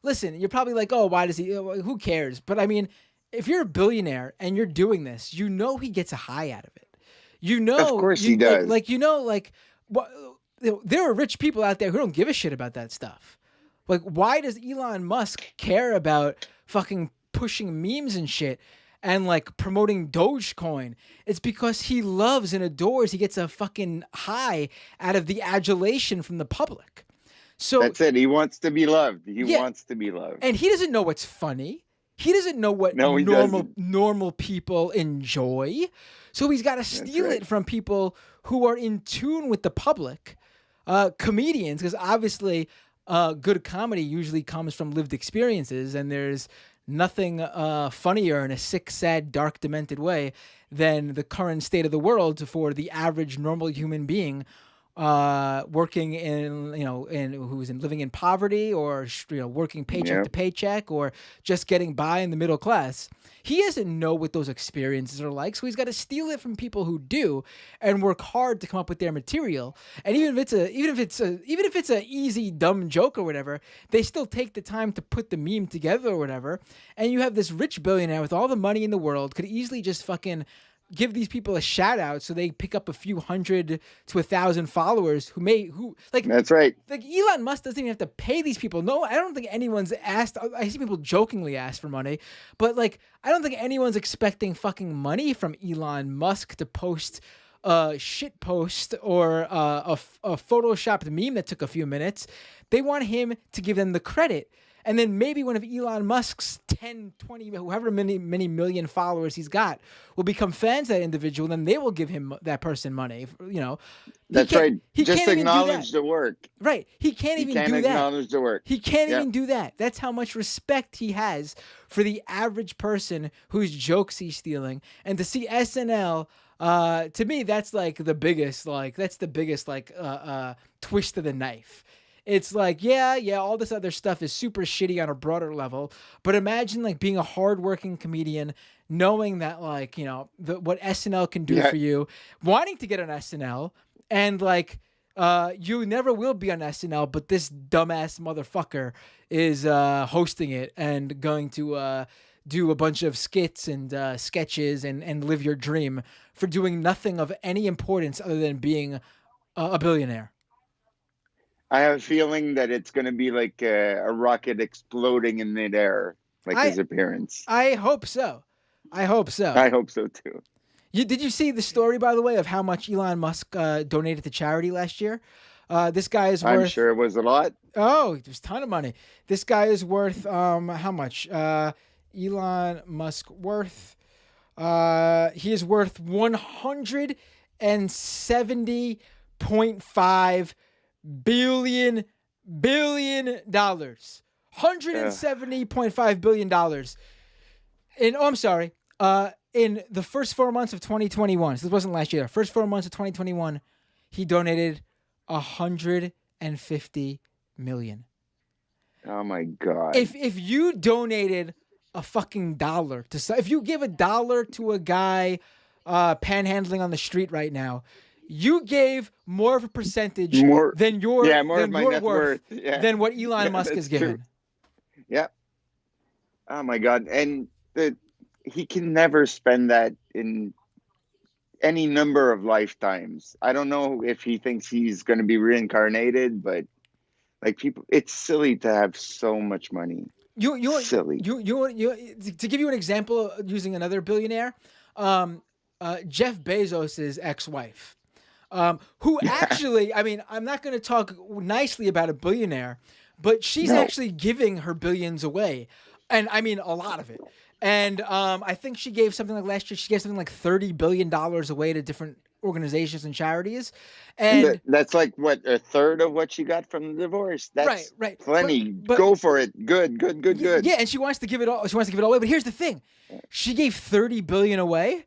listen, you're probably like, oh, why does he? Who cares? But I mean, if you're a billionaire and you're doing this, he gets a high out of it. Of course he does. There are rich people out there who don't give a shit about that stuff. Like, why does Elon Musk care about fucking pushing memes and shit? And like promoting Dogecoin? It's because he loves and adores. He gets a fucking high out of the adulation from the public. So that's it. He wants to be loved. He wants to be loved. And he doesn't know what's funny. He doesn't know what normal people enjoy. So he's got to steal it from people who are in tune with the public, comedians, because obviously good comedy usually comes from lived experiences, and there's nothing funnier in a sick, sad, dark, demented way than the current state of the world for the average normal human being working living in poverty, or working paycheck to paycheck, or just getting by in the middle class. He doesn't know what those experiences are like, so he's got to steal it from people who do and work hard to come up with their material. And even if it's a easy dumb joke or whatever, they still take the time to put the meme together or whatever. And you have this rich billionaire with all the money in the world could easily just fucking give these people a shout out so they pick up a few hundred to 1,000 followers that's right. Like Elon Musk doesn't even have to pay these people. No, I don't think anyone's asked. I see people jokingly ask for money, but like I don't think anyone's expecting fucking money from Elon Musk to post a shit post or a photoshopped meme that took a few minutes. They want him to give them the credit. And then maybe one of Elon Musk's 10, 20, however many million followers he's got will become fans of that individual. Then they will give that person money. That's right. He just acknowledge the work. Right. He can't even do that. Acknowledge the work. He can't even do that. That's how much respect he has for the average person whose jokes he's stealing. And to see SNL, to me, that's like the biggest, twist of the knife. It's like, all this other stuff is super shitty on a broader level. But imagine like being a hardworking comedian, knowing that like, what SNL can do for you, wanting to get on SNL, and like, you never will be on SNL, but this dumbass motherfucker is hosting it and going to do a bunch of skits and sketches and live your dream for doing nothing of any importance other than being a billionaire. I have a feeling that it's going to be like a rocket exploding in midair, his appearance. I hope so. I hope so. I hope so too. Did you see the story, by the way, of how much Elon Musk donated to charity last year? This guy is I'm worth. sure it was a lot. Oh, there's a ton of money. This guy is worth how much? Elon Musk worth. He is worth $170.5 billion dollars. $170.5 billion dollars. I'm sorry. In the first 4 months of 2021, so this wasn't last year. First 4 months of 2021, he donated 150 million. Oh my God. If you donated a fucking dollar if you give $1 to a guy panhandling on the street right now, you gave more of a percentage More than of your my net worth. Yeah. than what Elon Yeah, Musk has that's true. given. Yeah. Oh my God. And he can never spend that in any number of lifetimes. I don't know if he thinks he's going to be reincarnated, but like people, it's silly to have so much money. Silly. To give you an example using another billionaire, Jeff Bezos' ex-wife, who actually, I mean, I'm not going to talk nicely about a billionaire, but she's actually giving her billions away, and I mean a lot of it. And I think she gave something like last year. She gave something like $30 billion away to different organizations and charities, and that's like what, a third of what she got from the divorce. That's right. plenty. But go for it. Good. Yeah, and she wants to give it all. She wants to give it all away. But here's the thing: she gave $30 billion away,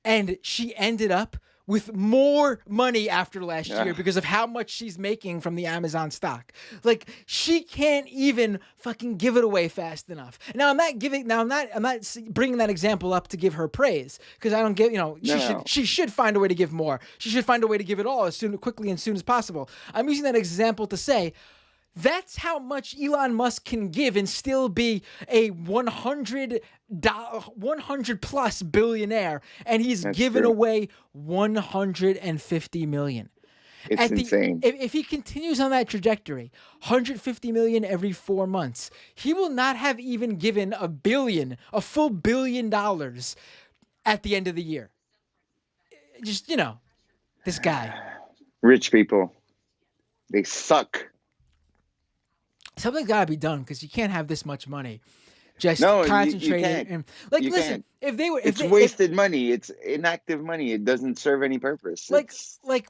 and she ended up with more money after last year because of how much she's making from the Amazon stock. Like, she can't even fucking give it away fast enough. Now I'm not bringing that example up to give her praise, because I don't give, she should find a way to give more. She should find a way to give it all quickly and soon as possible. I'm using that example to say that's how much Elon Musk can give and still be a 100 plus billionaire, and he's given away 150 million. It's insane. If he continues on that trajectory, 150 million every 4 months, he will not have even given a full $1 billion at the end of the year. Just, this guy. Rich people, they suck. Something's got to be done, because you can't have this much money just you concentrated. can't. Listen, it's wasted money. It's inactive money. It doesn't serve any purpose. Like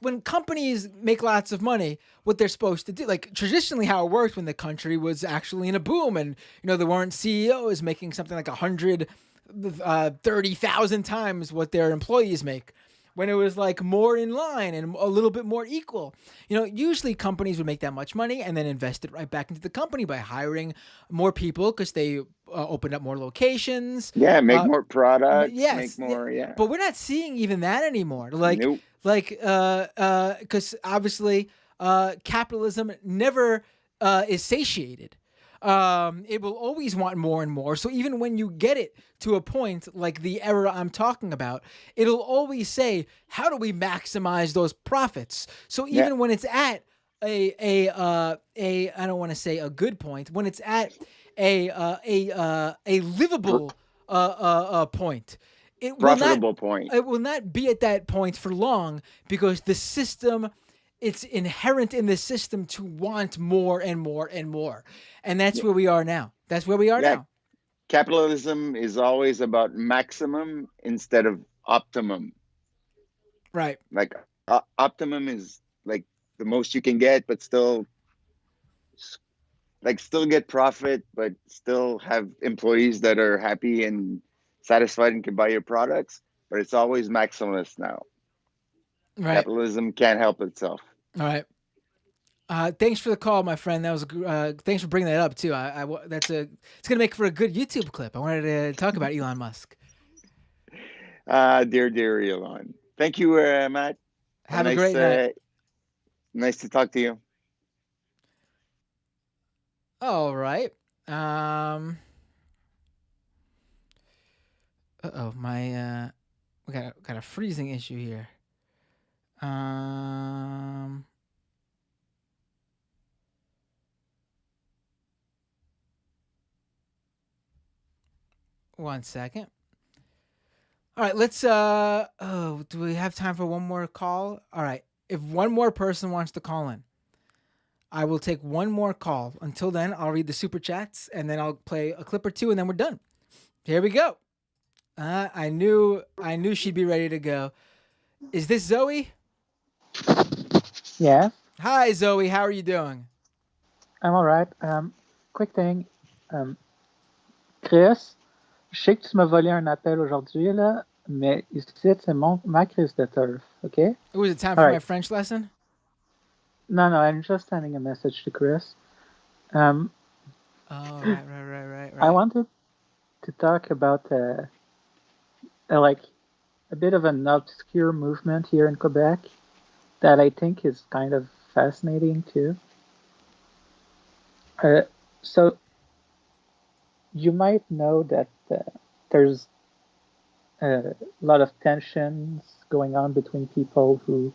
when companies make lots of money, what they're supposed to do, like traditionally how it worked when the country was actually in a boom, and there weren't CEOs making something like 130,000 times what their employees make. When it was like more in line and a little bit more equal, usually companies would make that much money and then invest it right back into the company by hiring more people, because they opened up more locations. Yeah, make more products. Yes, make more. Yeah, but we're not seeing even that anymore. Nope. Because obviously, capitalism never is satiated. It will always want more and more. So even when you get it to a point like the era I'm talking about, it'll always say, how do we maximize those profits? So even when it's at I don't want to say a good point, when it's at a livable point, profitable point. It will not be at that point for long, because the system, it's inherent in the system to want more and more and more. And that's where we are now. That's where we are now. Capitalism is always about maximum instead of optimum. Right. Like optimum is like the most you can get, but still get profit, but still have employees that are happy and satisfied and can buy your products. But it's always maximalist now. Right. Capitalism can't help itself. All right. Thanks for the call, my friend. That was thanks for bringing that up too. It's gonna make for a good YouTube clip. I wanted to talk about Elon Musk. Dear Elon. Thank you, Matt. Have a great night. Nice to talk to you. All right. My we got a freezing issue here. One second. All right, let's oh, do we have time for one more call? All right. If one more person wants to call in, I will take one more call. Until then, I'll read the super chats and then I'll play a clip or two and then we're done. Here we go. I knew she'd be ready to go. Is this Zoe? Yeah, Hi Zoe, how are you doing? I'm alright. Quick thing. Chris, je sais que tu m'as volé un appel aujourd'hui, là, mais ici, c'est ma crise de turf, okay? Was it time for my Alright. French lesson? No, I'm just sending a message to Chris. Oh, right. I wanted to talk about like a bit of an obscure movement here in Quebec that I think is kind of fascinating too. So you might know that there's a lot of tensions going on between people who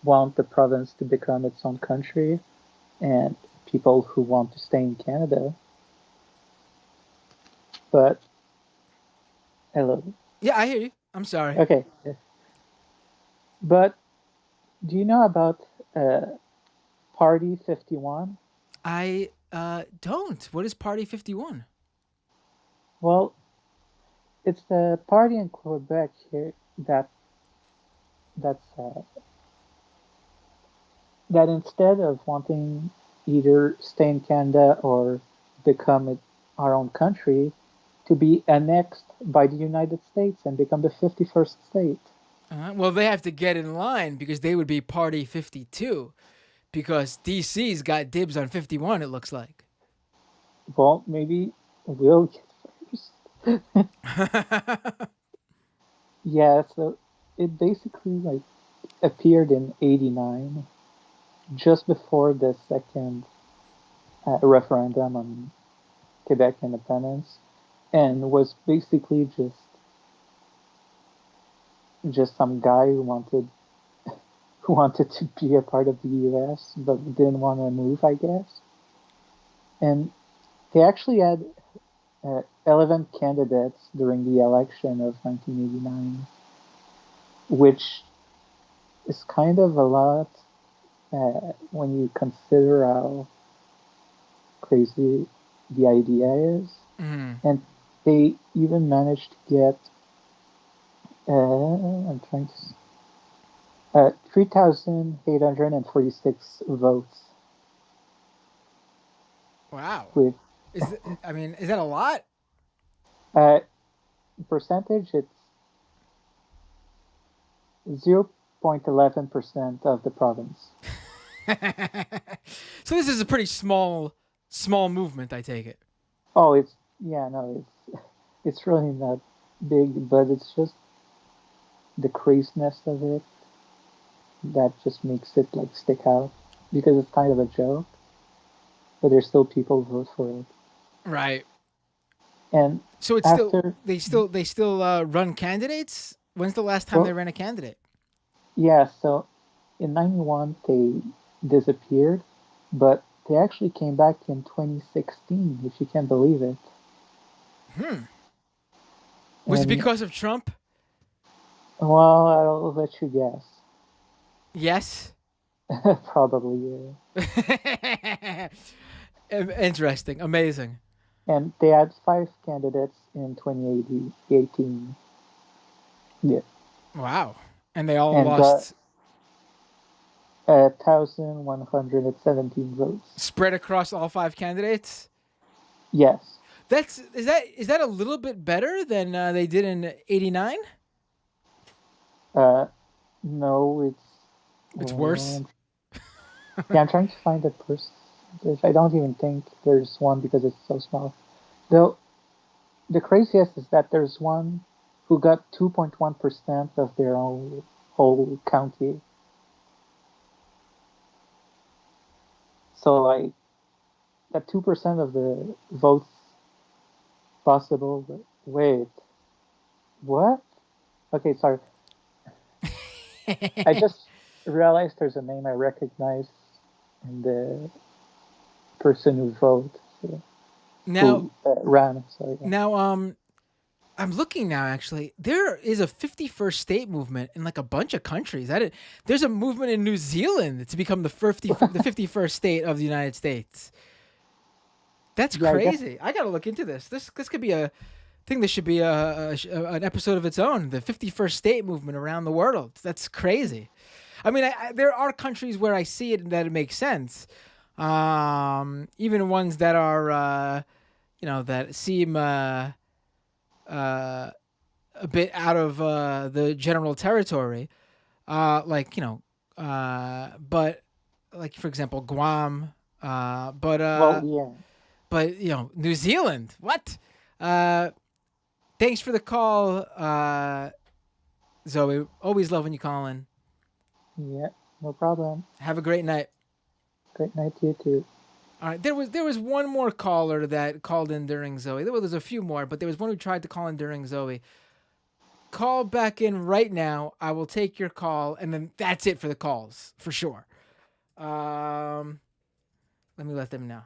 want the province to become its own country and people who want to stay in Canada. But hello. Yeah, I hear you. I'm sorry. Okay. But do you know about Party 51? I don't. What is Party 51? Well, it's a party in Quebec here that's that instead of wanting either stay in Canada or become our own country, to be annexed by the United States and become the 51st state. Well, they have to get in line because they would be Party 52 because DC's got dibs on 51, it looks like. Well, maybe we'll get first. Yeah, so it basically like appeared in '89, just before the second referendum on Quebec independence, and was basically just some guy who wanted to be a part of the U.S. but didn't want to move, I guess. And they actually had 11 candidates during the election of 1989, which is kind of a lot when you consider how crazy the idea is. Mm. And they even managed to get, I'm trying to, 3,846 votes. Wow. With Is that a lot? percentage, it's 0.11% of the province. So this is a pretty small movement, I take it. Oh, it's really not big, but it's just the craziness of it that just makes it like stick out because it's kind of a joke, but there's still people who vote for it. Right. And so it's after, they still run candidates. When's the last time they ran a candidate? Yeah, so in '91 they disappeared, but they actually came back in 2016, if you can believe it. Was it because of Trump? Well, I'll let you guess. Yes. Probably, yeah. Interesting. Amazing. And they had 5 candidates in 2018. Yeah. Wow. And they all And lost. 1,117 votes. Spread across all 5 candidates? Yes. Is that a little bit better than they did in '89? No, it's worse. Yeah, I'm trying to find a percentage. I don't even think there's one because it's so small. Though the craziest is that there's one who got 2.1% of their whole county. So like that 2% of the votes possible. But wait, what? Okay, sorry. I just realized there's a name I recognize in the person who voted. Now who ran. Sorry. Now, I'm looking now. Actually, there is a 51st state movement in like a bunch of countries. There's a movement in New Zealand to become the 51st state of the United States. That's Yeah, I guess crazy. I gotta look into this. This could be a thing. This should be an episode of its own. The 51st state movement around the world. That's crazy. I mean, there are countries where I see it and that it makes sense. Even ones that are, that seem a bit out of the general territory, but like for example Guam, uh, but well, uh, yeah. but New Zealand. What? Uh, Thanks for the call, Zoe. Always love when you call in. Yeah, no problem. Have a great night. Great night to you too. All right, there was one more caller that called in during Zoe. There was a few more, but there was one who tried to call in during Zoe. Call back in right now. I will take your call, and then that's it for the calls for sure. Let me let them know.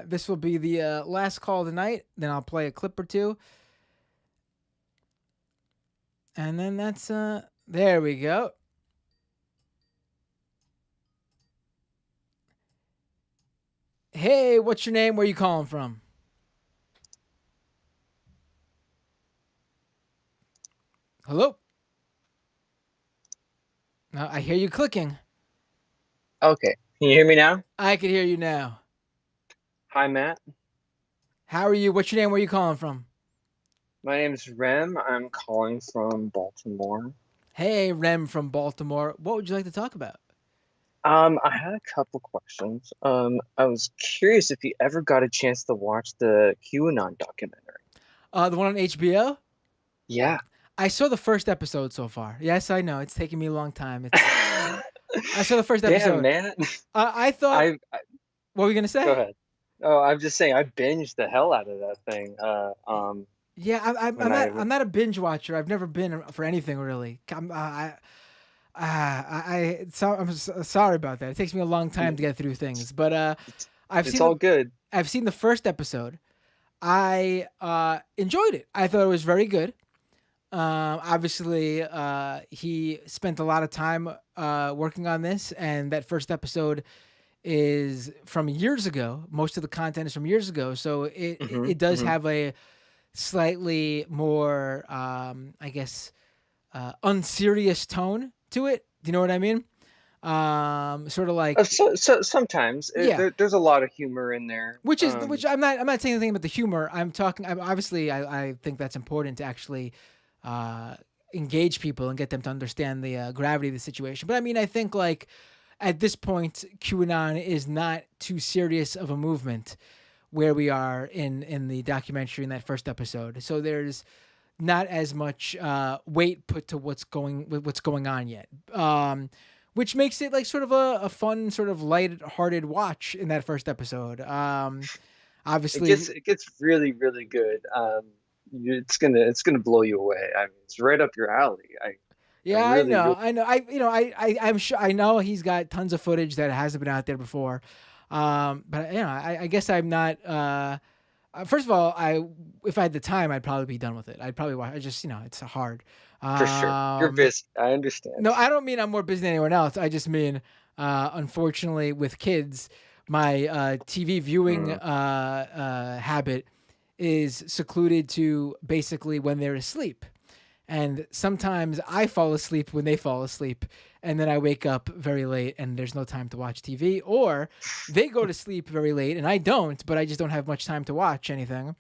This will be the last call tonight. Then I'll play a clip or two, and then that's there we go. Hey, what's your name? Where you calling from? Hello? I hear you clicking. Okay. Can you hear me now? I can hear you now. Hi, Matt. How are you? What's your name? Where you calling from? My name's Rem. I'm calling from Baltimore. Hey, Rem from Baltimore. What would you like to talk about? I had a couple questions. I was curious if you ever got a chance to watch the QAnon documentary. The one on HBO? Yeah. I saw the first episode so far. Yes, I know. It's taking me a long time. I saw the first episode. Damn, man. I thought. What were you gonna say? Go ahead. Oh, I'm just saying I binged the hell out of that thing. Yeah, I'm not a binge watcher. I've never been for anything really. I'm sorry about that. It takes me a long time to get through things, but it's all good. I've seen the first episode. I enjoyed it. I thought it was very good. Obviously, he spent a lot of time working on this, and that first episode is from years ago. Most of the content is from years ago, so it does have a slightly more, I guess, unserious tone to it. Do you know what I mean? Sort of like so sometimes there's a lot of humor in there, which I'm not saying anything about the humor. Obviously I think that's important to actually engage people and get them to understand the gravity of the situation. But I mean, I think like at this point, QAnon is not too serious of a movement where we are in the documentary in that first episode. So there's not as much weight put to what's going on yet, which makes it like sort of a fun, sort of light-hearted watch in that first episode. Obviously, it gets really, really good. It's gonna blow you away. I mean, it's right up your alley. I know. I'm sure. I know he's got tons of footage that hasn't been out there before. But I guess I'm not. First of all, if I had the time, I'd probably be done with it. I'd probably watch. It's hard. For sure, you're busy. I understand. No, I don't mean I'm more busy than anyone else. I just mean, unfortunately, with kids, my TV viewing habit is secluded to basically when they're asleep. And sometimes I fall asleep when they fall asleep, and then I wake up very late and there's no time to watch TV, or they go to sleep very late and I don't, but I just don't have much time to watch anything.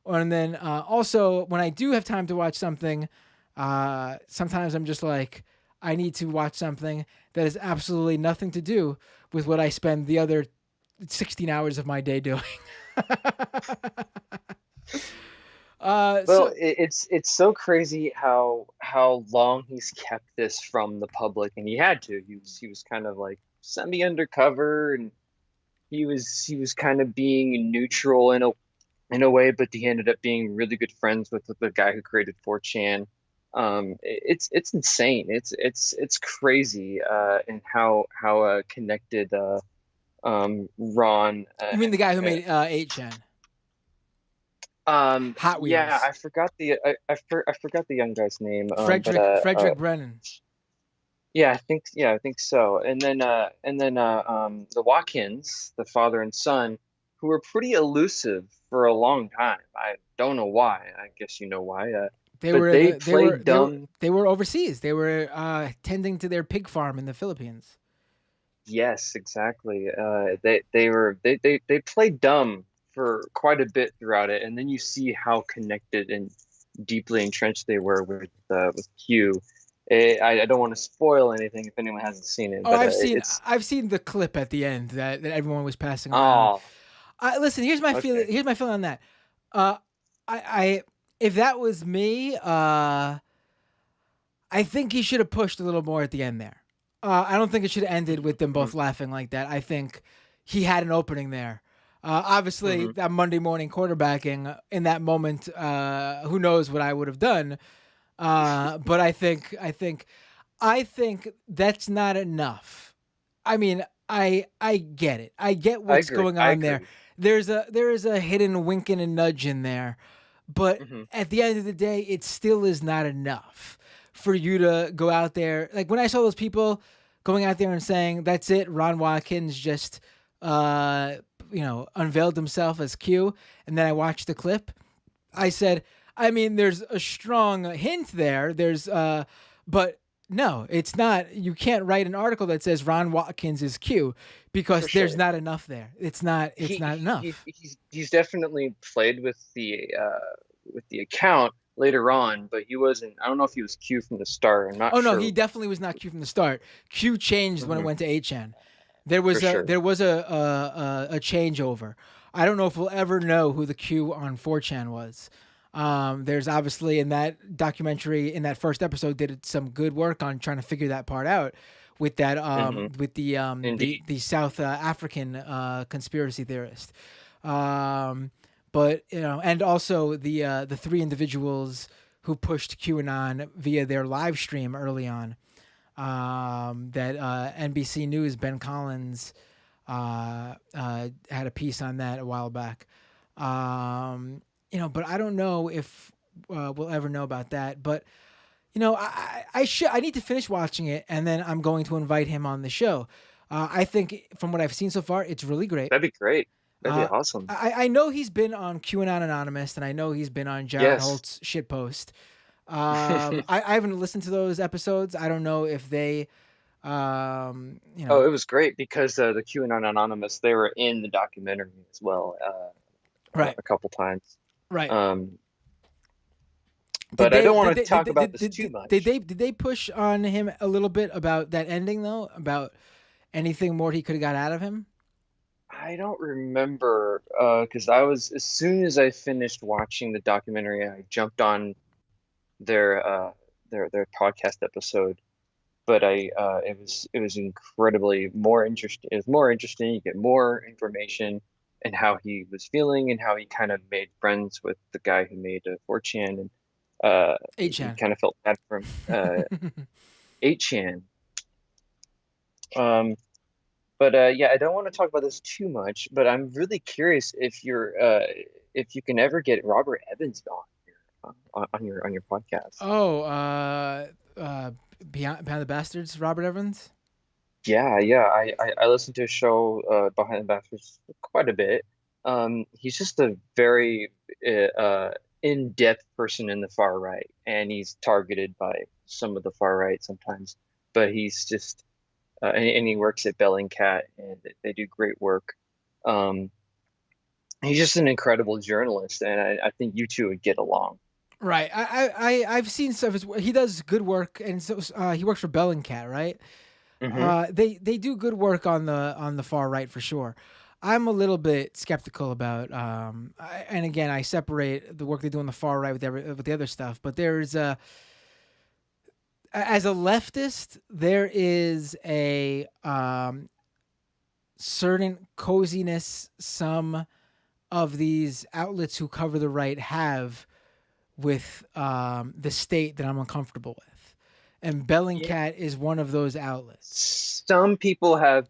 And then also when I do have time to watch something, sometimes I'm just like, I need to watch something that has absolutely nothing to do with what I spend the other 16 hours of my day doing. It's so crazy how long he's kept this from the public, and he had to. He was kind of like semi undercover, and he was kind of being neutral in a way, but he ended up being really good friends with the guy who created 4chan. It's insane. It's crazy, and how connected Ron. You mean the guy who made 8chan? Hot Yeah, Wheels. I forgot I forgot the young guy's name. Frederick Brennan. Yeah, I think so. And then the Watkins, the father and son, who were pretty elusive for a long time. I don't know why. I guess you know why. They But were they the played dumb. they were overseas. They were tending to their pig farm in the Philippines. Yes, exactly. They played dumb for quite a bit throughout it, and then you see how connected and deeply entrenched they were with Q. I don't want to spoil anything if anyone hasn't seen it, Oh, but it's I've seen the clip at the end that everyone was passing around. oh Listen, here's my feeling. okay. Here's my feeling on that. Uh, I if that was me, I think he should have pushed a little more at the end there. I don't think it should have ended with them both laughing like that. I think he had an opening there. Obviously, Hmm. that Monday morning quarterbacking in that moment, who knows what I would have done. But I think that's not enough. I mean, I get it. I get I what's agree. going I on there. agree. There is a hidden wink and a nudge in there, but Hmm. at the end of the day, it still is not enough for you to go out there. Like when I saw those people going out there and saying, "That's it, Ron Watkins just uh unveiled himself as Q," and then I watched the clip. I said, I mean, there's a strong hint there. But no, it's not. You can't write an article that says Ron Watkins is Q For because there's sure. not enough there. It's not. It's not He enough. he's definitely played with the account later on, but he wasn't. I don't know if he was Q from the start. I'm not Oh no, he sure. definitely was not Q from the start. Q changed when it Hmm. went to 8chan. For sure. There was a changeover. I don't know if we'll ever know who the Q on 4chan was. There's obviously in that documentary in that first episode did some good work on trying to figure that part out with that Hmm. with Indeed. the South African conspiracy theorist. But and also the three individuals who pushed QAnon via their live stream early on. That NBC News Ben Collins had a piece on that a while back. But I don't know if we'll ever know about that. But I need to finish watching it, and then I'm going to invite him on the show. I think from what I've seen so far, it's really great. That'd be great. That'd be Uh, awesome. I know he's been on QAnon Anonymous, and I know he's been on Jared Yes. Holt's shitpost. I haven't listened to those episodes. I don't know if they, Oh, it was great because the QAnon Anonymous, they were in the documentary as well, right, a couple times. right. Um, Did but I they don't want to did talk they, about this too much. did they push on him a little bit about that ending though? About anything more he could have got out of him? I don't remember because I was as soon as I finished watching the documentary, I jumped on their their podcast episode. But it was incredibly more interesting. It was more interesting. You get more information and how he was feeling and how he kind of made friends with the guy who made 4chan and he 8chan. kind of felt bad for him. 8chan. Um, but yeah, I don't want to talk about this too much. But I'm really curious if you can ever get Robert Evans on your podcast. Oh, Beyond the Bastards, Robert Evans. Yeah, I listened to his show Behind the Bastards quite a bit. He's just a very in-depth person in the far right, and he's targeted by some of the far right sometimes. But he's just and he works at Bellingcat, and they do great work. Um, he's just an incredible journalist, and I think you two would get along. Right. I've seen stuff. He does good work, and so he works for Bellingcat, right? Hmm. They do good work on the far right for sure. I'm a little bit skeptical about, and again, I separate the work they do on the far right with the other stuff. But there's as a leftist, there is a certain coziness some of these outlets who cover the right have with the state that I'm uncomfortable with, and Yeah, Bellingcat is one of those outlets. some people have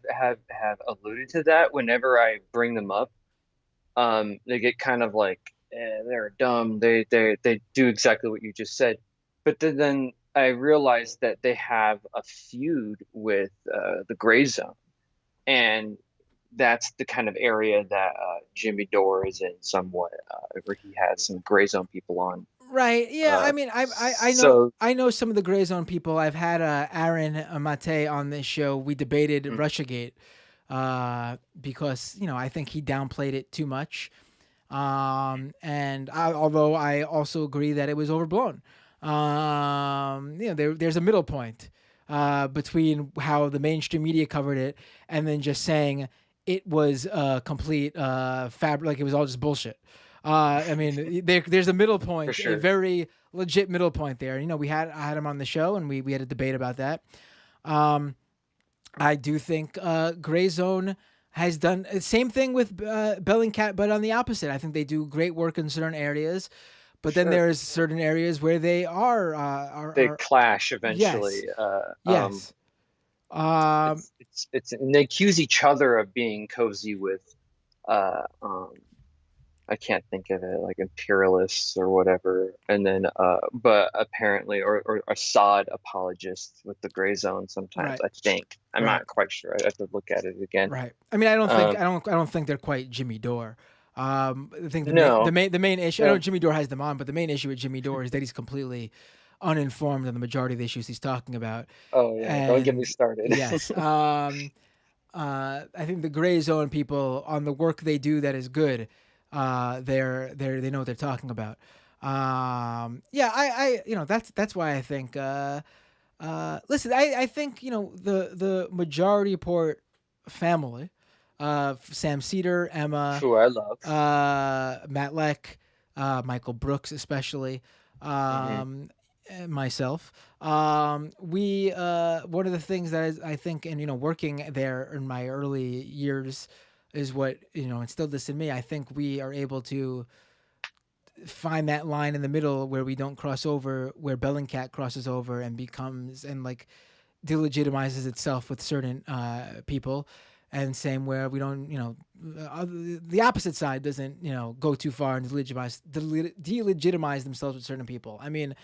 alluded to that whenever I bring them up. They get kind of like they're dumb. They do exactly what you just said. But then I realized that they have a feud with the Gray Zone, and that's the kind of area that Jimmy Dore is in somewhat, where he has some Gray Zone people on. Right. Yeah. I mean, So I know some of the Gray Zone people. I've had Aaron Mate on this show. We debated Russiagate because I think he downplayed it too much. Although I also agree that it was overblown. There's a middle point between how the mainstream media covered it and then just saying it was a complete like it was all just bullshit. I mean, there's a middle point, sure. a very legit middle point there. I had him on the show and we had a debate about that. I do think Gray Zone has done the same thing with Bellingcat, but on the opposite. I think they do great work in certain areas, but then there's certain areas where they they clash eventually. Yes. And they accuse each other of being cozy with I can't think of it, like imperialists or whatever, and then but apparently or Assad apologists with the Gray Zone sometimes. Right. I think I'm not quite sure. I have to look at it again. Right. I mean, I don't think they're quite Jimmy Dore. I think the main issue. I know Jimmy Dore has them on, but the main issue with Jimmy Dore is that he's completely uninformed on the majority of the issues he's talking about. Oh yeah, don't get me started. Yes. I think the Gray Zone people on the work they do that is good. They know what they're talking about. That's why I think. Listen, I think the Majority Report family, Sam Cedar, Emma, who I love, Matt Leck, Michael Brooks especially, and myself. We one of the things that I think, and working there in my early years is what instilled this in me. I think we are able to find that line in the middle where we don't cross over, where Bellingcat crosses over and becomes and like delegitimizes itself with certain people, and same where we don't the opposite side doesn't go too far and delegitimize themselves with certain people. I mean,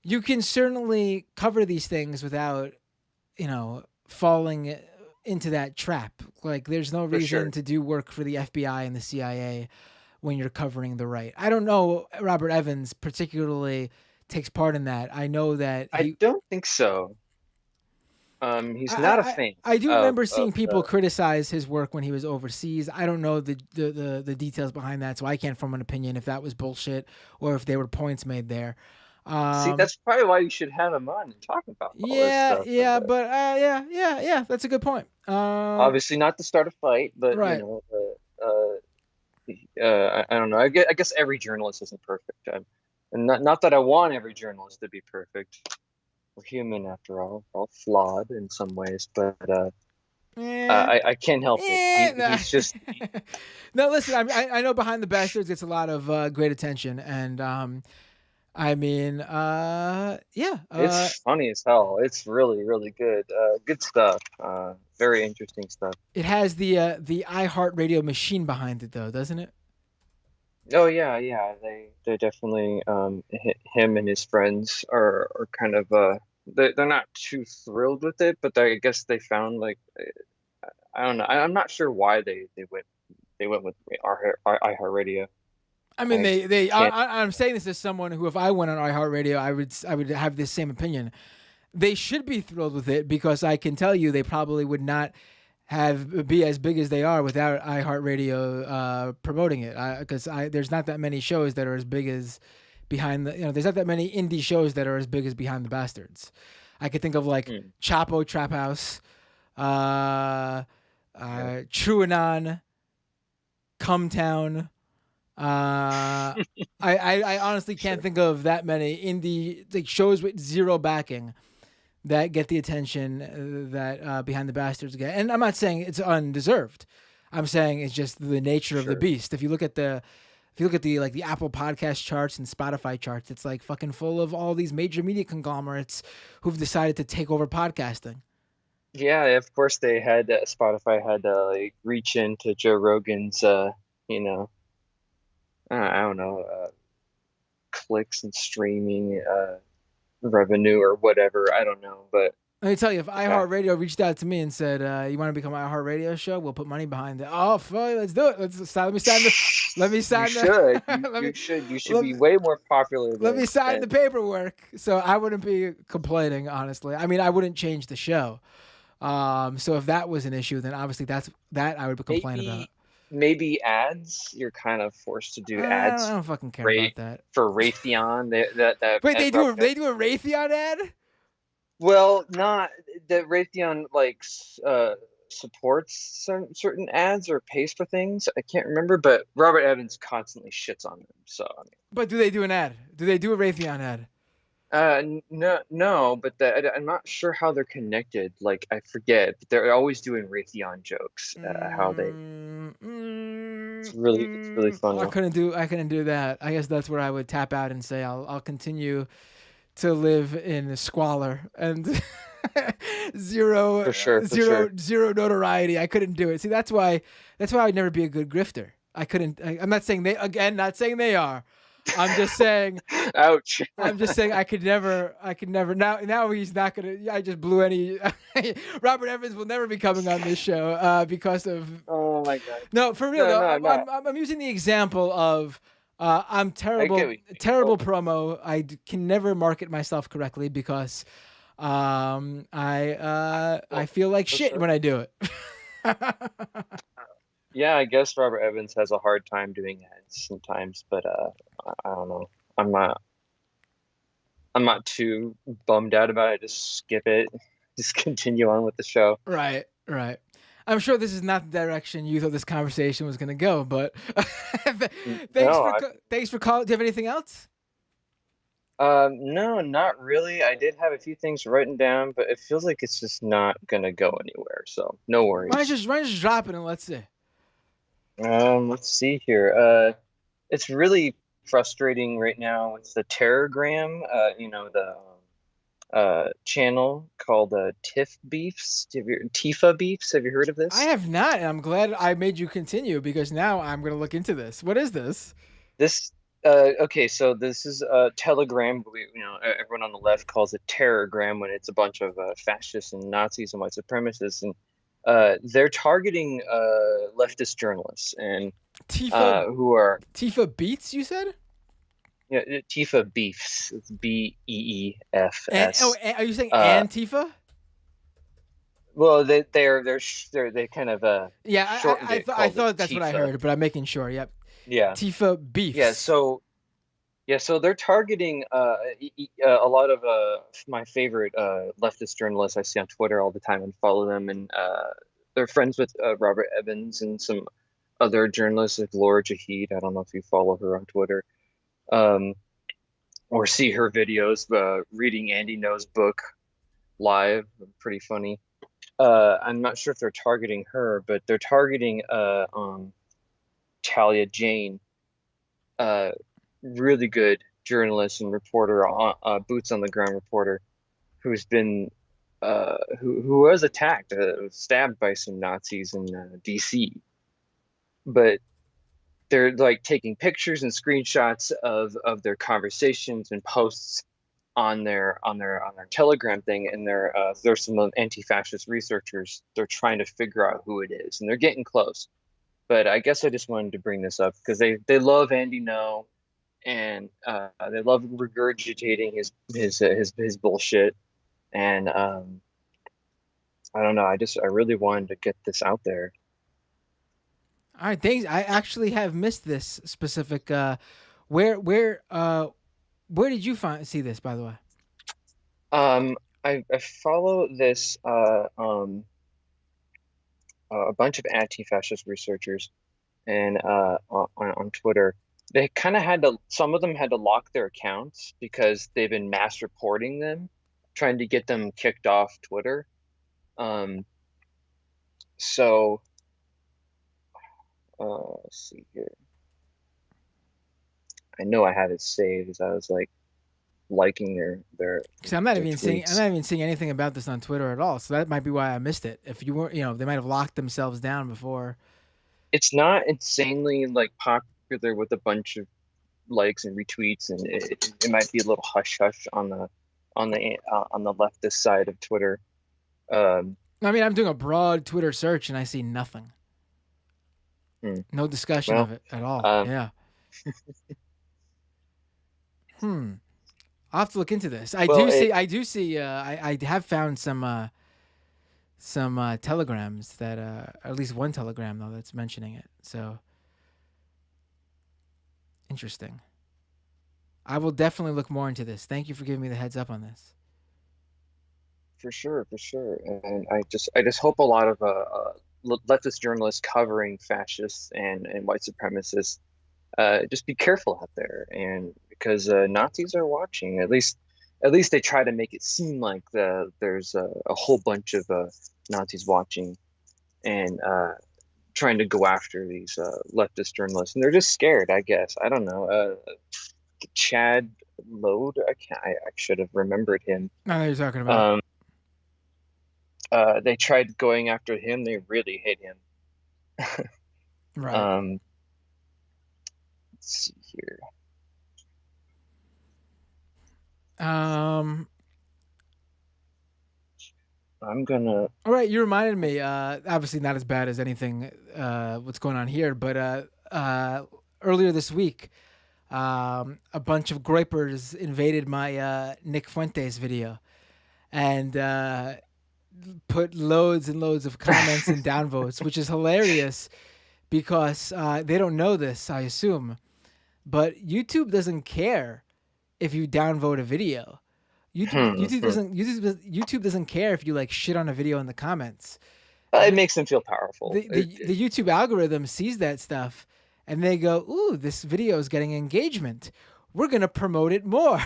you can certainly cover these things without falling into that trap. Like, there's no reason to do work for the FBI and the CIA when you're covering the right. I don't know Robert Evans particularly takes part in that. I know that I don't think so. He's not a fan. I do remember seeing people criticize his work when he was overseas. I don't know the details behind that, so I can't form an opinion if that was bullshit or if there were points made there. See, that's probably why you should have him on and talk about all this stuff. Yeah, that's a good point. Obviously, not to start a fight, but right. I don't know. I guess every journalist isn't perfect, and not that I want every journalist to be perfect. We're human after all. We're all flawed in some ways, but I can't help it. He's just no. Listen, I know Behind the Bastards gets a lot of great attention, and I mean, it's funny as hell. It's really, really good. Good stuff. Very interesting stuff. It has the iHeartRadio machine behind it, though, doesn't it? Oh yeah. They definitely him and his friends are kind of they're not too thrilled with it, but I guess they found like I don't know. I'm not sure why they went with iHeartRadio. I mean, I'm saying this as someone who, if I went on iHeartRadio, I would have this same opinion. They should be thrilled with it because I can tell you they probably would not be as big as they are without iHeartRadio promoting it. Because there's not that many shows that are as big as there's not that many indie shows that are as big as Behind the Bastards. I could think of like Chapo Trap House, True Anon, Come Town. I honestly can't think of that many indie shows with zero backing that get the attention that Behind the Bastards get. And I'm not saying it's undeserved. I'm saying it's just the nature of the beast. If you look at the Apple Podcast charts and Spotify charts, it's like fucking full of all these major media conglomerates who've decided to take over podcasting. Yeah, of course they had Spotify had to like reach into Joe Rogan's I don't know, clicks and streaming revenue or whatever. I don't know, but Let me tell you, if yeah, iHeartRadio reached out to me and said, "You want to become an iHeartRadio show? We'll put money behind it." Oh, fuck, let's do it. Let's sign. Let me sign the. Let me you sign the. should. let me You should let be me way more popular let me sign the than paperwork. So I wouldn't be complaining, honestly. I mean, I wouldn't change the show. So if that was an issue, then obviously that I would complain about. maybe ads. You're kind of forced to do I ads don't fucking care Ray about that. for Raytheon. That Wait, Robert. they do a Raytheon ad? Well, not that Raytheon supports certain ads or pays for things. I can't remember, but Robert Evans constantly shits on them. So I But do they do an ad? Do they do a Raytheon ad? no, but I'm not sure how they're connected. Like I forget, but they're always doing Raytheon jokes. How they it's really funny. I couldn't do that. I guess that's where I would tap out and say I'll continue to live in squalor and zero For sure, for sure. zero notoriety. I couldn't do it. See, that's why I'd never be a good grifter. I couldn't. I'm not saying not saying they are. I'm just saying. Ouch. I'm just saying I could never. Now he's not gonna. I just blew any. Robert Evans will never be coming on this show because of. Oh my God. No, for real No, though. no. I'm using the example of. I'm I terrible. get what you mean. Terrible promo. can never market myself correctly because, I feel like For shit sure. when I do it. Yeah, I guess Robert Evans has a hard time doing ads sometimes, but I don't know. I'm not too bummed out about it. Just skip it. Just continue on with the show. Right. I'm sure this is not the direction you thought this conversation was going to go, but No, thanks for calling. Do you have anything else? no, not really. I did have a few things written down, but it feels like it's just not gonna go anywhere. So no Why don't worries. you just drop it and let's see. Let's see here. It's really frustrating right now. It's the Terragram, the channel called Tiff Beefs. Tifa Beefs. Have you heard of this? I have not, and I'm glad I made you continue because now I'm going to look into this. What is this? This okay, so this is Telegram. Everyone on the left calls it Terrorgram when it's a bunch of fascists and Nazis and white supremacists, and they're targeting leftist journalists and Tifa who are Tifa Beats, you said? Tifa Beefs. It's Beefs. Are you saying Antifa? Well, they kind of Yeah, shortened I it, thought called it that's what I Tifa. heard, but I'm making sure. Yep. Yeah. Tifa Beefs. So they're targeting a lot of my favorite leftist journalists I see on Twitter all the time and follow them, and they're friends with Robert Evans and some other journalists like Laura Jaheed. I don't know if you follow her on Twitter, or see her videos reading Andy No's book live. Pretty funny. I'm not sure if they're targeting her, but they're targeting Talia Jane, really good journalist and reporter, boots on the ground reporter, who's been who was attacked, stabbed by some Nazis in DC. But they're like taking pictures and screenshots of their conversations and posts on their Telegram thing, and there's some anti-fascist researchers. They're trying to figure out who it is, and they're getting close. But I guess I just wanted to bring this up because they love Andy No, and they love regurgitating his bullshit. And I don't know. I really wanted to get this out there. All right, thanks. I actually have missed this specific. Where did you see this, by the way? I follow this a bunch of anti-fascist researchers, and on Twitter, they kind of some of them had to lock their accounts because they've been mass reporting them, trying to get them kicked off Twitter. So let's see here. I know I had it saved as I was like liking their. Because I'm not even tweets. seeing anything about this on Twitter at all. So that might be why I missed it. If you weren't, they might have locked themselves down before. It's not insanely like popular with a bunch of likes and retweets, and it might be a little hush hush on the leftist side of Twitter. I mean, I'm doing a broad Twitter search and I see nothing. No discussion Well, of it at all. Yeah. I'll have to look into this. I do see. I have found some telegrams that, at least one telegram though that's mentioning it. So interesting. I will definitely look more into this. Thank you for giving me the heads up on this. For sure, and I just hope a lot of leftist journalists covering fascists and white supremacists just be careful out there, and because Nazis are watching. At least they try to make it seem like there's a whole bunch of Nazis watching and trying to go after these leftist journalists, and they're just scared, I guess. I don't know. Chad Load, I should have remembered him. I know who you're talking about. They tried going after him. They really hate him. Right. Let's see here. I'm gonna. All right, you reminded me. Obviously, not as bad as anything. What's going on here? But earlier this week, a bunch of groypers invaded my Nick Fuentes video, and put loads and loads of comments and downvotes, which is hilarious because they don't know this, I assume, but YouTube doesn't care if you downvote a video. YouTube doesn't care if you like shit on a video in the comments. It makes them feel powerful. The YouTube algorithm sees that stuff, and they go, "Ooh, this video is getting engagement. We're gonna promote it more."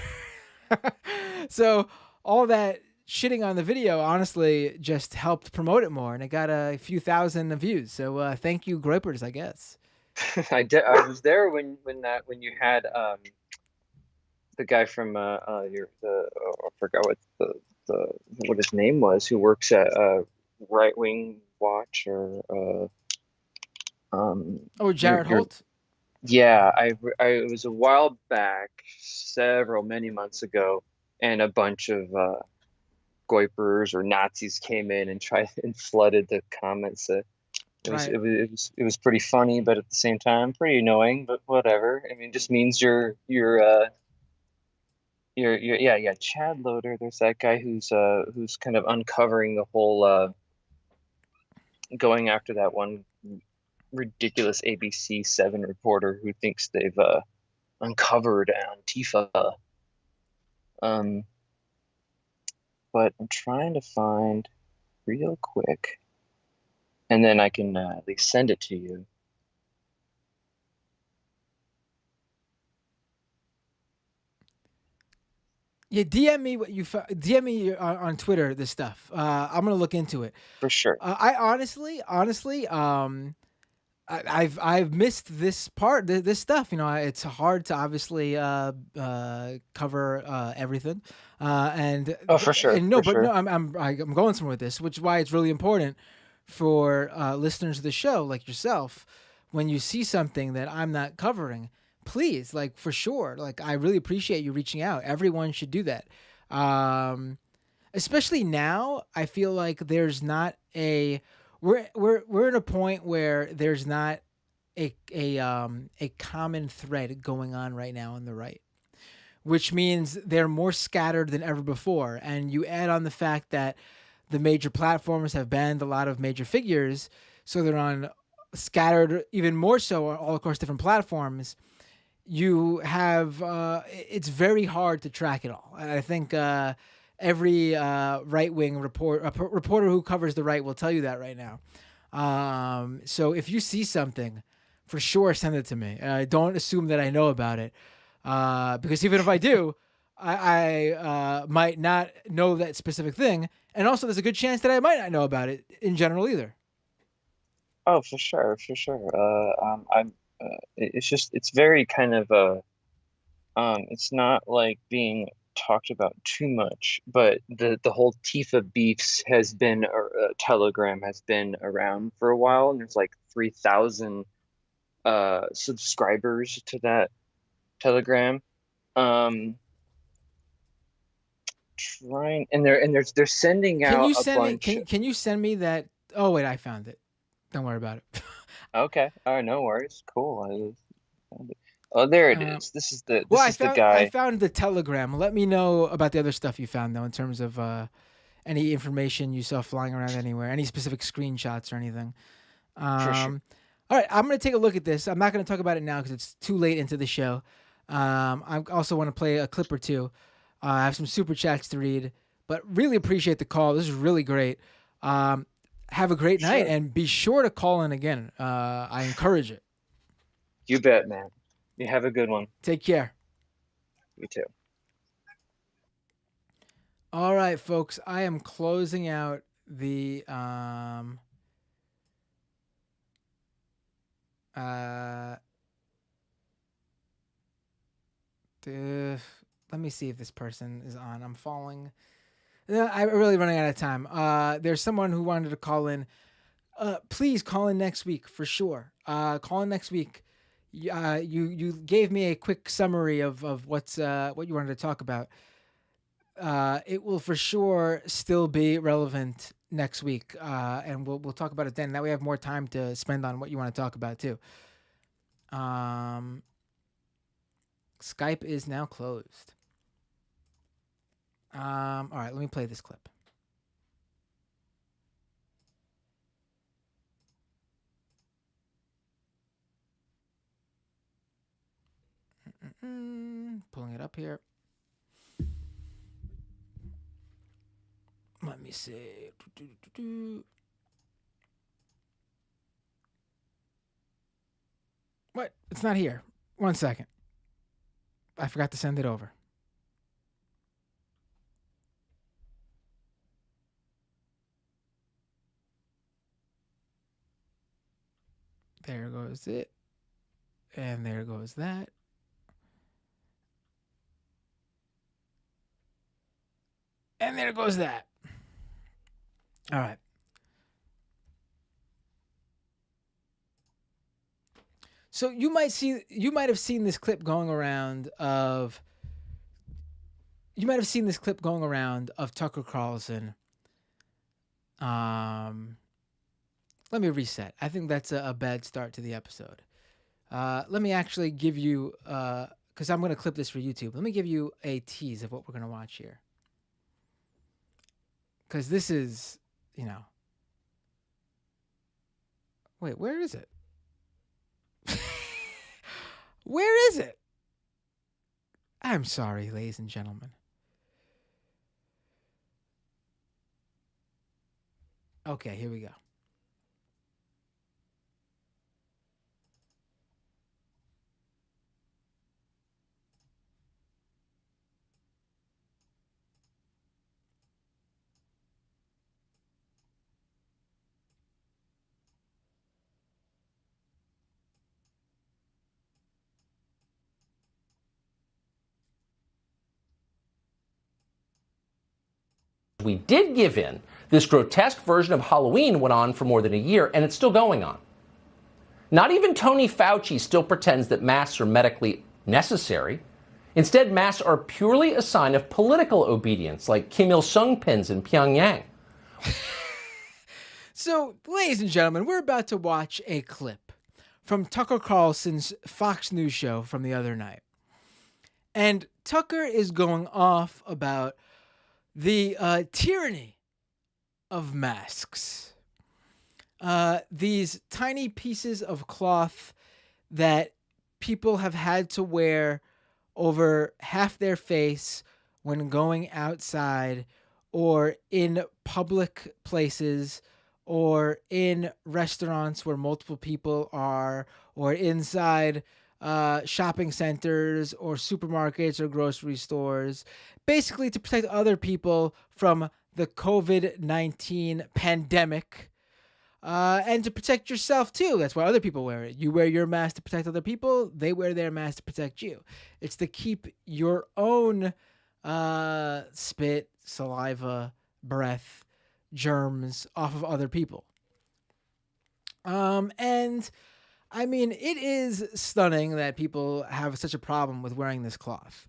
So all that shitting on the video when just helped promote it more, and it got a few thousand views. So thank you, groypers, I guess. I was there when you had the guy from I forgot what his name was, who works at Right Wing Watch or Jared Holt. Yeah, it was a while back, many months ago, and a bunch of goipers or Nazis came in and tried and flooded the comments. It was pretty funny, but at the same time pretty annoying. But whatever. I mean, it just means you're Chad Loader. There's that guy who's kind of uncovering the whole going after that one ridiculous ABC 7 reporter who thinks they've uncovered Antifa. But I'm trying to find real quick, and then I can at least send it to you. Yeah, DM me what you DM me on Twitter this stuff. I'm gonna look into it for sure. I honestly, I've missed this part, this stuff. You know, it's hard to obviously cover everything, and for sure. I'm going somewhere with this, which is why it's really important for listeners of the show like yourself. When you see something that I'm not covering, please, like, for sure, like, I really appreciate you reaching out. Everyone should do that, especially now. I feel like there's not a we're in a point where there's not a common thread going on right now on the right, which means they're more scattered than ever before. And you add on the fact that the major platforms have banned a lot of major figures, so they're on scattered even more so all across different platforms. You have it's very hard to track it all. And I think every right-wing reporter who covers the right will tell you that right now. So if you see something, for sure send it to me. Don't assume that I know about it, because even if I do, I might not know that specific thing, and also there's a good chance that I might not know about it in general either. Oh, for sure. It's very kind of it's not like being talked about too much, but the whole Tifa beefs has been Telegram has been around for a while, and there's like 3,000 subscribers to that Telegram. Trying and they're sending Can out you a send me? bunch. Can you send me that? Oh wait, I found it. Don't worry about it. Okay, all right, no worries. Cool. Oh, there it Um, is. This is well, the I guy. found the Telegram. Let me know about the other stuff you found though, in terms of any information you saw flying around anywhere, any specific screenshots or anything. Sure. All right, I'm gonna take a look at this. I'm not gonna talk about it now because it's too late into the show. I also want to play a clip or two. I have some super chats to read, but really appreciate the call. This is really great. Have a great night, Sure. and be sure to call in again. I encourage it. You bet, man. You have a good one. Take care. You too. All right, folks. I am closing out the let me see if this person is on. I'm falling. I'm really running out of time. There's someone who wanted to call in. Please call in next week for sure. Call in next week. You gave me a quick summary of what you wanted to talk about. It will for sure still be relevant next week, and we'll talk about it then. That way, we have more time to spend on what you want to talk about too. Skype is now closed. All right, let me play this clip. Pulling it up here. Let me see. What? It's not here. 1 second. I forgot to send it over. There goes it. And there goes that. And there goes that. All right. So you might have seen this clip going around of Tucker Carlson. Let me reset. I think that's a bad start to the episode. Let me actually give you, because I'm going to clip this for YouTube. Let me give you a tease of what we're going to watch here. Because this is, wait, where is it? Where is it? I'm sorry, ladies and gentlemen. Okay, here we go. We did give in. This grotesque version of Halloween went on for more than a year, and it's still going on. Not even Tony Fauci still pretends that masks are medically necessary. Instead, masks are purely a sign of political obedience, like Kim Il-sung pins in Pyongyang. So, ladies and gentlemen, we're about to watch a clip from Tucker Carlson's Fox News show from the other night. And Tucker is going off about the tyranny of masks. These tiny pieces of cloth that people have had to wear over half their face when going outside or in public places or in restaurants where multiple people are or inside shopping centers or supermarkets or grocery stores, basically to protect other people from the COVID-19 pandemic. And to protect yourself too. That's why other people wear it. You wear your mask to protect other people. They wear their mask to protect you. It's to keep your own spit, saliva, breath, germs off of other people. And I mean, it is stunning that people have such a problem with wearing this cloth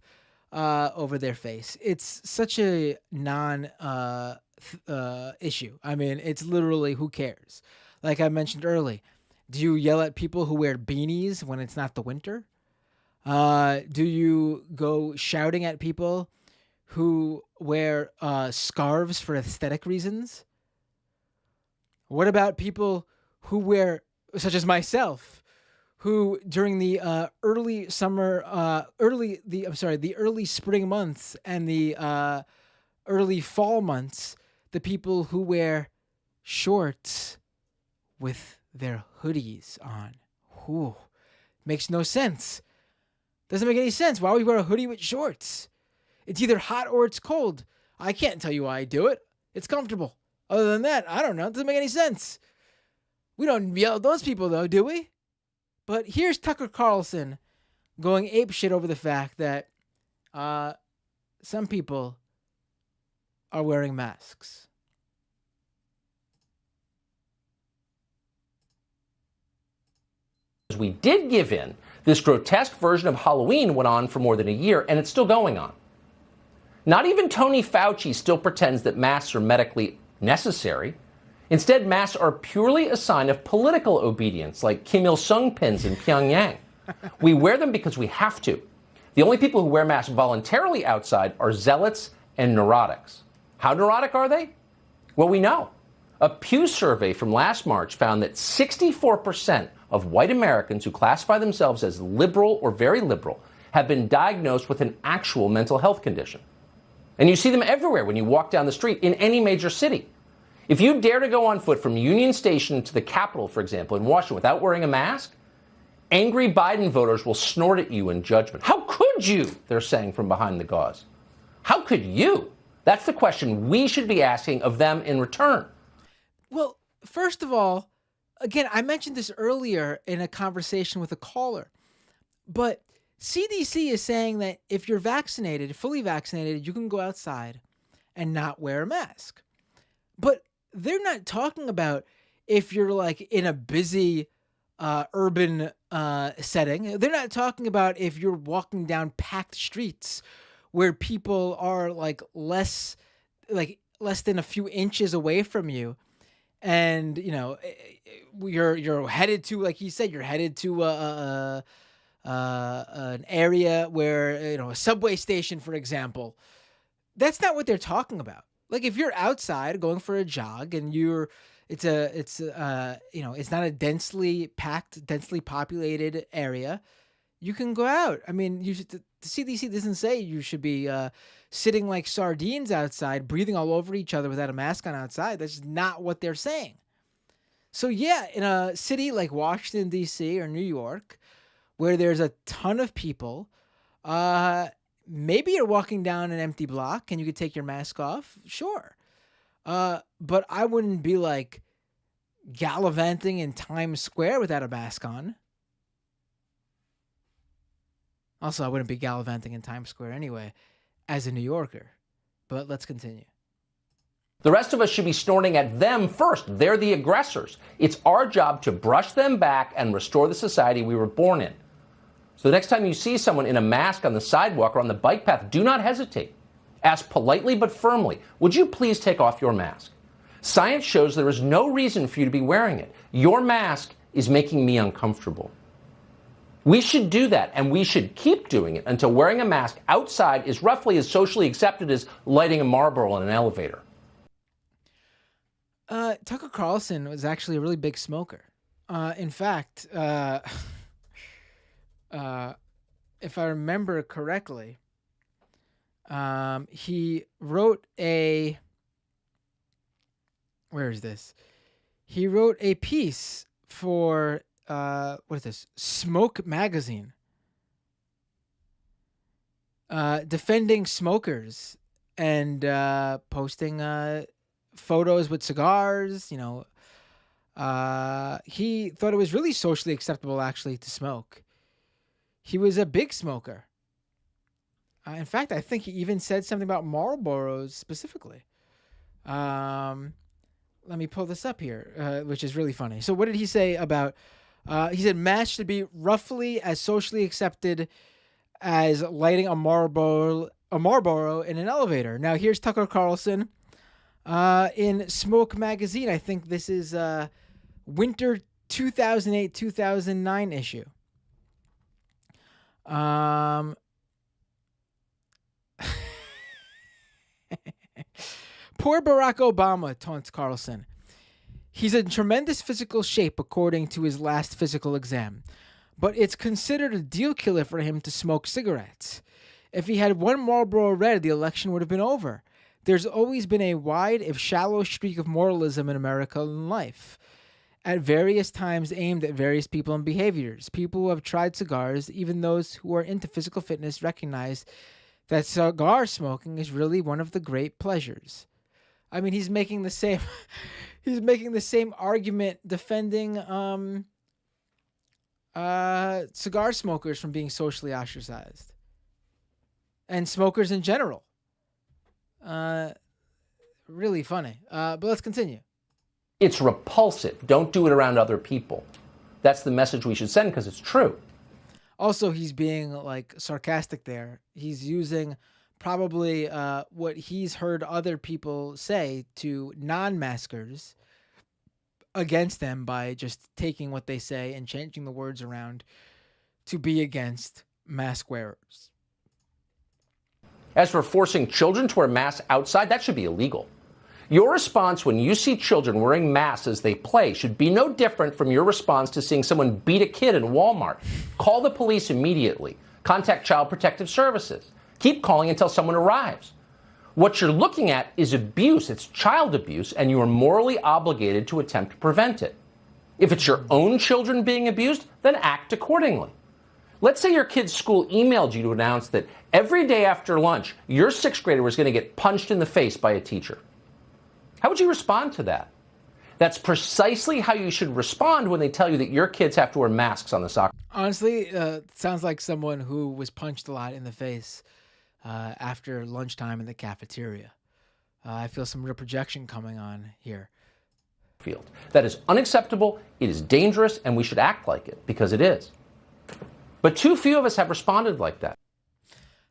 over their face. It's such a issue. I mean, it's literally who cares? Like I mentioned early, do you yell at people who wear beanies when it's not the winter? Do you go shouting at people who wear scarves for aesthetic reasons? What about people who wear, such as myself, who during the early spring months and the early fall months, the people who wear shorts with their hoodies on? Whew. Makes no sense. Doesn't make any sense. Why would you wear a hoodie with shorts? It's either hot or it's cold. I can't tell you why I do it. It's comfortable. Other than that, I don't know. It doesn't make any sense. We don't yell at those people, though, do we? But here's Tucker Carlson going apeshit over the fact that some people are wearing masks. We did give in. This grotesque version of Halloween went on for more than a year, and it's still going on. Not even Tony Fauci still pretends that masks are medically necessary. Instead, masks are purely a sign of political obedience, like Kim Il-sung pins in Pyongyang. We wear them because we have to. The only people who wear masks voluntarily outside are zealots and neurotics. How neurotic are they? Well, we know. A Pew survey from last March found that 64% of white Americans who classify themselves as liberal or very liberal have been diagnosed with an actual mental health condition. And you see them everywhere when you walk down the street in any major city. If you dare to go on foot from Union Station to the Capitol, for example, in Washington without wearing a mask, angry Biden voters will snort at you in judgment. How could you? They're saying from behind the gauze. How could you? That's the question we should be asking of them in return. Well, first of all, again, I mentioned this earlier in a conversation with a caller, but CDC is saying that if you're vaccinated, fully vaccinated, you can go outside and not wear a mask. But they're not talking about if you're like in a busy urban setting. They're not talking about if you're walking down packed streets where people are like less than a few inches away from you. And, you know, you're headed to, like he said, you're headed to an area where, you know, a subway station, for example. That's not what they're talking about. Like if you're outside going for a jog and it's not a densely packed, densely populated area, you can go out. I mean, the CDC doesn't say you should be sitting like sardines outside, breathing all over each other without a mask on outside. That's not what they're saying. So yeah, in a city like Washington, D.C. or New York, where there's a ton of people, maybe you're walking down an empty block and you could take your mask off. Sure. But I wouldn't be like gallivanting in Times Square without a mask on. Also, I wouldn't be gallivanting in Times Square anyway, as a New Yorker. But let's continue. The rest of us should be snorting at them first. They're the aggressors. It's our job to brush them back and restore the society we were born in. So the next time you see someone in a mask on the sidewalk or on the bike path, do not hesitate. Ask politely but firmly, would you please take off your mask? Science shows there is no reason for you to be wearing it. Your mask is making me uncomfortable. We should do that, and we should keep doing it until wearing a mask outside is roughly as socially accepted as lighting a Marlboro in an elevator. Tucker Carlson was actually a really big smoker. In fact, if I remember correctly, he wrote a... Where is this? He wrote a piece for... what is this? Smoke Magazine. Defending smokers and posting photos with cigars, you know. He thought it was really socially acceptable, actually, to smoke. He was a big smoker. In fact, I think he even said something about Marlboros specifically. Let me pull this up here, which is really funny. So what did he say about He said masks should be roughly as socially accepted as lighting a Marlboro in an elevator. Now here's Tucker Carlson in Smoke magazine. I think this is winter 2008-2009 issue. Poor Barack Obama, taunts Carlson. He's in tremendous physical shape according to his last physical exam, but it's considered a deal killer for him to smoke cigarettes. If he had one Marlboro Red, the election would have been over. There's always been a wide, if shallow, streak of moralism in American life, at various times aimed at various people and behaviors. People who have tried cigars, even those who are into physical fitness, recognize that cigar smoking is really one of the great pleasures. I mean, he's making the same argument defending cigar smokers from being socially ostracized and smokers in general. Really funny. But let's continue. It's repulsive. Don't do it around other people. That's the message we should send because it's true. Also, he's being like sarcastic there. He's using probably what he's heard other people say to non-maskers against them by just taking what they say and changing the words around to be against mask wearers. As for forcing children to wear masks outside, that should be illegal. Your response when you see children wearing masks as they play should be no different from your response to seeing someone beat a kid in Walmart. Call the police immediately. Contact Child Protective Services. Keep calling until someone arrives. What you're looking at is abuse. It's child abuse, and you are morally obligated to attempt to prevent it. If it's your own children being abused, then act accordingly. Let's say your kid's school emailed you to announce that every day after lunch, your sixth grader was going to get punched in the face by a teacher. How would you respond to that? That's precisely how you should respond when they tell you that your kids have to wear masks on the soccer. Honestly, sounds like someone who was punched a lot in the face after lunchtime in the cafeteria. I feel some real projection coming on here. Field. That is unacceptable, it is dangerous, and we should act like it, because it is. But too few of us have responded like that.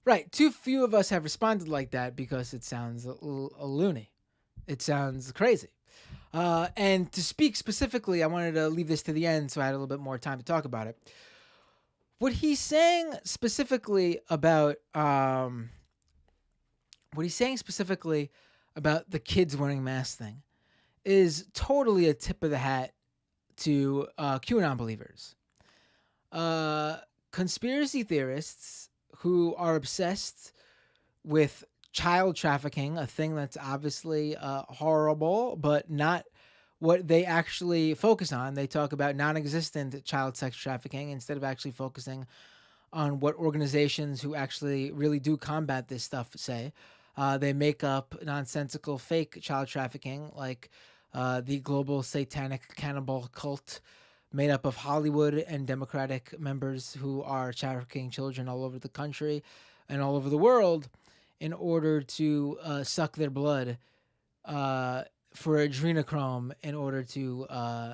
Right, too few of us have responded like that because it sounds a loony. It sounds crazy. And to speak specifically, I wanted to leave this to the end so I had a little bit more time to talk about it. What he's saying specifically about the kids wearing masks thing is totally a tip of the hat to QAnon believers. Conspiracy theorists who are obsessed with child trafficking, a thing that's obviously horrible, but not what they actually focus on. They talk about non-existent child sex trafficking instead of actually focusing on what organizations who actually really do combat this stuff say. They make up nonsensical fake child trafficking like the global satanic cannibal cult made up of Hollywood and Democratic members who are trafficking children all over the country and all over the world in order to suck their blood for adrenochrome in order to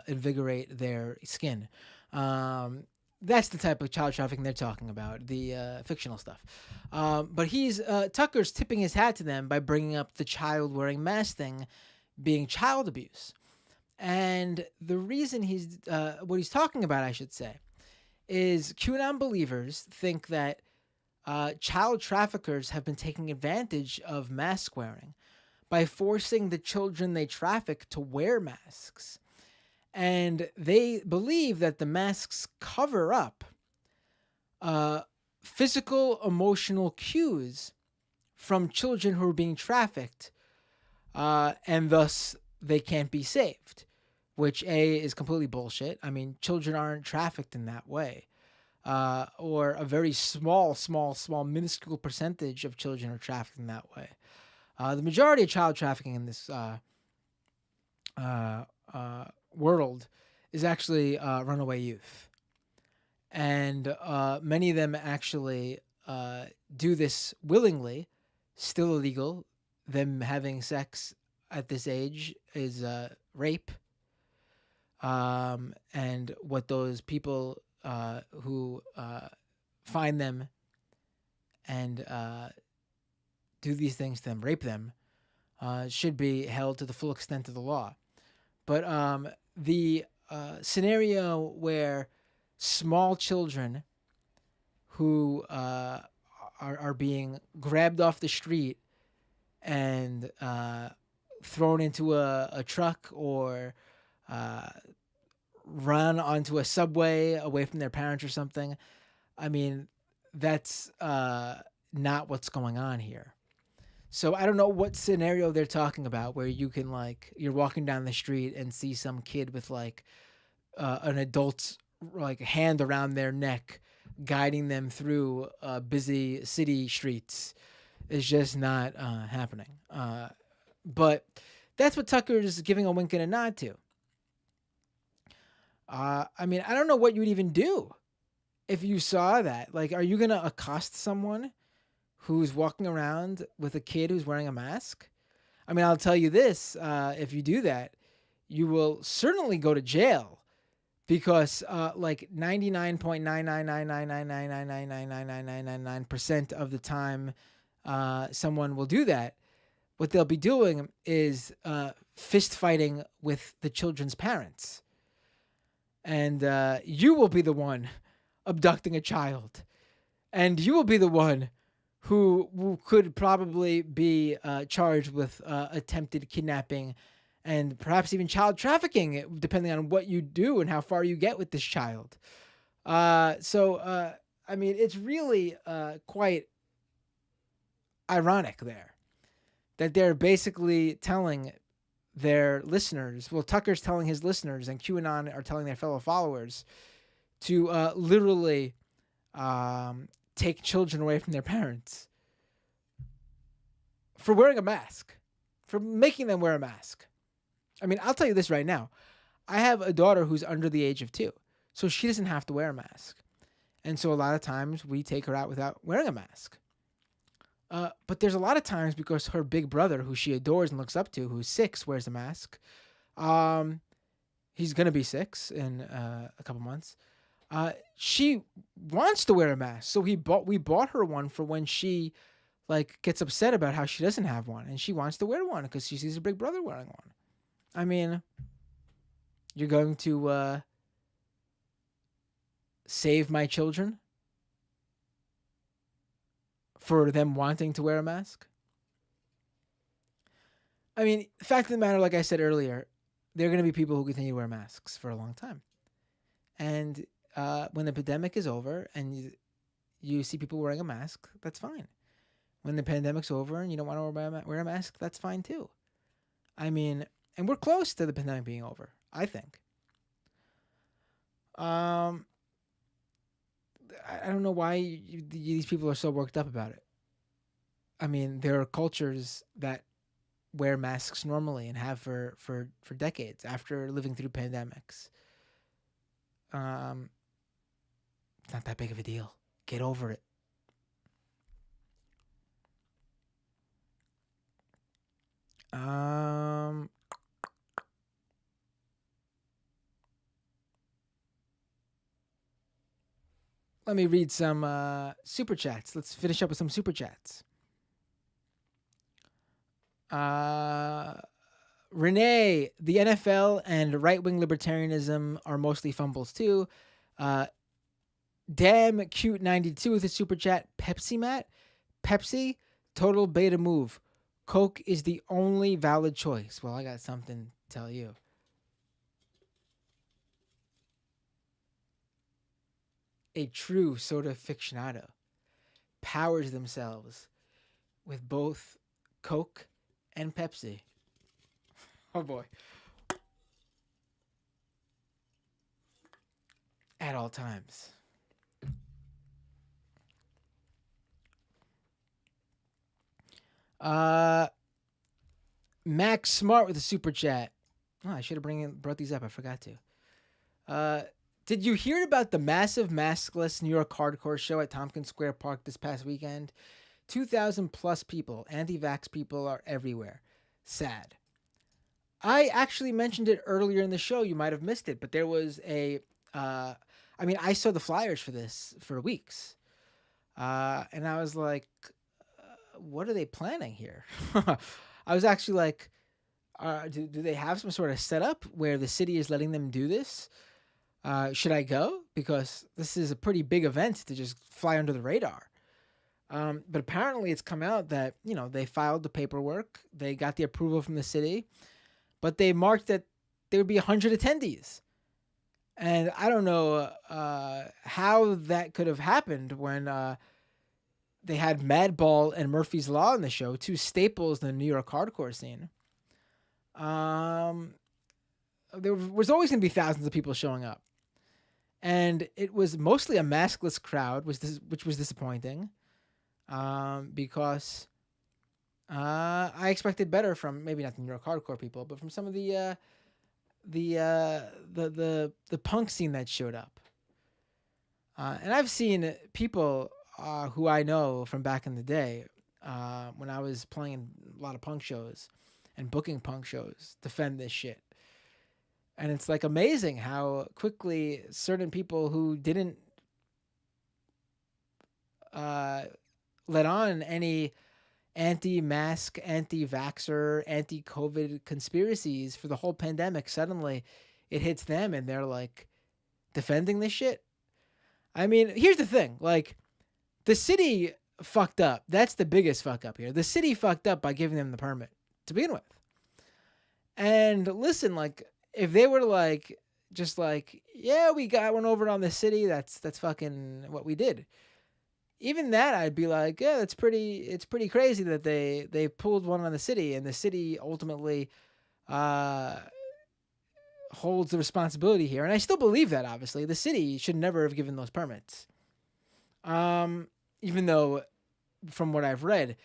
invigorate their skin. That's the type of child trafficking they're talking about, the fictional stuff. But Tucker's tipping his hat to them by bringing up the child wearing mask thing being child abuse. And the reason what he's talking about, I should say, is QAnon believers think that child traffickers have been taking advantage of mask wearing by forcing the children they traffic to wear masks. And they believe that the masks cover up physical, emotional cues from children who are being trafficked, and thus they can't be saved, which is completely bullshit. I mean, children aren't trafficked in that way. Or a very small, minuscule percentage of children are trafficked in that way. The majority of child trafficking in this world is actually runaway youth. And many of them actually do this willingly, still illegal. Them having sex at this age is rape. and what those people who find them and do these things to them, rape them, should be held to the full extent of the law. But the scenario where small children who are being grabbed off the street and thrown into a truck or run onto a subway away from their parents or something, I mean, that's not what's going on here. So I don't know what scenario they're talking about where you can, like, you're walking down the street and see some kid with like an adult's like hand around their neck guiding them through busy city streets. It's just not happening. But that's what Tucker's giving a wink and a nod to. I mean, I don't know what you would even do if you saw that. Like, are you going to accost someone who's walking around with a kid who's wearing a mask? I mean, I'll tell you this, if you do that, you will certainly go to jail because like 99.9999999999999% of the time someone will do that, what they'll be doing is fist fighting with the children's parents. And you will be the one abducting a child. And you will be the one who could probably be charged with attempted kidnapping and perhaps even child trafficking, depending on what you do and how far you get with this child. So, I mean, it's really quite ironic there that they're basically telling their listeners, well, Tucker's telling his listeners and QAnon are telling their fellow followers to literally take children away from their parents for wearing a mask, for making them wear a mask. I mean, I'll tell you this right now. I have a daughter who's under the age of 2, so she doesn't have to wear a mask. And so a lot of times we take her out without wearing a mask. But there's a lot of times because her big brother, who she adores and looks up to, who's 6, wears a mask. He's going to be 6 in a couple months. She wants to wear a mask. So we bought her one for when she like gets upset about how she doesn't have one. And she wants to wear one because she sees her big brother wearing one. I mean, you're going to save my children for them wanting to wear a mask? I mean, the fact of the matter, like I said earlier, there are going to be people who continue to wear masks for a long time. And when the pandemic is over and you see people wearing a mask, that's fine. When the pandemic's over and you don't want to wear a mask, that's fine too. I mean, and we're close to the pandemic being over, I think. I don't know why these people are so worked up about it. I mean, there are cultures that wear masks normally and have for decades after living through pandemics. It's not that big of a deal. Get over it. Let me read some super chats. Let's finish up with some super chats. Renee, the NFL and right-wing libertarianism are mostly fumbles too. Damn cute 92 with a super chat. Pepsi Matt, Pepsi, total beta move. Coke is the only valid choice. Well, I got something to tell you. A true soda aficionado powers themselves with both Coke and Pepsi. Oh boy. At all times. Max Smart with a super chat. Oh, I should have brought these up. I forgot to. Did you hear about the massive maskless New York hardcore show at Tompkins Square Park this past weekend? 2,000 plus people, anti-vax people are everywhere. Sad. I actually mentioned it earlier in the show. You might have missed it, but there was I saw the flyers for this for weeks. And I was like, what are they planning here? I was actually like, do they have some sort of setup where the city is letting them do this? Should I go? Because this is a pretty big event to just fly under the radar. But apparently it's come out that, they filed the paperwork, they got the approval from the city, but they marked that there would be 100 attendees. And I don't know how that could have happened when they had Madball and Murphy's Law in the show, two staples in the New York hardcore scene. There was always going to be thousands of people showing up. And it was mostly a maskless crowd, which was disappointing, because I expected better from maybe not the New York hardcore people, but from some of the punk scene that showed up. And I've seen people who I know from back in the day, when I was playing a lot of punk shows and booking punk shows, defend this shit. And it's like amazing how quickly certain people who didn't let on any anti-mask, anti-vaxxer, anti-COVID conspiracies for the whole pandemic, suddenly it hits them and they're like defending this shit. I mean, here's the thing. Like, the city fucked up. That's the biggest fuck up here. The city fucked up by giving them the permit to begin with. And listen, like, if they were like, just like, yeah, we got one over on the city, that's fucking what we did. Even that, I'd be like, yeah, it's pretty crazy that they pulled one on the city, and the city ultimately holds the responsibility here. And I still believe that, obviously. The city should never have given those permits. Even though, from what I've read,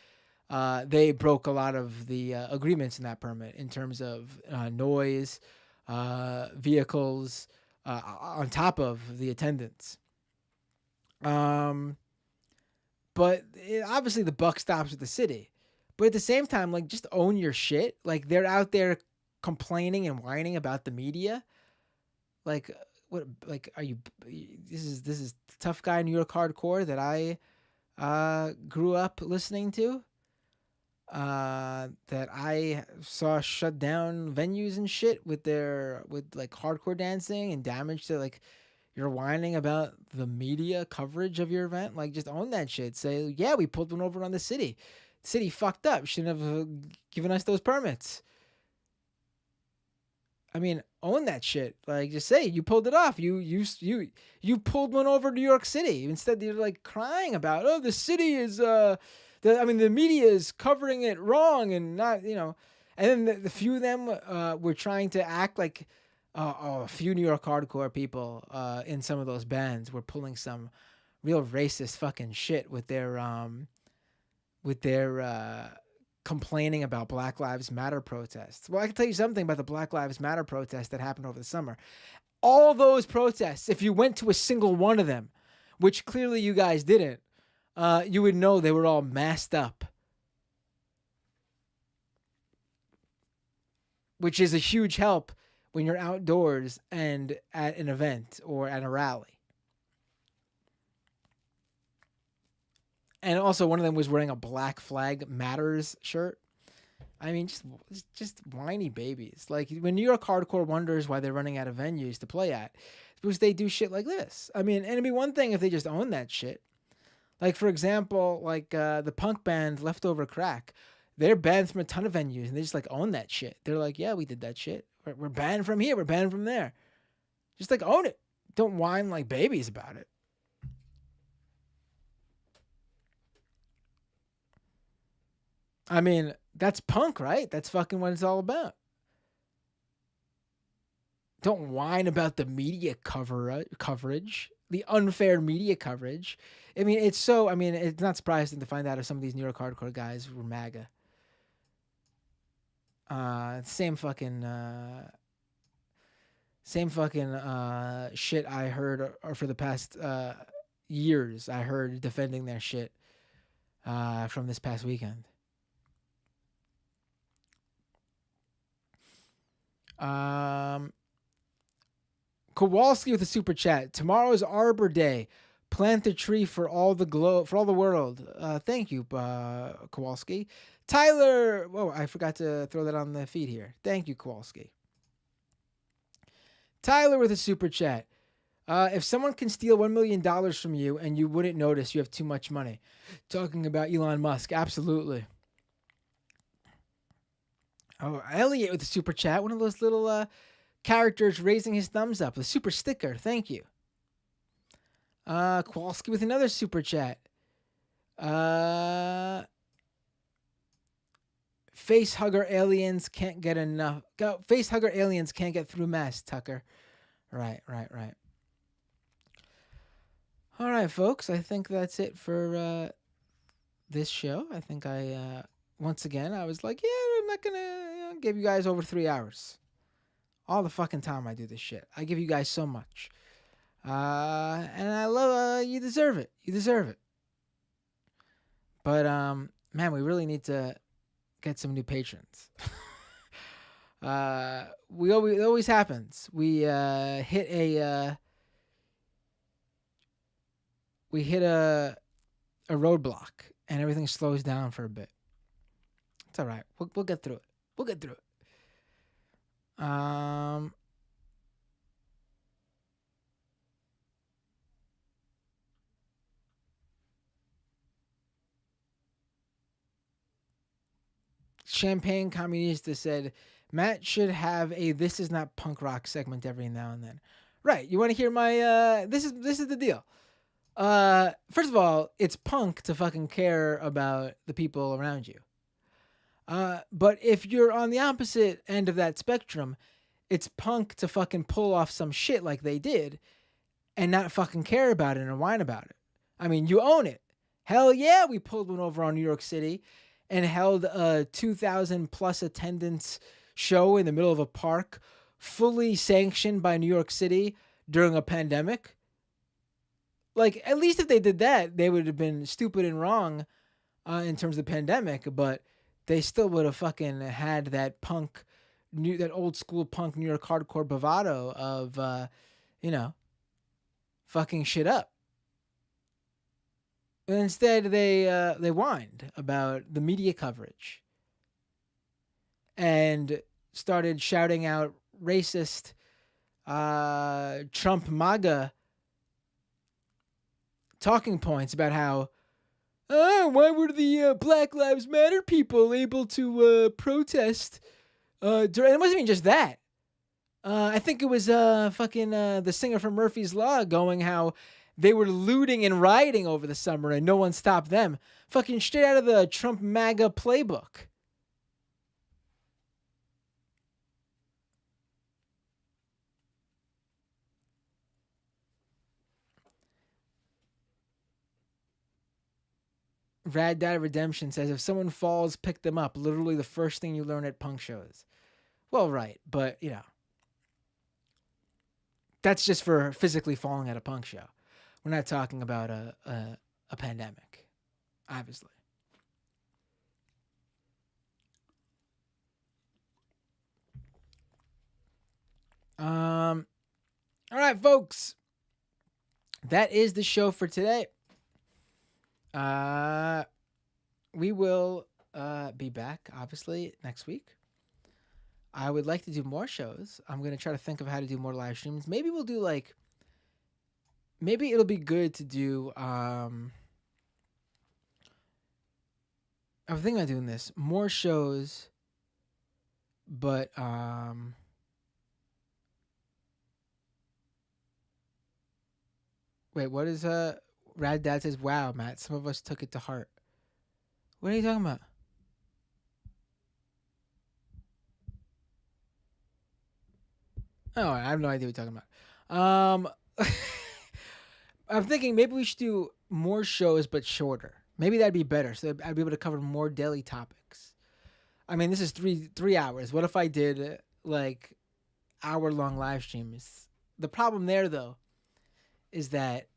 they broke a lot of the agreements in that permit in terms of noise, vehicles, on top of the attendance. But obviously the buck stops with the city. But at the same time, like, just own your shit. Like, they're out there complaining and whining about the media. Like, what? Like, are you? This is tough guy New York hardcore that I grew up listening to. That I saw shut down venues and shit with like hardcore dancing and damage to, like, you're whining about the media coverage of your event. Like, just own that shit. Say, yeah, we pulled one over on the city. The city fucked up. Shouldn't have given us those permits. I mean, own that shit. Like, just say you pulled it off. You pulled one over New York City. Instead, you're like crying about, oh, the city is the media is covering it wrong and not, And then the few of them were trying to act like a few New York hardcore people in some of those bands were pulling some real racist fucking shit with their complaining about Black Lives Matter protests. Well, I can tell you something about the Black Lives Matter protests that happened over the summer. All those protests, if you went to a single one of them, which clearly you guys didn't, you would know they were all masked up. Which is a huge help when you're outdoors and at an event or at a rally. And also, one of them was wearing a Black Flag Matters shirt. I mean, just whiny babies. Like, when New York hardcore wonders why they're running out of venues to play at, it's because they do shit like this. I mean, and it'd be one thing if they just own that shit. Like, for example, like the punk band Leftover Crack. They're banned from a ton of venues, and they just, like, own that shit. They're like, yeah, we did that shit. We're banned from here. We're banned from there. Just, like, own it. Don't whine like babies about it. I mean, that's punk, right? That's fucking what it's all about. Don't whine about the media coverage, the unfair media coverage. I mean, it's not surprising to find out if some of these New York hardcore guys were MAGA. Same fucking shit I heard or for the past years. I heard defending their shit from this past weekend. Kowalski with a super chat. Tomorrow is Arbor Day. Plant a tree for all the world. Thank you, Kowalski. Tyler. Whoa, I forgot to throw that on the feed here. Thank you, Kowalski. Tyler with a super chat. If someone can steal $1 million from you and you wouldn't notice, you have too much money. Talking about Elon Musk. Absolutely. Oh, Elliot with a super chat. One of those little characters raising his thumbs up. The super sticker. Thank you. Kowalski with another super chat. Face hugger aliens can't get enough. Face hugger aliens can't get through mass, Tucker. Right. All right, folks. I think that's it for this show. I think once again, I was like, yeah, I'm not going to give you guys over 3 hours. All the fucking time I do this shit. I give you guys so much. And I love, you deserve it. You deserve it. But, man, we really need to get some new patrons. It always happens. We hit a roadblock and everything slows down for a bit. It's all right. We'll get through it. Champagne Communista said, Matt should have a "This is not punk rock" segment every now and then. Right. You want to hear my this is the deal. First of all, it's punk to fucking care about the people around you. But if you're on the opposite end of that spectrum, it's punk to fucking pull off some shit like they did and not fucking care about it and whine about it. I mean, you own it. Hell yeah, we pulled one over on New York City and held a 2,000 plus attendance show in the middle of a park, fully sanctioned by New York City during a pandemic. Like, at least if they did that, they would have been stupid and wrong in terms of the pandemic, but they still would have fucking had that that old school punk New York hardcore bravado of, fucking shit up. And instead, they whined about the media coverage and started shouting out racist Trump MAGA talking points about how, why were the Black Lives Matter people able to protest? It wasn't even just that. I think it was the singer from Murphy's Law going how they were looting and rioting over the summer and no one stopped them. Fucking straight out of the Trump MAGA playbook. Rad Dad Redemption says, if someone falls, pick them up. Literally the first thing you learn at punk shows. Well, right, but, that's just for physically falling at a punk show. We're not talking about a pandemic, obviously. All right, folks. That is the show for today. We will be back, obviously, next week. I would like to do more shows. I'm going to try to think of how to do more live streams. Maybe we'll do maybe it'll be good to do, I'm thinking about doing this, more shows, but, wait, what is, Rad Dad says, wow, Matt, some of us took it to heart. What are you talking about? Oh, I have no idea what you're talking about. I'm thinking maybe we should do more shows but shorter. Maybe that'd be better. So I'd be able to cover more daily topics. I mean, this is three hours. What if I did hour-long live streams? The problem there, though, is that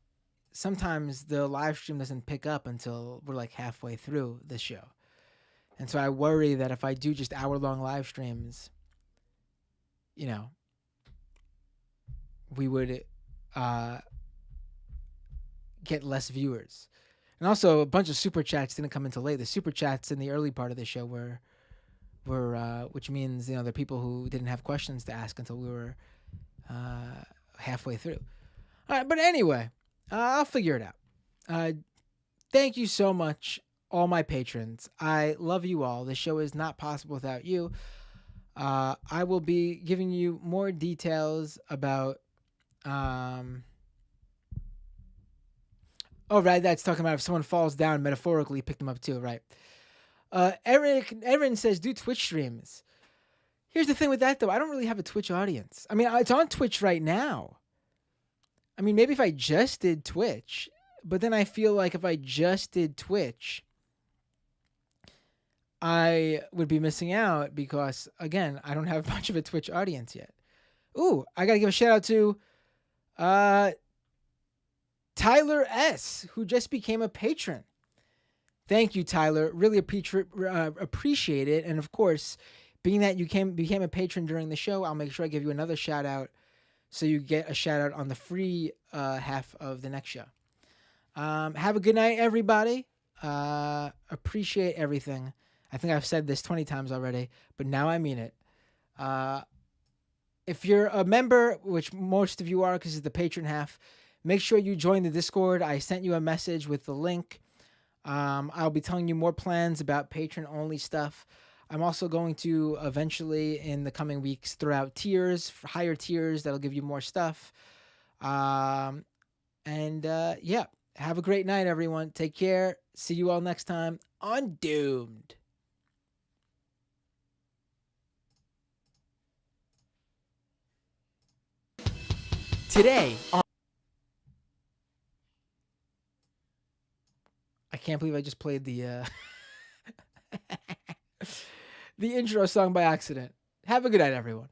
sometimes the live stream doesn't pick up until we're halfway through the show. And so I worry that if I do just hour-long live streams, we would get less viewers. And also, a bunch of super chats didn't come until late. The super chats in the early part of the show were which means there are people who didn't have questions to ask until we were halfway through. All right, but anyway, I'll figure it out. Thank you so much, all my patrons. I love you all. This show is not possible without you. I will be giving you more details about. Oh, right. That's talking about if someone falls down, metaphorically, pick them up too, right? Erin says, do Twitch streams. Here's the thing with that, though. I don't really have a Twitch audience. I mean, it's on Twitch right now. I mean, maybe if I just did Twitch, but then I feel like if I just did Twitch, I would be missing out because, again, I don't have much of a Twitch audience yet. Ooh, I got to give a shout out to Tyler S., who just became a patron. Thank you, Tyler. Really appreciate it. And of course, being that you became a patron during the show, I'll make sure I give you another shout out so you get a shout out on the free half of the next show. Have a good night, everybody. Appreciate everything. I think I've said this 20 times already, but now I mean it. If you're a member, which most of you are because it's the patron half, make sure you join the Discord. I sent you a message with the link. I'll be telling you more plans about patron-only stuff. I'm also going to eventually, in the coming weeks, throw out tiers, for higher tiers that'll give you more stuff. Yeah, have a great night, everyone. Take care. See you all next time on Doomed. Today on... I can't believe I just played the the intro song by accident. Have a good night, everyone.